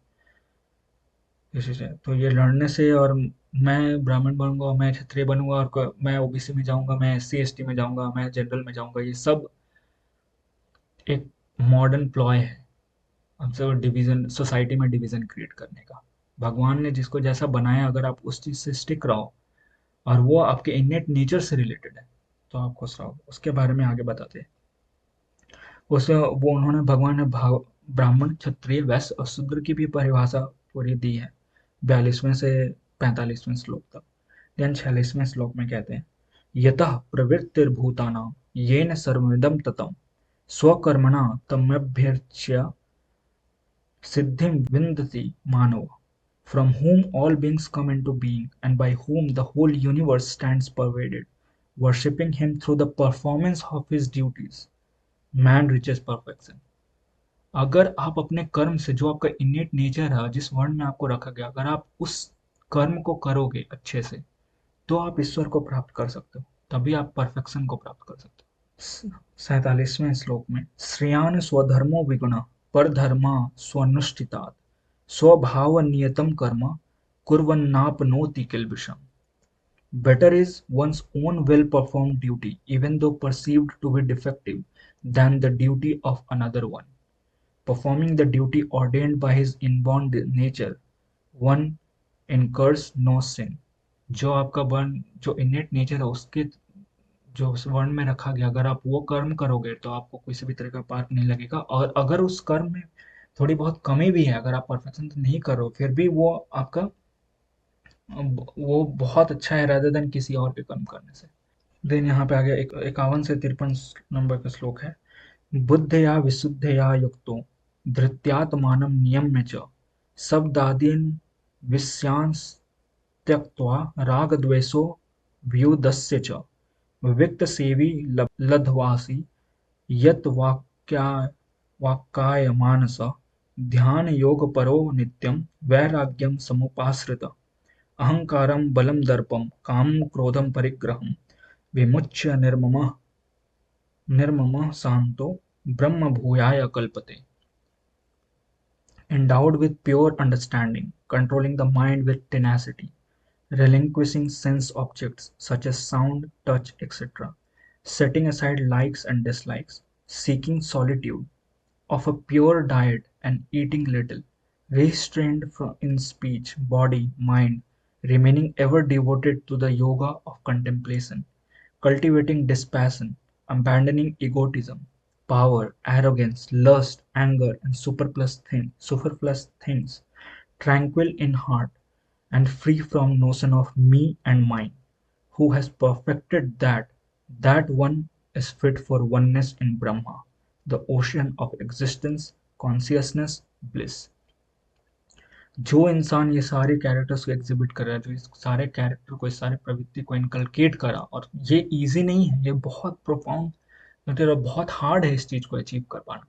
इसी से तो ये लड़ने से और मैं ब्राह्मण बनूंगा, मैं क्षत्रिय बनूंगा और मैं ओबीसी में जाऊंगा, मैं एससी एसटी में जाऊंगा, मैं जनरल में जाऊंगा, ये सब एक मॉडर्न प्लॉय है हमसे डिवीजन, सोसाइटी में डिवीजन क्रिएट करने का. भगवान ने जिसको जैसा बनाया, अगर आप उस चीज से स्टिक रहो और वो आपके इनेट नेचर से रिलेटेड है, तो आप खुश रहो. उसके बारे में आगे बताते हैं. उस वो उन्होंने भगवान ने ब्राह्मण, क्षत्रिय, वैश्य और शूद्र की भी परिभाषा पूरी दी है 42वें से 45वें श्लोक तक. देन 46वें श्लोक में कहते हैं यतः प्रवृत्तिर्भूतानां येन सर्वमिदं ततं स्वकर्मणा तमभ्यर्च्य सिद्धिं विन्दति मानव, from whom all beings come into being and by whom the whole universe stands pervaded, worshipping him through the performance of his duties, man reaches perfection. अगर आप अपने कर्म से, जो आपका इनेट नेचर है, जिस वर्ण में आपको रखा गया, अगर आप उस कर्म को करोगे अच्छे से, तो आप ईश्वर को प्राप्त कर सकते हो, तभी आप परफेक्शन को प्राप्त कर सकते हो. 47वें श्लोक में श्रेयान स्वधर्मो विगुण पर धर्मा स्वनुष्ठितात् स्वभाव नियतम कर्म कुर्वन्नाप्नोति किल्बिषम्. Better is one's own well-performed duty, even though perceived to be defective, than the duty of another one. Performing the duty ordained by his inborn nature, one incurs no sin. जो आपका वर्ण, जो इनेट नेचर है, उसके जो उस वर्ण में रखा गया, अगर आप वो कर्म करोगे तो आपको किसी भी तरह का पाप नहीं लगेगा. और अगर उस कर्म में थोड़ी बहुत कमी भी है, अगर आप परफेक्शन नहीं करो, फिर भी वो आपका वो बहुत अच्छा है rather देन किसी और के कर्म करने से. देन यहाँ पे आ गया 51 से 53 नंबर का श्लोक है बुद्धया विशुद्धया युक्तो धृत्यात्मानं नियम्य च शब्दादीन् विषयांस् त्यक्त्वा रागद्वेषो व्युदस्य च विविक्तसेवी लब्ध्वासि यत् वाक्कायमानस ध्यानयोगपरो नित्यं वैराग्यं समुपाश्रित अहंकारं बलं दर्पं कामं क्रोधं परिग्रहं विमुच्य निर्ममः शांतो ब्रह्मभूयाय कल्पते. Endowed with pure understanding, controlling the mind with tenacity, relinquishing sense objects such as sound, touch, etc., setting aside likes and dislikes, seeking solitude, of a pure diet and eating little, restrained in speech, body, mind, remaining ever devoted to the yoga of contemplation, cultivating dispassion, abandoning egotism, power, arrogance, lust, anger, and superfluous things, tranquil in heart, and free from notion of me and mine, who has perfected that one is fit for oneness in Brahma, the ocean of existence, consciousness, bliss. जो इंसान ये सारे characters को exhibit कर रहा है, जो इस सारे कैरेक्टर को, इस सारे प्रवृत्ति को इनकलकेट करा, और ये इजी नहीं है, ये बहुत प्रोफाउंड मतलब बहुत हार्ड है इस चीज को अचीव कर पाना,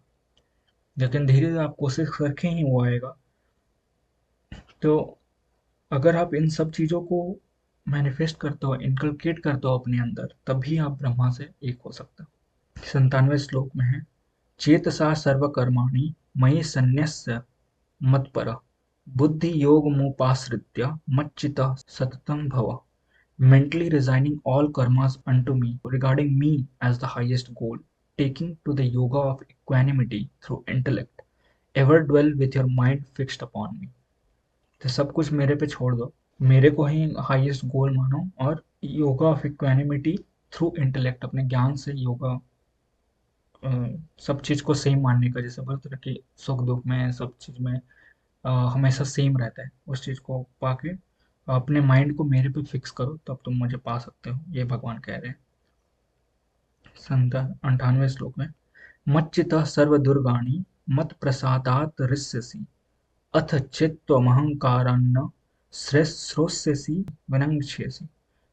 लेकिन धीरे धीरे आप कोशिश करके ही वो आएगा। तो अगर आप इन सब चीजों को मैनिफेस्ट करते हो, इनकलकेट करते हो अपने अंदर, तभी आप ब्रह्मा से एक हो सकते हो। 97वें श्लोक में है, चेतसा सर्वकर्माणि मयि सन्न्यस्य मत्परः बुद्धि योगमुपाश्रित्य मच्चित्तः सततं भव, mentally resigning all karmas unto me, regarding me as the highest goal, taking to the yoga of equanimity through intellect, ever dwell with your mind fixed upon me। तो सब कुछ मेरे पे छोड़ दो, मेरे को ही हाईएस्ट गोल मानो, और yoga of equanimity through intellect, अपने ज्ञान से योगा, सब चीज को सेम मानने का, जैसे बोलते हैं कि सुख दुख में सब चीज में हमेशा सेम रहता है, उस चीज को पाके अपने माइंड को मेरे पे फिक्स करो, तब तुम मुझे पा सकते हो, ये भगवान कह रहे हैं। 98वें श्लोक में, मच्चितः सर्वदुर्गाणि मत प्रसादात ऋष्यसि अथ चित्त्वमहंकारान्न श्रोष्यसि विनङ्क्ष्यसि।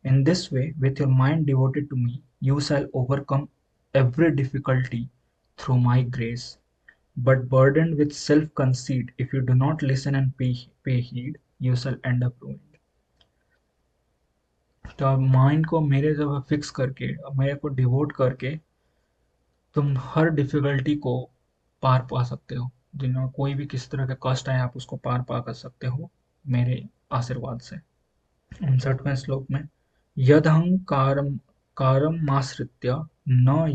In this way, with your mind devoted to me, you shall overcome every difficulty through my grace. But burdened with self-conceit, if you do not listen and pay heed, you shall end up ruined. तो अब mind को मेरे जब fix करके, अब मेरे को devote करके, तुम हर डिफिकल्टी को पार पा सकते हो, जिन्हें कोई भी किस तरह का कष्ट आए, आप उसको पार पा कर सकते हो मेरे आशीर्वाद से। 59वें श्लोक में, यदहंकारम कारमाश्रित्य न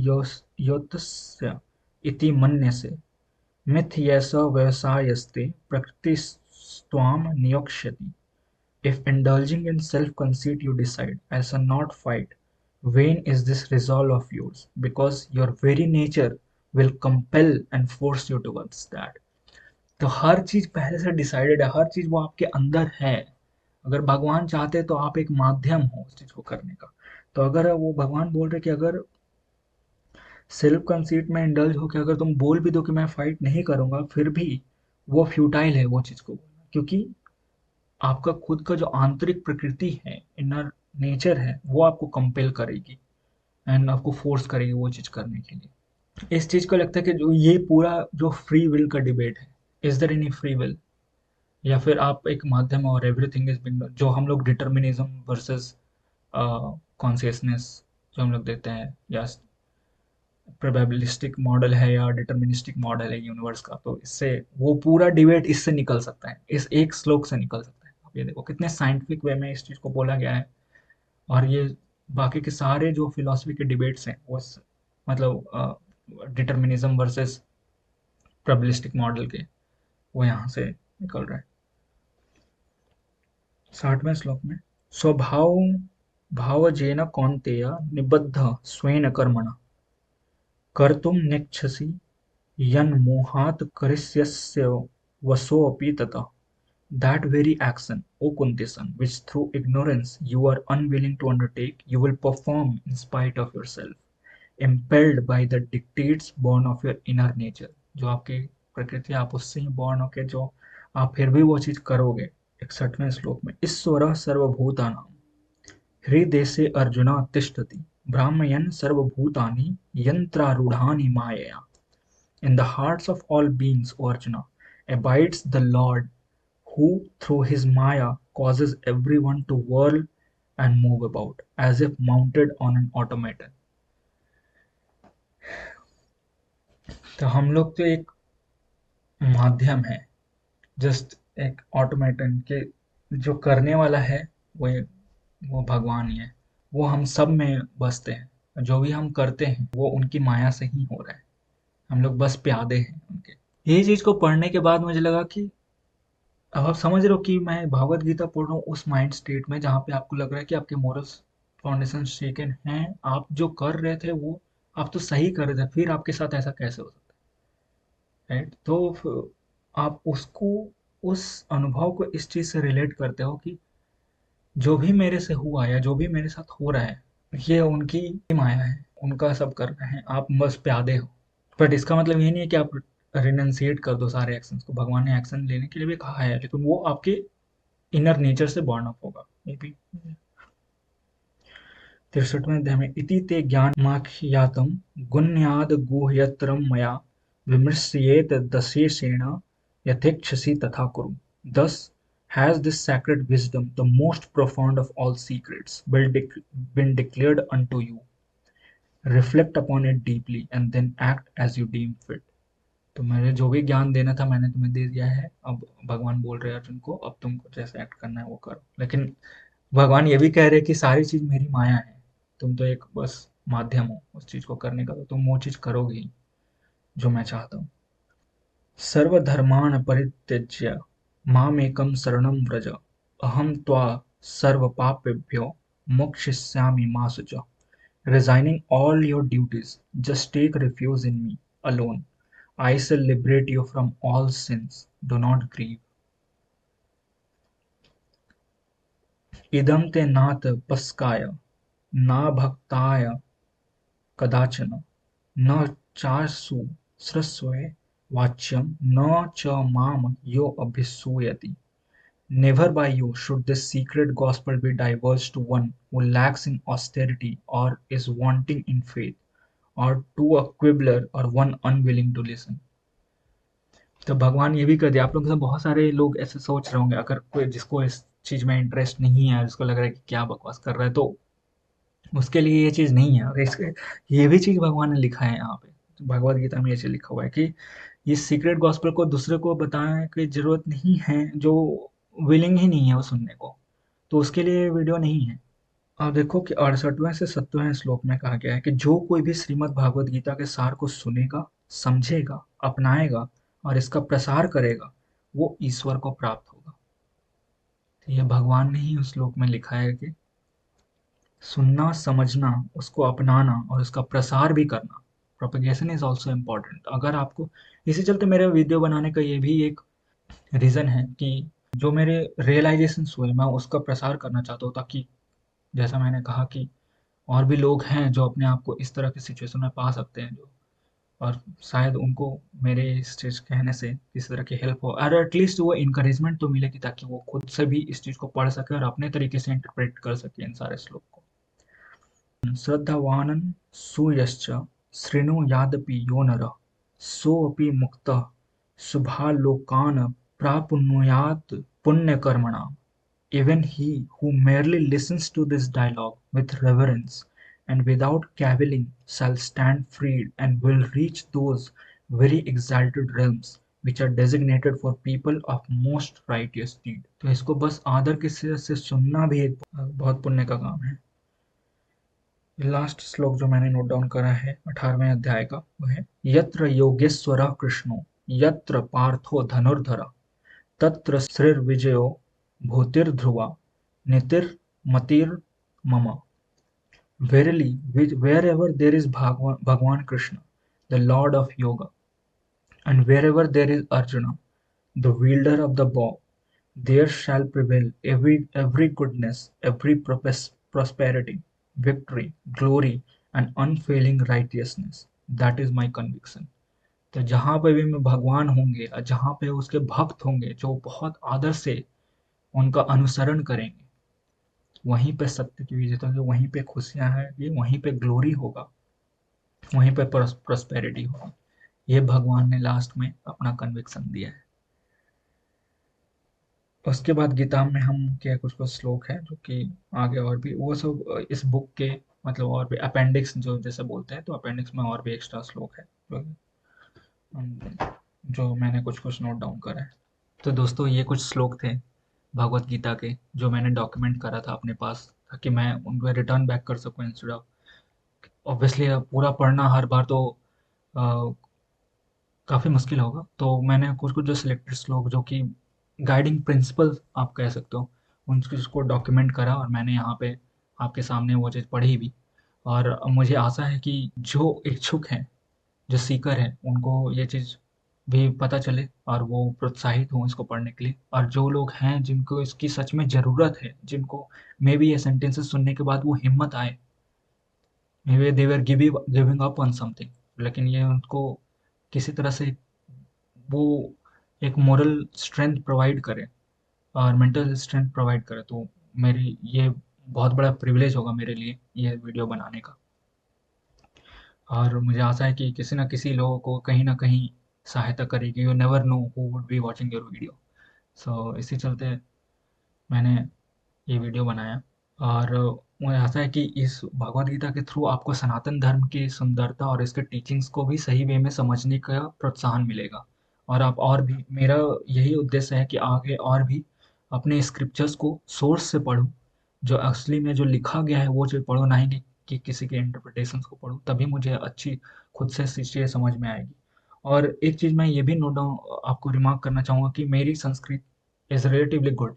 योत्स्य इति मन्यसे मिथ्येष व्यवसायस्ते प्रकृतिस्त्वां नियोक्ष्यति। If indulging in self-conceit you decide, I shall not fight, vain is this resolve of yours, because your very nature will compel and force you towards that। तो हर चीज पहले से डिसाइडेड है, हर चीज वो आपके अंदर है। अगर भगवान चाहते तो आप एक माध्यम हो उस चीज को करने का। तो अगर वो भगवान बोल रहे कि अगर सेल्फ कंसीट में इंडल्ज हो के अगर तुम बोल भी दो कि मैं फाइट नहीं करूंगा, फिर भी वो फ्यूटाइल है वो चीज को बोलना, क्योंकि आपका खुद का जो आंतरिक प्रकृति है, इनर नेचर है, वो आपको कंपेल करेगी एंड आपको फोर्स करेगी वो चीज करने के लिए। इस चीज को लगता है कि जो ये पूरा जो फ्री विल का डिबेट है, is there any free will, या फिर आप एक माध्यम और एवरीथिंग इज बिन, जो हम लोग डिटर्मिनिज्म वर्सेस कॉन्शियसनेस जो हम लोग देते हैं, या प्रोबेबिलिस्टिक मॉडल है या डिटर्मिनिस्टिक मॉडल है यूनिवर्स का, तो इससे वो पूरा डिबेट इससे निकल सकता है, इस एक श्लोक से निकल सकता है। आप ये देखो कितने साइंटिफिक वे में इस चीज को बोला गया है, और ये बाकी के सारे जो फिलोसफी के डिबेट्स हैं वो मतलब डिटर्मिनिज्म वर्सेस प्रोबेबिलिस्टिक मॉडल के, वो यहाँ से निकल रहा है। 60वें श्लोक में, स्वभाव भावजेन कौन्तेय निबद्ध स्वेन कर्मणा कर्तुम नेच्छसि यन्मोहात् करिष्यस्य वशोऽपि ततः। That very action, O Kunti son, which through ignorance you are unwilling to undertake, you will perform in spite of yourself, impelled by the dictates born of your inner nature। जो आपकी प्रकृति, आप उससे ही born होके जो आप फिर भी वो चीज करोगे। 61वें श्लोक में, ईश्वर सर्वभूतानां हृदेशे अर्जुन तिष्ठति भ्रामयन् सर्वभूतानि यन्त्रारूढ़ानि मायया। In the hearts of all beings, O Arjuna, abides the Lord, who through his Maya causes everyone to whirl and move about, as if mounted on an automaton। तो हम लोग तो एक माध्यम है, जस्ट एक ऑटोमेटन के, जो करने वाला है वो भगवान ही है। वो हम सब में बसते हैं, जो भी हम करते हैं वो उनकी माया से ही हो रहा है, हम लोग बस प्यादे हैं उनके। ये चीज को पढ़ने के बाद मुझे लगा कि अब आप समझ रहे हो कि मैं भागवत गीता पढ़ रहा हूँ उस माइंड स्टेट में जहाँ पे आपको लग रहा है कि आपके मोरल्स फाउंडेशन शेकन हैं, आप जो कर रहे थे वो आप तो सही कर रहे थे, फिर आपके साथ ऐसा कैसे हो सकता है, राइट? तो आप उसको, उस अनुभव को इस चीज से रिलेट करते हो कि जो भी मेरे से हुआ या जो भी मेरे साथ हो रहा है, ये उनकी माया है, उनका सब कर रहे हैं, आप बस प्यादे हो। बट इसका मतलब ये नहीं है कि आप रिनंसिएट कर दो सारे एक्शंस को। भगवान ने एक्शन लेने के लिए भी कहा है, लेकिन वो आपके इनर नेचर से बॉर्न अप होगा, मे बी। 63वें अध्याय में इति ते ज्ञानमाख्यातं गुण्याद् गुह्यतरं मया विमृश्येत दशेषेण यथेच्छसि तथा कुरु. Thus has this sacred wisdom, the most profound of all secrets, been declared unto you. Reflect upon it deeply and then act as you deem fit. तो मैंने जो भी ज्ञान देना था मैंने तुम्हें दे दिया है। अब भगवान बोल रहे हैं अर्जुन को, अब तुमको जैसे एक्ट करना है वो करो। लेकिन भगवान ये भी कह रहे हैं कि सारी चीज मेरी माया है, तुम तो एक बस माध्यम हो उस चीज को करने का, तो तुम वो चीज करोगे ही जो मैं चाहता हूँ। सर्वधर्मान् परित्यज्य मामेकं शरणं व्रज, अहम त्वा सर्वपापेभ्यो मोक्षयिष्यामि मा शुचः. Resigning all your duties, just take refuge in me alone. I shall liberate you from all sins. Do not grieve. इदं ते नाथ पस्काय न भक्ताय कदाचन न चासु स्रस्वे वाच्यं न च माम यो अभिसूयति. Never by you should this secret gospel be divulged to one who lacks in austerity or is wanting in faith, or to a quibbler or one unwilling to listen. तो भगवान ये भी कर दिया। आप लोग में से बहुत सारे लोग ऐसे सोच रहे होंगे, अगर कोई जिसको इस चीज में इंटरेस्ट नहीं है, जिसको लग रहा है कि क्या बकवास कर रहा है, तो उसके लिए ये चीज नहीं है। और इसके ये भी चीज भगवान ने लिखा है यहाँ पे, भगवत गीता में ये चीज लिखा हुआ है कि ये सीक्रेट गॉस्पेल को दूसरे को बताने की जरूरत नहीं है, जो विलिंग ही नहीं है वो सुनने को, तो उसके लिए ये वीडियो नहीं है। आप देखो कि 68वें से 70वें श्लोक में कहा गया है कि जो कोई भी श्रीमद् भागवत गीता के सार को सुनेगा, समझेगा, अपनाएगा और इसका प्रसार करेगा, वो ईश्वर को प्राप्त होगा। तो यह भगवान ने ही उस श्लोक में लिखा है कि सुनना, समझना, उसको अपनाना और उसका प्रसार भी करना, प्रोपेगेशन इज ऑल्सो इम्पोर्टेंट। अगर आपको, इसी चलते मेरे वीडियो बनाने का ये भी एक रीजन है कि जो मेरे रियलाइजेशन हुए मैं उसका प्रसार करना चाहता हूँ, ताकि जैसा मैंने कहा कि और भी लोग हैं जो अपने आप को इस तरह की सिचुएशन में पा सकते हैं, जो और शायद उनको मेरे इस चीज कहने से किसी तरह की हेल्प हो, और एटलीस्ट वो इंकरेजमेंट तो मिलेगी, ताकि वो खुद से भी इस चीज को पढ़ सके और अपने तरीके से इंटरप्रेट कर सके इन सारे श्लोक को। श्रद्धावानन् सूयश्च शृणुयादपि यो नरः सोऽपि मुक्तः शुभालोकान् प्राप्नुयात् पुण्यकर्मणाम्. Even he who merely listens to this dialogue with reverence and without cavilling shall stand freed and will reach those very exalted realms which are designated for people of most righteous deed. तो इसको बस आदर के से सुनना भी एक बहुत पुण्य का काम है। लास्ट श्लोक जो मैंने नोट डाउन करा है 18वें अध्याय का, वो है यत्र योगेश्वर कृष्णो यत्र पार्थो धनुर्धर तत्र श्रीर्विजयो भूतिर्ध्रुवा नीतिर्मतिर्मम. Verily, wherever there is Bhagwan Krishna, the Lord of Yoga, and wherever there is Arjuna, the wielder of the bow, there shall prevail every goodness, every prosperity, victory, glory, and unfailing righteousness. That is my conviction. तो जहाँ पे भी मैं भगवान होंगे और जहाँ पे उसके भक्त होंगे जो बहुत आदर से उनका अनुसरण करेंगे, वहीं पे सत्य की विजय होगी, वहीं पे खुशियां हैं, वहीं पे ग्लोरी होगा, वहीं पे प्रोस्पेरिटी होगी। ये भगवान ने लास्ट में अपना कन्विक्शन दिया है। उसके बाद गीता में हम क्या कुछ कुछ श्लोक है जो कि आगे और भी वो सब इस बुक के मतलब और भी अपेंडिक्स जो जैसे बोलते हैं, तो अपेंडिक्स में और भी एक्स्ट्रा श्लोक है जो मैंने कुछ कुछ नोट डाउन करा है। तो दोस्तों ये कुछ श्लोक थे भगवत गीता के जो मैंने डॉक्यूमेंट करा था अपने पास, ताकि मैं उनको रिटर्न बैक कर सकूं इंस्टेड ऑफ ऑब्वियसली पूरा पढ़ना हर बार तो काफ़ी मुश्किल होगा। तो मैंने कुछ कुछ जो सिलेक्टेड श्लोक जो कि गाइडिंग प्रिंसिपल आप कह सकते हो, उन चीज़ को डॉक्यूमेंट करा और मैंने यहाँ पे आपके सामने वो चीज़ पढ़ी भी। और मुझे आशा है कि जो इच्छुक हैं, जो सीकर हैं, उनको ये चीज़ भी पता चले और वो प्रोत्साहित हों इसको पढ़ने के लिए। और जो लोग हैं जिनको इसकी सच में ज़रूरत है, जिनको मे बी ये सेंटेंसेस सुनने के बाद वो हिम्मत आए, may be they were giving up on something, लेकिन ये उनको किसी तरह से वो एक मोरल स्ट्रेंथ प्रोवाइड करे और मेंटल स्ट्रेंथ प्रोवाइड करे, तो मेरी ये बहुत बड़ा प्रिविलेज होगा मेरे लिए ये वीडियो बनाने का। और मुझे आशा है कि किसी न किसी लोगों को कहीं न कहीं सहायता करेगी। You never know who would be watching your video. So इसी चलते मैंने ये वीडियो बनाया। और मुझे आशा है कि इस भगवद गीता के थ्रू आपको सनातन धर्म की सुंदरता और इसके टीचिंग्स को भी सही वे में समझने का प्रोत्साहन मिलेगा। और आप और भी, मेरा यही उद्देश्य है कि आगे और भी अपने स्क्रिप्चर्स को सोर्स से पढूं, जो असली में जो लिखा गया है वो चीज़ पढूं, ना ही कि किसी के इंटरप्रिटेशंस को पढूं, तभी मुझे अच्छी खुद से चीज़ें समझ में आएगी। और एक चीज़ मैं ये भी नोट डाउन आपको रिमार्क करना चाहूँगा कि मेरी संस्कृत इज़ रिलेटिवली गुड।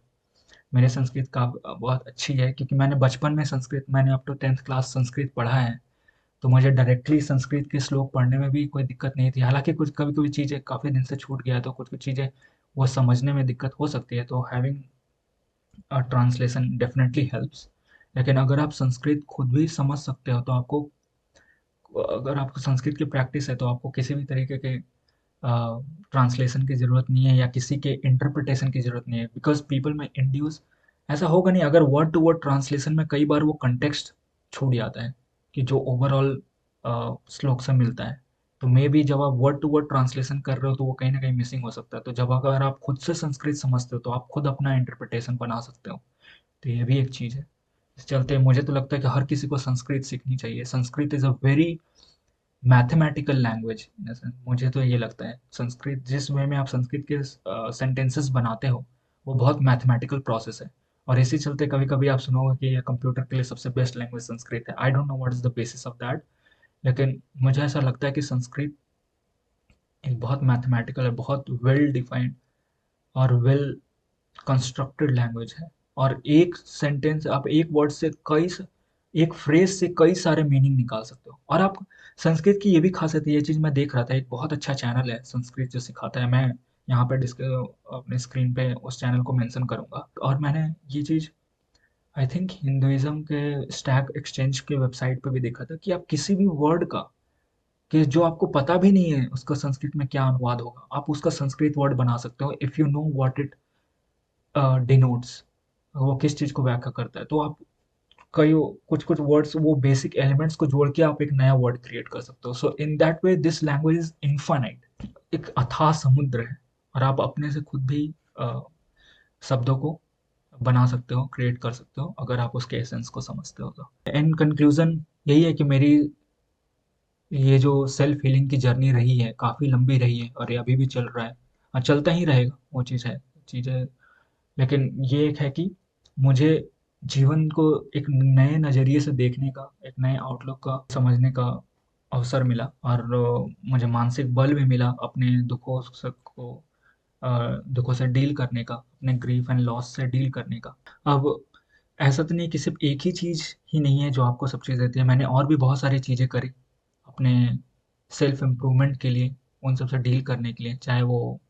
मेरे संस्कृत का बहुत अच्छी है, क्योंकि मैंने बचपन में संस्कृत, मैंने up to 10th class Sanskrit पढ़ा है। तो मुझे डायरेक्टली संस्कृत के श्लोक पढ़ने में भी कोई दिक्कत नहीं थी। हालाँकि कुछ कभी-कभी चीज़ें काफ़ी दिन से छूट गया है, तो कुछ-कुछ चीज़ें वो समझने में दिक्कत हो सकती है, तो having a translation definitely helps. लेकिन अगर आप संस्कृत खुद भी समझ सकते हो, तो आपको, अगर आपको संस्कृत की प्रैक्टिस है, तो आपको किसी भी तरीके के ट्रांसलेशन की ज़रूरत नहीं है या किसी के इंटरप्रिटेशन की ज़रूरत नहीं है, बिकॉज़ पीपल में इंड्यूस ऐसा होगा नहीं। अगर वर्ड टू वर्ड ट्रांसलेशन में कई बार वो कंटेक्स्ट छूट जाता है कि जो ओवरऑल श्लोक से मिलता है, तो मे बी जब आप वर्ड टू वर्ड ट्रांसलेशन कर रहे हो तो वो कहीं ना कहीं मिसिंग हो सकता है। तो जब अगर आप खुद से संस्कृत समझते हो तो आप खुद अपना इंटरप्रिटेशन बना सकते हो। तो ये भी एक चीज़ है। इस चलते मुझे तो लगता है कि हर किसी को संस्कृत सीखनी चाहिए। Sanskrit is a very mathematical language in a sense. मुझे तो ये लगता है संस्कृत, जिस वे में आप संस्कृत के सेंटेंसेस बनाते हो, वो बहुत मैथमेटिकल प्रोसेस है। और इसी चलते कभी कभी आप सुनोगे कि ये कंप्यूटर के लिए सबसे बेस्ट लैंग्वेज संस्कृत है। I don't know what is the basis of that, लेकिन मुझे ऐसा लगता है कि संस्कृत एक बहुत मैथमेटिकल है, बहुत वेल डिफाइंड और वेल कंस्ट्रक्टेड लैंग्वेज है। और एक सेंटेंस, आप एक वर्ड से एक फ्रेज से कई सारे मीनिंग निकाल सकते हो। और आप, संस्कृत की ये भी खासियत है, ये चीज़ मैं देख रहा था, एक बहुत अच्छा चैनल है संस्कृत जो सिखाता है। मैं यहाँ पे अपने स्क्रीन पे उस चैनल को मेंशन करूंगा। और मैंने ये चीज़ आई थिंक हिंदुइज्म के स्टैक एक्सचेंज के वेबसाइट पे भी देखा था कि आप किसी भी वर्ड का, कि जो आपको पता भी नहीं है उसका संस्कृत में क्या अनुवाद होगा, आप उसका संस्कृत वर्ड बना सकते हो if you know what it denotes, वो किस चीज़ को व्याख्या करता है। तो आप कई कुछ कुछ वर्ड्स, वो बेसिक एलिमेंट्स को जोड़ के आप एक नया वर्ड क्रिएट कर सकते हो। So in that way this language is infinite, एक अथाह समुद्र है। और आप अपने से खुद भी अ, शब्दों को बना सकते हो, क्रिएट कर सकते हो, अगर आप उसके एसेंस को समझते हो तो। इन कंक्लूजन यही है कि मेरी ये जो सेल्फ हीलिंग की जर्नी रही है, काफ़ी लंबी रही है और ये अभी भी चल रहा है और चलता ही रहेगा। वो चीज़ है, चीज़ें। लेकिन ये एक है कि मुझे जीवन को एक नए नज़रिए से देखने का, एक नए आउटलुक का समझने का अवसर मिला। और मुझे मानसिक बल भी मिला अपने दुखों से डील करने का, अपने ग्रीफ एंड लॉस से डील करने का। अब ऐसा तो नहीं कि सिर्फ एक ही चीज़ ही नहीं है जो आपको सब चीज़ देती है। मैंने और भी बहुत सारी चीज़ें करी अपने सेल्फ इम्प्रूवमेंट के लिए, उन सब से डील करने के लिए। चाहे वो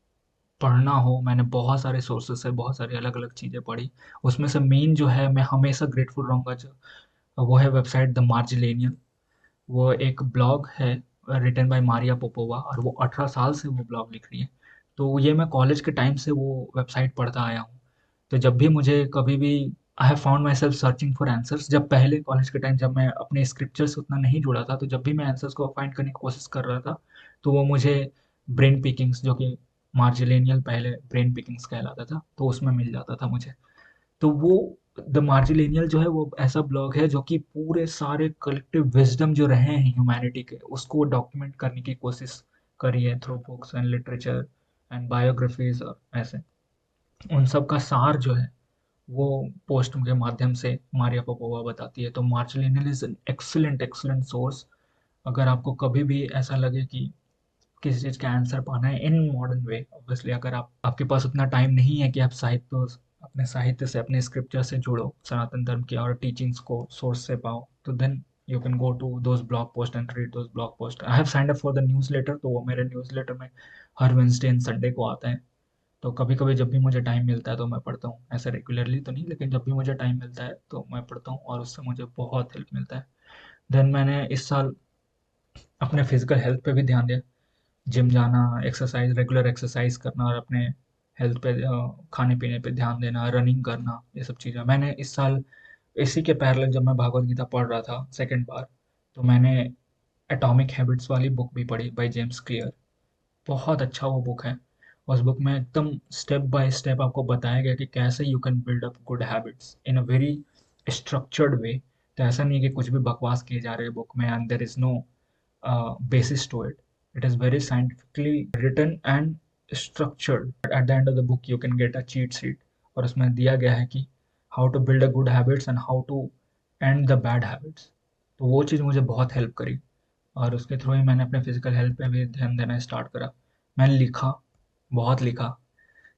पढ़ना हो, मैंने बहुत सारे सोर्सेस से बहुत सारी अलग अलग चीज़ें पढ़ी। उसमें से मेन जो है, मैं हमेशा ग्रेटफुल रहूँगा, जो वो है वेबसाइट द मार्जिलेनियन। वो एक ब्लॉग है रिटन बाय मारिया पोपोवा, और वो 18 साल से वो ब्लॉग लिख रही है। तो ये मैं कॉलेज के टाइम से वो वेबसाइट पढ़ता आया हूँ। तो जब भी मुझे कभी भी, I have found my self searching for answers. जब पहले कॉलेज के टाइम, जब मैं अपने स्क्रिप्चर से उतना नहीं जुड़ा था, तो जब भी मैं आंसर्स को फाइंड करने की कोशिश कर रहा था, तो वो मुझे ब्रेन पिकिंग्स, जो कि मार्जिलेनियल पहले ब्रेन पिकिंग्स कहलाता था, तो उसमें मिल जाता था मुझे। तो वो द मार्जिलेनियल जो है, वो ऐसा ब्लॉग है जो कि पूरे सारे कलेक्टिव विजडम जो रहे हैं ह्यूमैनिटी के, उसको डॉक्यूमेंट करने की कोशिश करी है through books and literature and biographies और ऐसे। उन सब का सार जो है, वो पोस्ट के माध्यम से मारिया पोपोवा बताती है। तो Marginalian is an excellent excellent source. अगर आपको कभी भी ऐसा लगे कि किसी चीज़ का आंसर पाना है इन मॉडर्न वे, ऑब्वियसली अगर आपके पास उतना टाइम नहीं है कि आप अपने साहित्य से, अपने स्क्रिप्चर से जुड़ो, सनातन धर्म की और टीचिंग्स को सोर्स से पाओ, तो then you can go to those blog post and read those blog post. I have signed up for the newsletter, तो वो मेरे न्यूज़ लेटर में हर वेंसडे एंड संडे को आता है। तो कभी कभी जब भी मुझे टाइम मिलता है तो मैं पढ़ता हूँ, ऐसे रेगुलरली तो नहीं, लेकिन जब भी मुझे टाइम मिलता है तो मैं पढ़ता हूँ और उससे मुझे बहुत हेल्प मिलता है। देन मैंने इस साल अपने फिजिकल हेल्थ पे भी ध्यान दिया। जिम जाना, एक्सरसाइज, रेगुलर एक्सरसाइज करना और अपने हेल्थ पे, खाने पीने पे ध्यान देना, रनिंग करना, ये सब चीज़ें मैंने इस साल इसी के पैरेलल जब मैं भागवत गीता पढ़ रहा था सेकंड बार, तो मैंने एटॉमिक हैबिट्स वाली बुक भी पढ़ी बाय जेम्स क्लियर। बहुत अच्छा वो बुक है। उस बुक में एकदम स्टेप बाय स्टेप आपको बताया गया कि कैसे you can build up good habits in a very structured way. तो ऐसा नहीं है कि कुछ भी बकवास किए जा रहे हैं बुक में and there is no basis to it. It is very scientifically written and structured. At the end of the book, you can get a cheat sheet और उसमें दिया गया है कि how to build a good habits and how to end the bad habits। तो वो चीज़ मुझे बहुत हेल्प करी और उसके थ्रू ही मैंने अपने फिजिकल हेल्थ पे भी ध्यान देना स्टार्ट करा। मैंने लिखा, बहुत लिखा,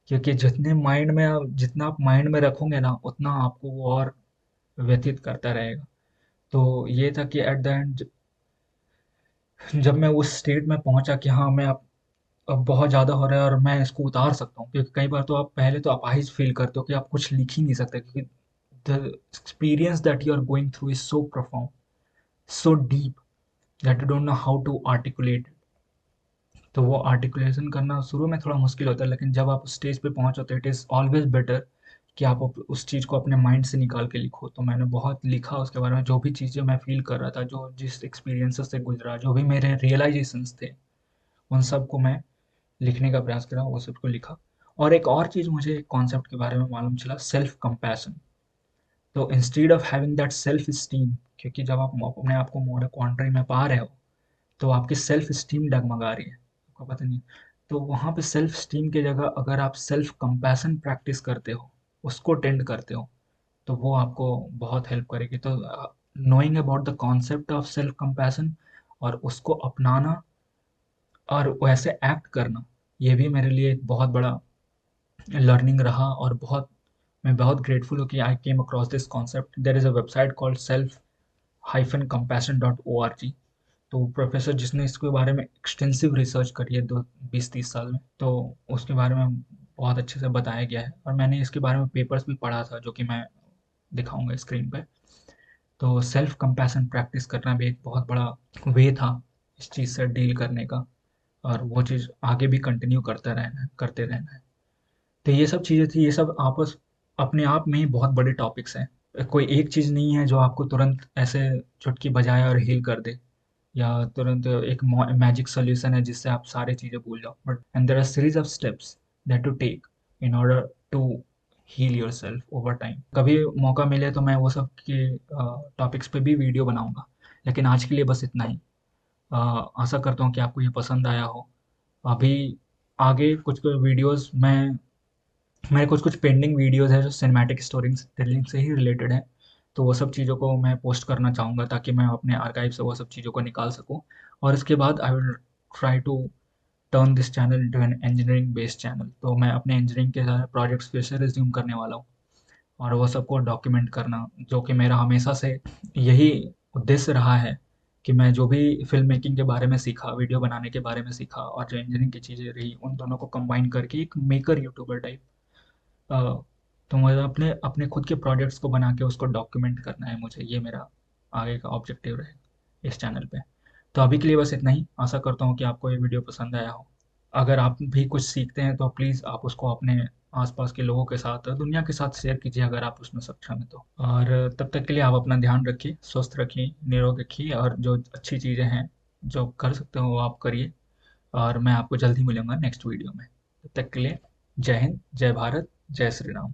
क्योंकि जितना आप माइंड में रखोगे ना उतना आपको वो और व्यतीत करता रहेगा। तो ये था कि एट द एंड जब मैं उस स्टेट में पहुंचा कि हाँ मैं अब बहुत ज़्यादा हो रहा है और मैं इसको उतार सकता हूँ, क्योंकि कई बार तो आप पहले तो अपाहिज फील करते हो कि आप कुछ लिख ही नहीं सकते, क्योंकि the experience that you are going through is so profound, so deep that you don't know how to articulate. तो वो आर्टिकुलेशन करना शुरू में थोड़ा मुश्किल होता है, लेकिन जब आप उस स्टेज पे पहुंच जाते हो इट इज़ ऑलवेज बेटर कि आप उस चीज़ को अपने माइंड से निकाल के लिखो। तो मैंने बहुत लिखा उसके बारे में, जो भी चीज़ें मैं फील कर रहा था, जो जिस एक्सपीरियंसेस से गुजरा, जो भी मेरे रियलाइजेशंस थे, उन सब को मैं लिखने का प्रयास करा, वो सबको लिखा। और एक और चीज़ मुझे कॉन्सेप्ट के बारे में मालूम चला, सेल्फ कंपैशन। तो instead of having that self esteem, क्योंकि जब आप अपने आप को मोड़े क्वांटरी में पा रहे हो तो आपकी सेल्फ स्टीम डगमगा रही है, आपको पता नहीं। तो वहाँ पे सेल्फ स्टीम की जगह अगर आप सेल्फ कंपैशन प्रैक्टिस करते हो, उसको टेंड करते हो, तो वो आपको बहुत हेल्प करेगी। तो knowing about the concept of self compassion और उसको अपनाना और वैसे एक्ट करना, ये भी मेरे लिए एक बहुत बड़ा लर्निंग रहा। और मैं बहुत ग्रेटफुल हूँ कि I came across this concept. There is a website called self hyphen compassion dot O R G. तो प्रोफेसर जिसने इसके बारे में एक्सटेंसिव रिसर्च करी है दो 20-30 साल में, तो उसके बारे में बहुत अच्छे से बताया गया है और मैंने इसके बारे में पेपर्स भी पढ़ा था जो कि मैं दिखाऊंगा स्क्रीन पे। तो सेल्फ कंपैशन प्रैक्टिस करना भी एक बहुत बड़ा वे था इस चीज़ से डील करने का, और वो चीज़ आगे भी कंटिन्यू करते रहना है। तो ये सब चीज़ें थी, ये सब अपने आप में ही बहुत बड़े टॉपिक्स हैं। कोई एक चीज़ नहीं है जो आपको तुरंत ऐसे चुटकी बजाए और हील कर दे, या तुरंत एक मैजिक सॉल्यूशन है जिससे आप सारी चीज़ें भूल जाओ। But and there are series of steps that to take in order to heal yourself over time. कभी मौका मिले तो मैं वो सब के टॉपिक्स पे भी वीडियो बनाऊंगा, लेकिन आज के लिए बस इतना ही। आशा करता हूँ कि आपको ये पसंद आया हो। अभी आगे कुछ वीडियोस मैं मेरे कुछ कुछ पेंडिंग वीडियोस है जो सिनेमैटिक स्टोरी टेलिंग से ही रिलेटेड है। तो वो सब चीज़ों को मैं पोस्ट करना चाहूँगा ताकि मैं अपने आर्काइव से वो सब चीज़ों को निकाल सकूँ। और इसके बाद I will try to turn this channel into an engineering based channel. तो मैं अपने इंजीनियरिंग के सारे प्रोजेक्ट्स फिर से रिज्यूम करने वाला हूँ और वो सबको डॉक्यूमेंट करना, जो कि मेरा हमेशा से यही उद्देश्य रहा है कि मैं जो भी फ़िल्म मेकिंग के बारे में सीखा, वीडियो बनाने के बारे में सीखा और जो इंजीनियरिंग की चीज़ें रही, उन दोनों को कंबाइन करके एक मेकर यूट्यूबर टाइप, अ, तो मुझे अपने अपने खुद के प्रोजेक्ट्स को बना के उसको डॉक्यूमेंट करना है मुझे, ये मेरा आगे का ऑब्जेक्टिव रहेगा इस चैनल पे। तो अभी के लिए बस इतना ही। आशा करता हूँ कि आपको ये वीडियो पसंद आया हो। अगर आप भी कुछ सीखते हैं तो प्लीज़ आप उसको अपने आसपास के लोगों के साथ, दुनिया के साथ शेयर कीजिए अगर आप उसमें सक्षम हैं तो। और तब तक के लिए आप अपना ध्यान रखिए, स्वस्थ रखिए, निरोग रखिए और जो अच्छी चीज़ें हैं जो कर सकते हो वो आप करिए। और मैं आपको जल्द ही मिलूंगा नेक्स्ट वीडियो में। तब तक के लिए जय हिंद, जय भारत, जय श्री राम।